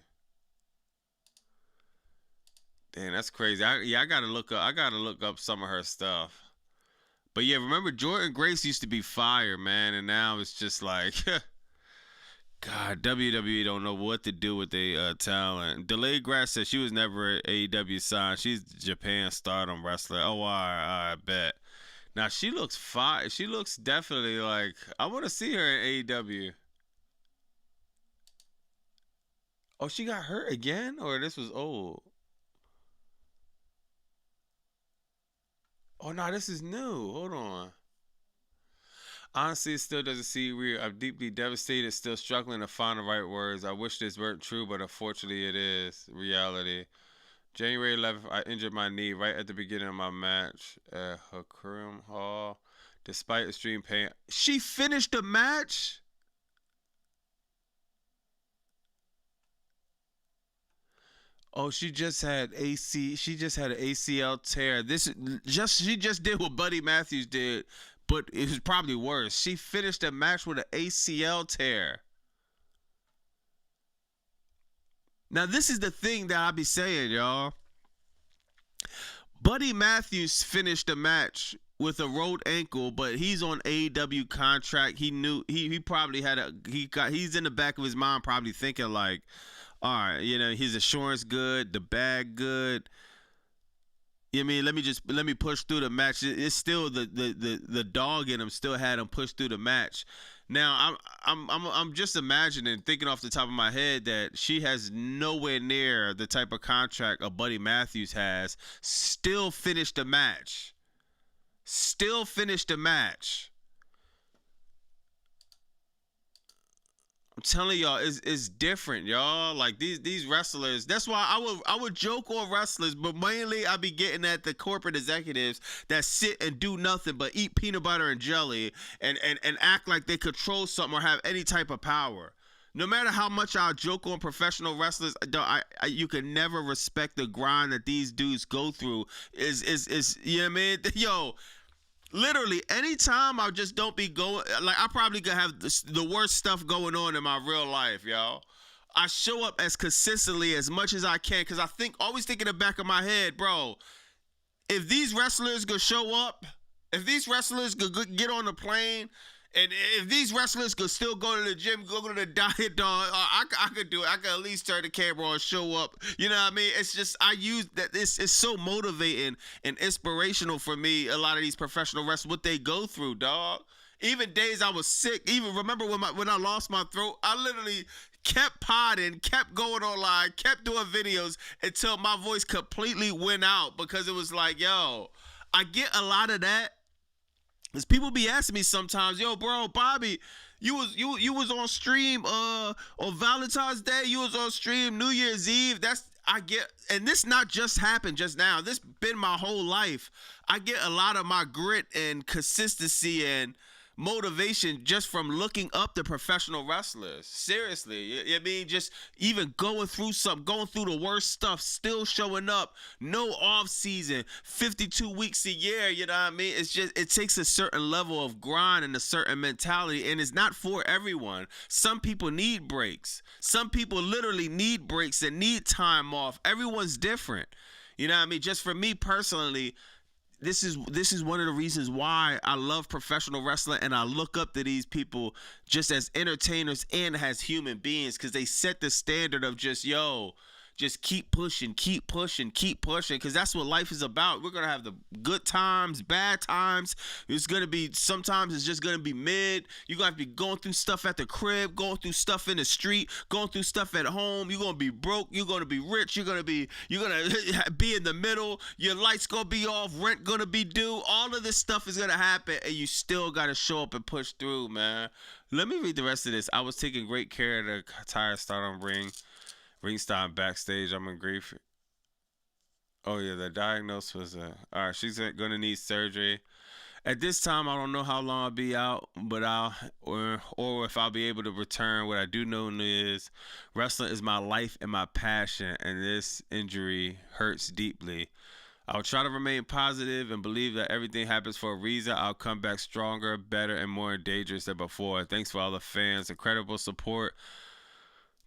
Damn, that's crazy. I gotta look up some of her stuff. But yeah, remember Jordan Grace used to be fire, man, and now it's just like God, WWE don't know what to do with their talent. Delayed Grass said she was never AEW signed. She's Japan Stardom wrestler. Oh, all right, I bet. Now she looks fire. She looks definitely like I want to see her in AEW. Oh, she got hurt again, or this was old? Oh no, this is new. Hold on. Honestly, it still doesn't seem weird. I'm deeply devastated, still struggling to find the right words. I wish this weren't true, but unfortunately it is reality. January 11th, I injured my knee right at the beginning of my match at Hakurim Hall. Despite extreme pain, she finished the match? Oh, she just had an ACL tear. She just did what Buddy Matthews did, but it was probably worse. She finished the match with an ACL tear. Now, this is the thing that I be saying, y'all. Buddy Matthews finished the match with a rolled ankle, but he's on AEW contract. He knew he probably he's in the back of his mind probably thinking like, all right, you know, his insurance good, the bag good. You know what I mean, let me push through the match. It's still the dog in him still had him push through the match. Now I'm just imagining, thinking off the top of my head, that she has nowhere near the type of contract a Buddy Matthews has. Still finished the match. I'm telling y'all, it's different, y'all. Like these wrestlers. That's why I would joke on wrestlers, but mainly I be getting at the corporate executives that sit and do nothing but eat peanut butter and jelly and act like they control something or have any type of power. No matter how much I joke on professional wrestlers, you can never respect the grind that these dudes go through. Is you know what I mean? Yo. Literally, anytime I just don't be going, like I probably could have the worst stuff going on in my real life, y'all. I show up as consistently as much as I can because I always think in the back of my head, bro, if these wrestlers could show up, if these wrestlers could get on the plane, and if these wrestlers could still go to the gym, go to the diet, dog, I could do it. I could at least turn the camera on, show up. You know what I mean? It's just, I use that. It's so motivating and inspirational for me, a lot of these professional wrestlers, what they go through, dog. Even days I was sick, even remember when I lost my throat, I literally kept podding, kept going online, kept doing videos until my voice completely went out because it was like, yo, I get a lot of that. Cause people be asking me sometimes, yo, bro, Bobby, you was on stream on Valentine's Day, you was on stream New Year's Eve. And this not just happened just now. This been my whole life. I get a lot of my grit and consistency and motivation just from looking up the professional wrestlers. Seriously, I mean, just even going through the worst stuff, still showing up, no off season, 52 weeks a year. You know what I mean? It's just, it takes a certain level of grind and a certain mentality, and it's not for everyone. Some people need breaks. Some people literally need breaks and need time off. Everyone's different. You know what I mean? Just for me personally, this is one of the reasons why I love professional wrestling and I look up to these people just as entertainers and as human beings, because they set the standard of just, yo, just keep pushing, because that's what life is about. We're going to have the good times, bad times. It's going to be, sometimes it's just going to be mid. You're going to have to be going through stuff at the crib, going through stuff in the street, going through stuff at home. You're going to be broke. You're going to be rich. You're going to be in the middle. Your lights going to be off. Rent going to be due. All of this stuff is going to happen, and you still got to show up and push through, man. Let me read the rest of this. I was taking great care of the tire start on ringside backstage. I'm in grief. Oh yeah, the diagnosis was all right. She's gonna need surgery. At this time, I don't know how long I'll be out, but or if I'll be able to return. What I do know is wrestling is my life and my passion, and this injury hurts deeply. I'll try to remain positive and believe that everything happens for a reason. I'll come back stronger, better, and more dangerous than before. Thanks for all the fans, incredible support.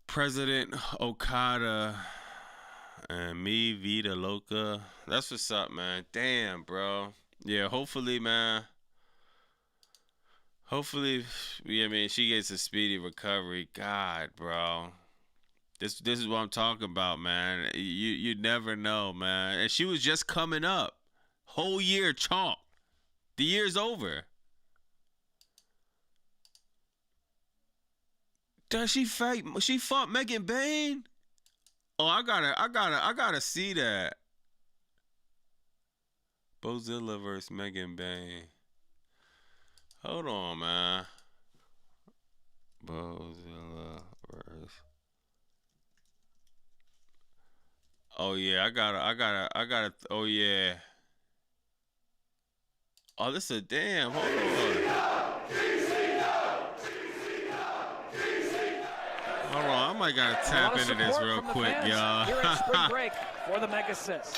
President Okada and me, Vida Loca. That's what's up, man. Damn, bro. Yeah, hopefully, man. Hopefully, I mean, she gets a speedy recovery. God, bro. This is what I'm talking about, man. You never know, man. And she was just coming up. Whole year chalk. The year's over. Does she fight? She fought Megan Bain? Oh, I gotta see that. Bozilla versus Megan Bain. Hold on, man. Bozilla versus. Oh yeah, I gotta. Oh yeah. Oh, this is a damn. Hold on. Hold on, I might gotta tap into this real quick, y'all. Here at spring break for the Mega Sis.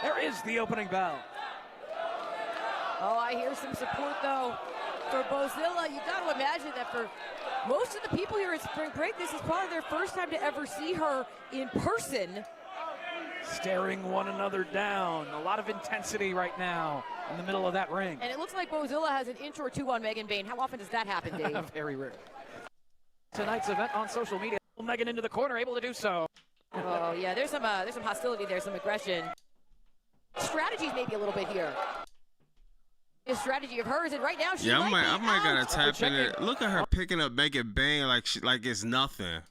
There is the opening bell. Oh, I hear some support though for Bozilla. You got to imagine that for most of the people here at spring break, this is probably their first time to ever see her in person. Staring one another down. A lot of intensity right now in the middle of that ring. And it looks like Bozilla has an inch or two on Megan Bain. How often does that happen, Dave? Very rare. Tonight's event on social media. Megan into the corner, able to do so. Oh yeah, there's some hostility there, some aggression. Strategies maybe a little bit here. A strategy of hers, and right now she I might gotta out. tap in it. Look at her picking up Megan Bain like it's nothing.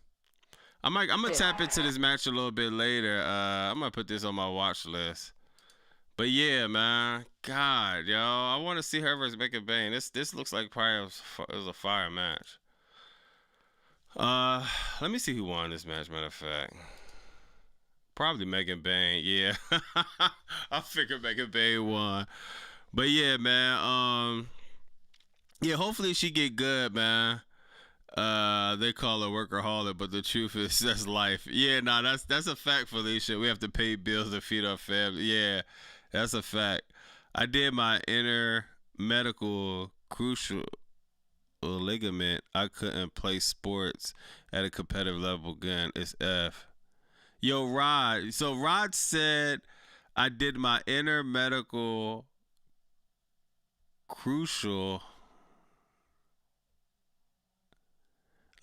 I'm gonna tap into this match a little bit later. I'm gonna put this on my watch list. But yeah, man, God, yo, I want to see her versus Megan Bain. This looks like probably it was a fire match. Let me see who won this match. Matter of fact, probably Megan Bain. Yeah, I figured Megan Bain won. But yeah, man. Yeah, hopefully she get good, man. They call her workaholic, but the truth is that's life. Yeah, nah, that's a fact, Felicia. We have to pay bills to feed our family. Yeah, that's a fact. I did my inner medical crucial ligament. I couldn't play sports at a competitive level again. It's F. Yo, Rod. So Rod said I did my inner medical crucial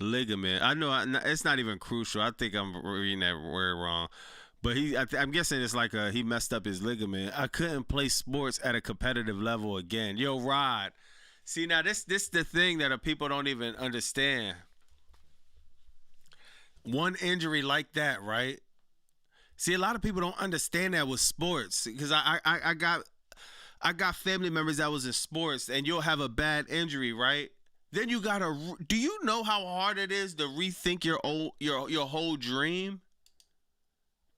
ligament. I know it's not even crucial. I think I'm reading that word wrong. But I'm guessing it's like he messed up his ligament. I couldn't play sports at a competitive level again. Yo, Rod. See, now this the thing that people don't even understand. One injury like that, right? See, a lot of people don't understand that with sports because I got family members that was in sports, and you'll have a bad injury, right? Then you gotta. Do you know how hard it is to rethink your whole dream?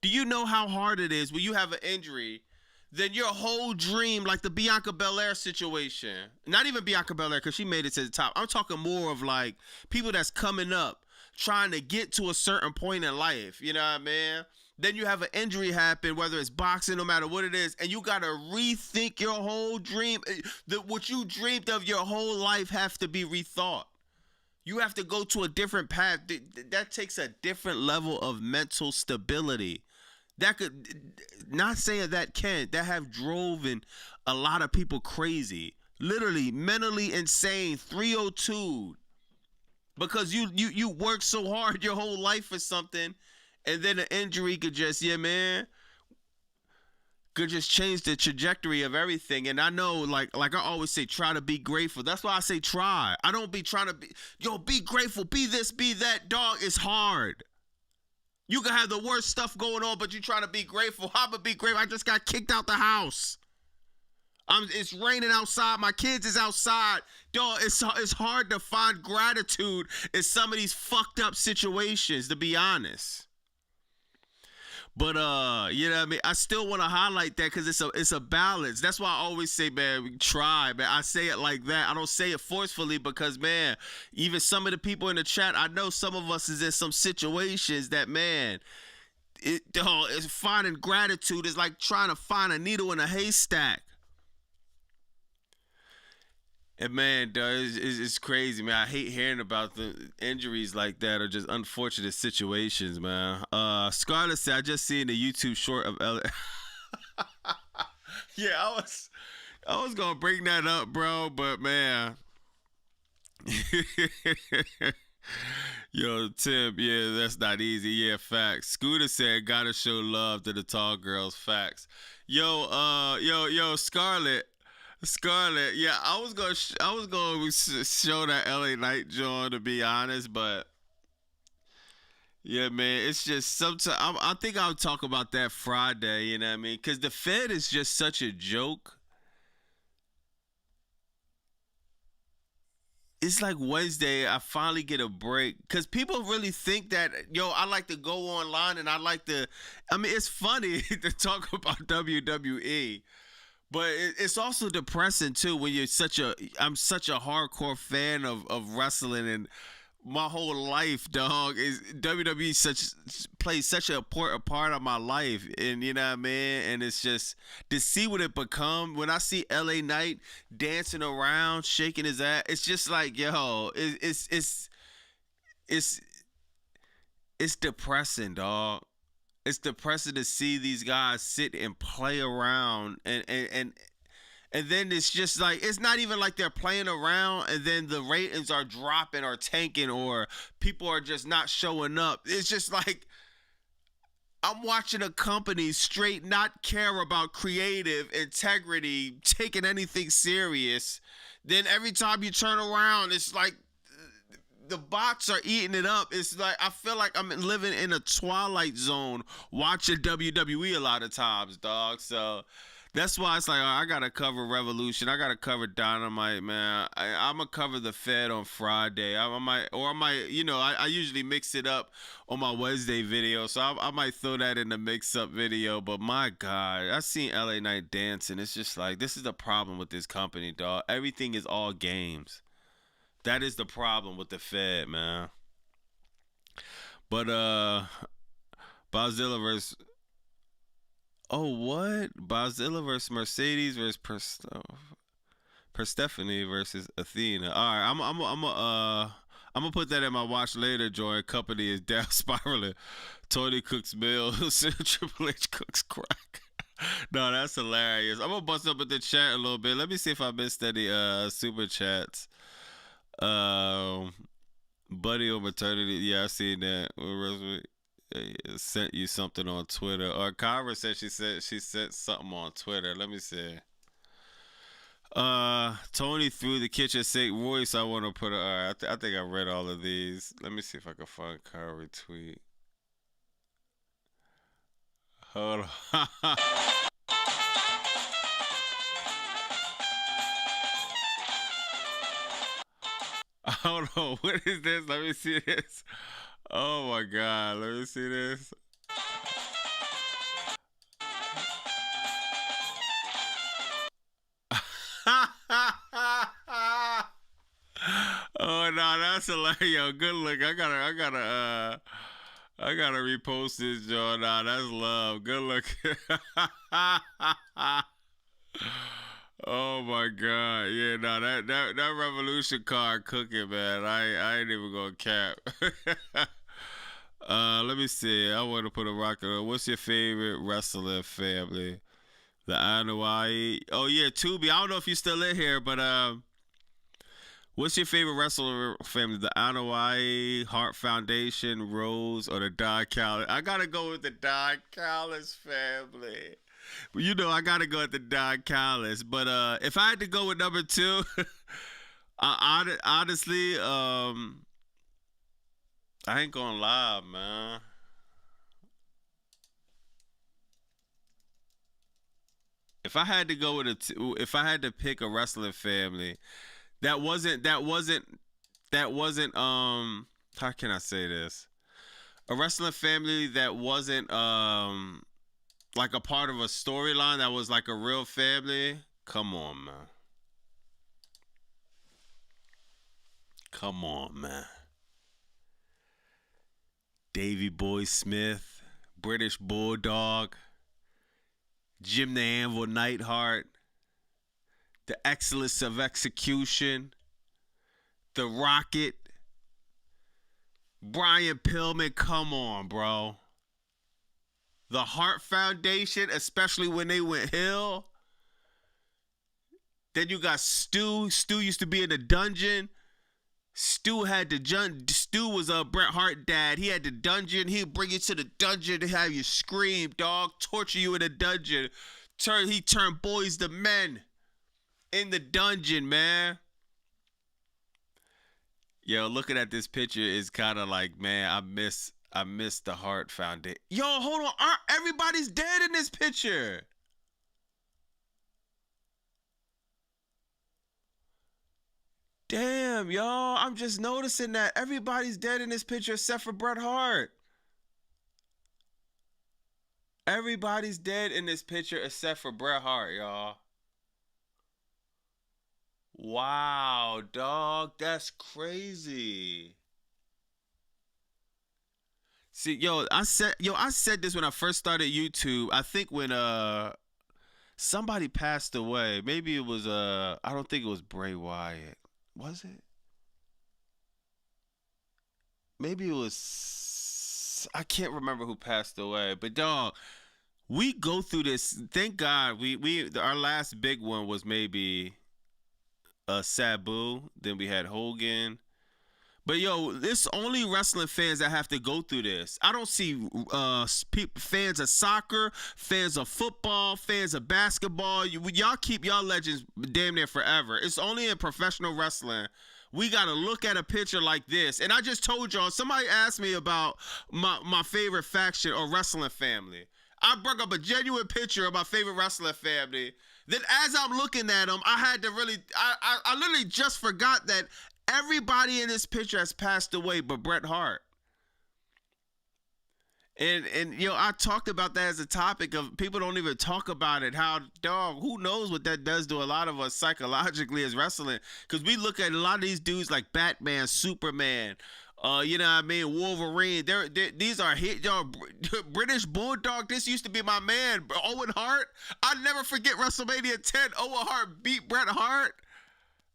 Do you know how hard it is when you have an injury? Then your whole dream, like the Bianca Belair situation, not even Bianca Belair because she made it to the top. I'm talking more of like people that's coming up, trying to get to a certain point in life. You know what I mean? Then you have an injury happen, whether it's boxing, no matter what it is, and you got to rethink your whole dream. What you dreamed of your whole life have to be rethought. You have to go to a different path. That takes a different level of mental stability. That could, not saying that have driven a lot of people crazy. Literally, mentally insane, 302. Because you work so hard your whole life for something, and then an injury could just, could just change the trajectory of everything. And I know, like I always say, try to be grateful. That's why I say try. I don't be trying to be grateful, be this, be that. Dog, it's hard. You can have the worst stuff going on, but you trying to be grateful. I'm gonna be grateful. I just got kicked out the house. It's raining outside. My kids is outside. Dog, it's hard to find gratitude in some of these fucked up situations, to be honest. But you know what I mean? I still want to highlight that because it's a balance. That's why I always say, man, try, man. I say it like that. I don't say it forcefully because, man, even some of the people in the chat, I know some of us is in some situations that, man, it's finding gratitude is like trying to find a needle in a haystack. And man, it's crazy, man. I hate hearing about the injuries like that or just unfortunate situations, man. Scarlett said, I just seen the YouTube short of LA. Yeah, I was gonna bring that up, bro, but man. Yo, Tim, yeah, that's not easy. Yeah, facts. Scooter said, gotta show love to the tall girls. Facts. Yo, Scarlett, yeah, I was gonna show that LA Knight joint, to be honest, but yeah, man, it's just sometimes I think I'll talk about that Friday. You know what I mean? Because the Fed is just such a joke. It's like Wednesday, I finally get a break because people really think that, I like to go online and it's funny to talk about WWE. But it's also depressing too when I'm such a hardcore fan of wrestling, and my whole life, dog, is WWE plays such an important part of my life, and you know what I mean. And it's just to see what it become. When I see LA Knight dancing around, shaking his ass, it's just like, it's depressing, dog. It's depressing to see these guys sit and play around, and then it's just like, it's not even like they're playing around and then the ratings are dropping or tanking or people are just not showing up. It's just like I'm watching a company straight not care about creative integrity, taking anything serious. Then every time you turn around, it's like the bots are eating it up. It's like I feel like I'm living in a Twilight Zone watching WWE a lot of times, dog. So That's why it's like, I gotta cover Revolution. I gotta cover Dynamite, man. I'm gonna cover the Fed on Friday. I might, you know, I usually mix it up on my Wednesday video, so I might throw that in the mix-up video. But my God, I seen LA Knight dancing. It's just like, this is the problem with this company, dog. Everything is all games. That is the problem with the Fed, man. But Bozilla versus. Oh, what? Bozilla versus Mercedes versus Persephone versus Athena. All right, I'm gonna put that in my watch later. Joint company is down spiraling. Tony cooks meals. Triple H cooks crack. No, that's hilarious. I'm gonna bust up at the chat a little bit. Let me see if I missed any super chats. Buddy on maternity. Yeah, I seen that. Sent you something on Twitter. Or Kyra said she sent something on Twitter. Let me see. Tony threw the kitchen sink. Royce, I want to put I think I read all of these. Let me see if I can find Kyra tweet. Hold on. Hold on. What is this? Let me see this. Oh my God, let me see this. Oh no, that's hilarious. Yo, good look. I gotta repost this, Joe. Nah, that's love. Good look. Oh my God. Yeah, no, that Revolution card cooking, man. I ain't even gonna cap. Let me see. I want to put a rocket on. What's your favorite wrestling family? The Anoa'i. Oh yeah, Tubi. I don't know if you're still in here, but what's your favorite wrestler family? The Anoa'i, Hart Foundation, Rose, or the Don Callis? I gotta go with the Don Callis family. You know, I gotta go with the Don Callis. But if I had to go with number 2, honestly, I ain't gonna lie, man. If I had to go with if I had to pick a wrestling family, that wasn't how can I say this? A wrestling family that wasn't like a part of a storyline, that was like a real family. Come on, man. Come on, man. Davey Boy Smith, British Bulldog, Jim the Anvil Neidhart, The Excellence of Execution, The Rocket, Brian Pillman. Come on, bro. The Hart Foundation, especially when they went heel. Then you got Stu. Stu used to be in the dungeon. Stu was a Bret Hart dad. He had the dungeon. He'd bring you to the dungeon to have you scream, dog. Torture you in the dungeon. He turned boys to men in the dungeon, man. Yo, looking at this picture is kind of like, man, I miss the Hart Foundation. Yo, hold on. Everybody's dead in this picture. Damn, y'all. I'm just noticing that everybody's dead in this picture except for Bret Hart. Everybody's dead in this picture except for Bret Hart, y'all. Wow, dog. That's crazy. See, I said this when I first started YouTube. I think when somebody passed away. Maybe it was I don't think it was Bray Wyatt. Was it? Maybe it was, I can't remember who passed away. But dog, we go through this. Thank God our last big one was maybe Sabu. Then we had Hogan. But yo, it's only wrestling fans that have to go through this. I don't see fans of soccer, fans of football, fans of basketball. Y'all keep y'all legends damn near forever. It's only in professional wrestling. We got to look at a picture like this. And I just told y'all, somebody asked me about my favorite faction or wrestling family. I brought up a genuine picture of my favorite wrestling family. Then as I'm looking at them, I had to really, I literally just forgot that everybody in this picture has passed away but Bret Hart. And you know, I talked about that as a topic of people don't even talk about it. How, dog, who knows what that does to a lot of us psychologically as wrestling? Because we look at a lot of these dudes like Batman, Superman, you know what I mean, Wolverine. These are hit, y'all. British Bulldog. This used to be my man, Owen Hart. I'll never forget WrestleMania 10. Owen Hart beat Bret Hart.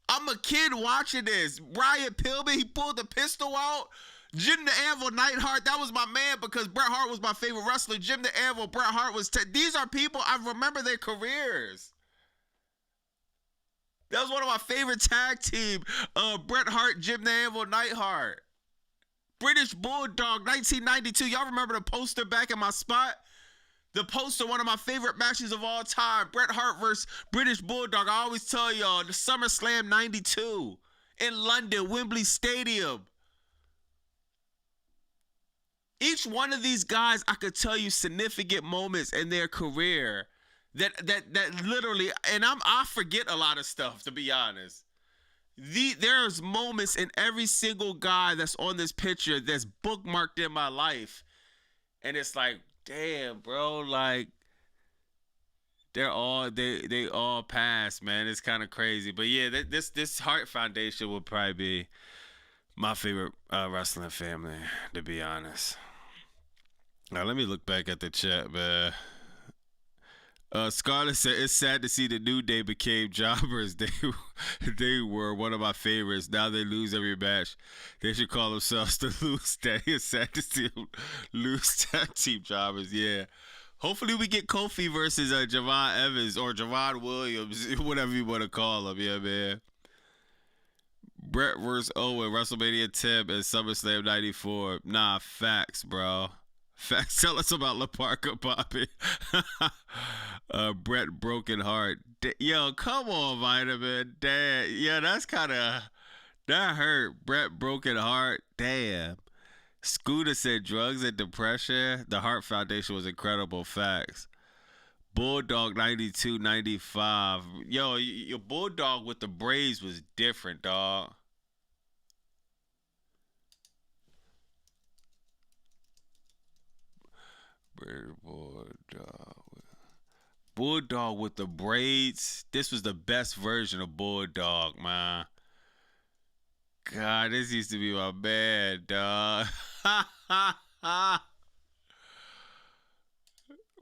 I'm a kid watching this. Brian Pillman, he pulled the pistol out. Jim the Anvil Neidhart, that was my man because Bret Hart was my favorite wrestler. Jim the Anvil, Bret Hart was. These are people I remember their careers. That was one of my favorite tag team. Bret Hart, Jim the Anvil Neidhart. British Bulldog, 1992. Y'all remember the poster back in my spot? The poster, one of my favorite matches of all time. Bret Hart versus British Bulldog. I always tell y'all, the SummerSlam 92 in London, Wembley Stadium. Each one of these guys, I could tell you significant moments in their career that literally, and I forget a lot of stuff, to be honest. There's moments in every single guy that's on this picture that's bookmarked in my life, and it's like, damn, bro, like they all passed, man. It's kind of crazy, but yeah, this Hart Foundation would probably be my favorite wrestling family, to be honest. Now, let me look back at the chat, man. Scarlett said, it's sad to see the New Day became jobbers. They were one of my favorites. Now they lose every match. They should call themselves the Loose Day. It's sad to see them lose tag team jobbers, yeah. Hopefully we get Kofi versus Javon Evans or Javon Williams, whatever you want to call him, yeah, man. Brett versus Owen, WrestleMania 10 and SummerSlam 94. Nah, facts, bro. Facts. Tell us about La Parka Poppy. Brett Broken Heart. Yo, come on, Vitamin. Damn. Yeah, that's kind of, that hurt. Brett Broken Heart. Damn. Scooter said drugs and depression. The Hart Foundation was incredible. Facts. Bulldog 92, 95. Yo, your Bulldog with the braids was different, dog. Bulldog with the braids. This was the best version of Bulldog, man. God, this used to be my man, dog.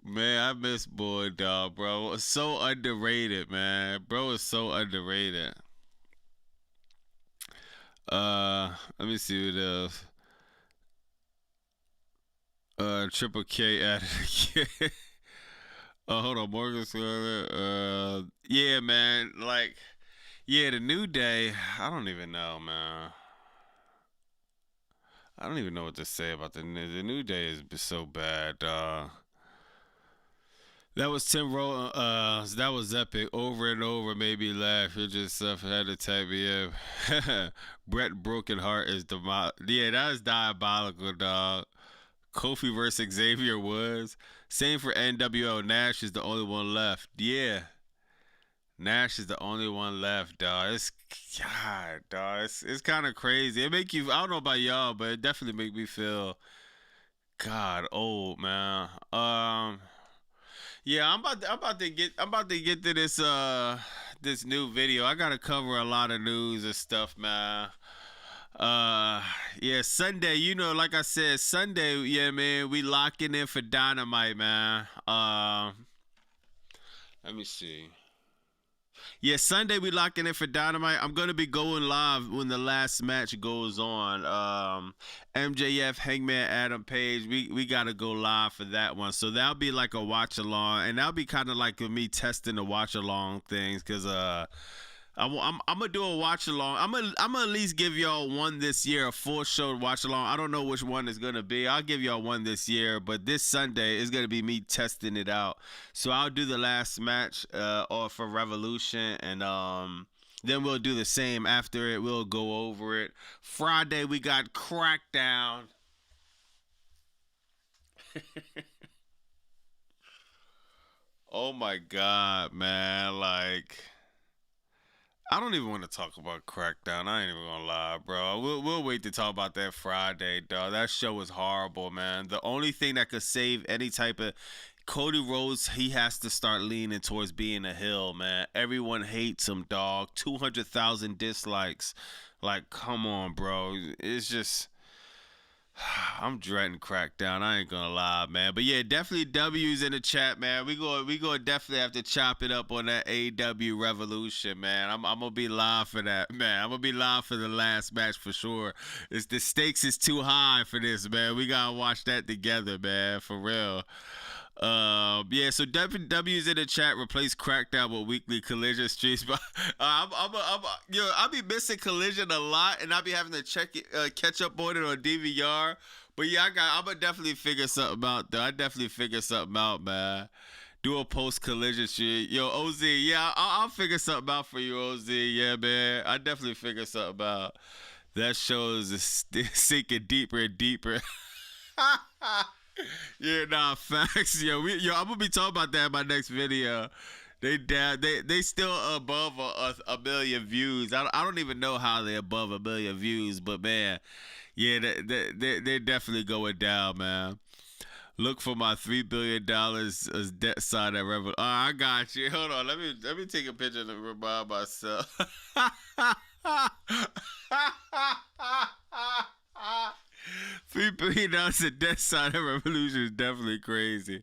Man, I miss Bulldog, bro. It's so underrated, man. Bro is so underrated. Let me see what else. Triple K added again. Hold on, Morgan Scarlett. Yeah, man. Like, yeah, the New Day. I don't even know, man. I don't even know what to say about the New Day. Is so bad, dog. That was Tim Roll. That was epic. Over and over, made me laugh. It just had to type me in. Brett Broken Heart is yeah, that is diabolical, dog. Kofi versus Xavier Woods. Same for NWO. Nash is the only one left. Yeah. Nash is the only one left, dog. It's kind of crazy. It make you, I don't know about y'all, but it definitely make me feel, God, old, man. Yeah, I'm about to get to this new video. I gotta cover a lot of news and stuff, man. Yeah, Sunday, you know, like I said, Sunday, yeah, man, we locking in for Dynamite, man. Let me see. Yeah, Sunday we locking in for Dynamite. I'm gonna be going live when the last match goes on. MJF, Hangman, Adam Page. We gotta go live for that one. So that'll be like a watch along, and that'll be kind of like me testing the watch along things, cause I'm gonna do a watch along. I'm gonna at least give y'all one this year, a full show watch along. I don't know which one it's gonna be. I'll give y'all one this year, but this Sunday is gonna be me testing it out. So I'll do the last match for Revolution, and then we'll do the same after it. We'll go over it. Friday we got Crackdown. Oh my God, man. Like, I don't even want to talk about Crackdown. I ain't even gonna lie, bro. We'll wait to talk about that Friday, dog. That show was horrible, man. The only thing that could save any type of Cody Rhodes, he has to start leaning towards being a heel, man. Everyone hates him, dog. 200,000 dislikes. Like, come on, bro. It's just, I'm dreading Crackdown. I ain't gonna lie, man. But yeah, definitely W's in the chat, man. We gonna definitely have to chop it up on that AEW Revolution, man. I'm gonna be live for that, man. I'm gonna be live for the last match for sure. It's the stakes is too high for this, man. We gotta watch that together, man. For real. Yeah, so W's in the chat. Replace Crackdown with weekly Collision streams. But I be missing Collision a lot, and I be having to catch up on it on DVR. But yeah, I'm gonna definitely figure something out, though. I definitely figure something out, man. Do a post Collision stream. Yo, OZ, yeah, I'll figure something out for you, OZ. Yeah, man, I definitely figure something out. That show is sinking deeper and deeper. Yeah, nah, facts. I'm gonna be talking about that in my next video. They still above a million views. I don't even know how they're above a million views, but man, yeah, they're definitely going down, man. Look for my $3 billion as debt side at Revel. Oh, I got you. Hold on, let me take a picture to remind myself. $3 billion at debt side of Revolution is definitely crazy.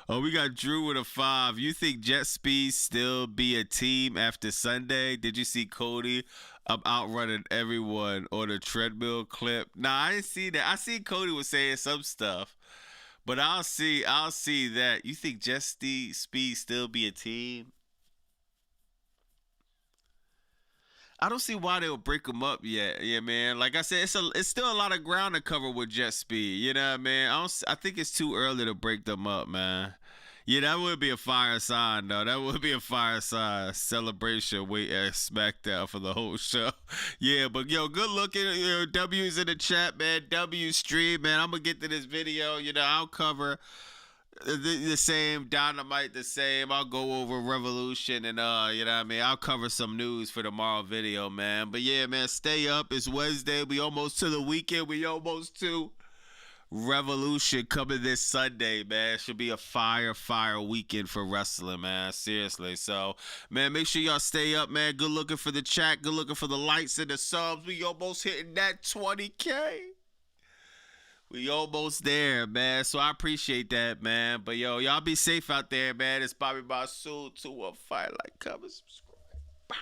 Oh, we got Drew with a 5. You think Jet Speed still be a team after Sunday? Did you see Cody? I'm outrunning everyone on the treadmill clip. Nah, I didn't see that. I see Cody was saying some stuff, but I'll see that. You think Jet Speed still be a team? I don't see why they'll break them up yet. Yeah, man. Like I said, it's still a lot of ground to cover with Jet Speed. You know what I mean? I think it's too early to break them up, man. Yeah, that would be a fire sign, though. That would be a fire sign. Celebration. Wait at SmackDown for the whole show. Yeah, but yo, good looking. W's in the chat, man. W stream, man. I'm gonna get to this video. I'll cover the same Dynamite, the same. I'll go over Revolution and you know what I mean. I'll cover some news for tomorrow video, man. But yeah, man, stay up. It's Wednesday. We almost to the weekend. We almost to Revolution coming this Sunday, man. Should be a fire weekend for wrestling, man. Seriously. So, man, make sure y'all stay up, man. Good looking for the chat. Good looking for the likes and the subs. We almost hitting that 20K. We almost there, man. So I appreciate that, man. But yo, y'all be safe out there, man. It's Bobby Masood. To a fight like, comment, subscribe. Bye.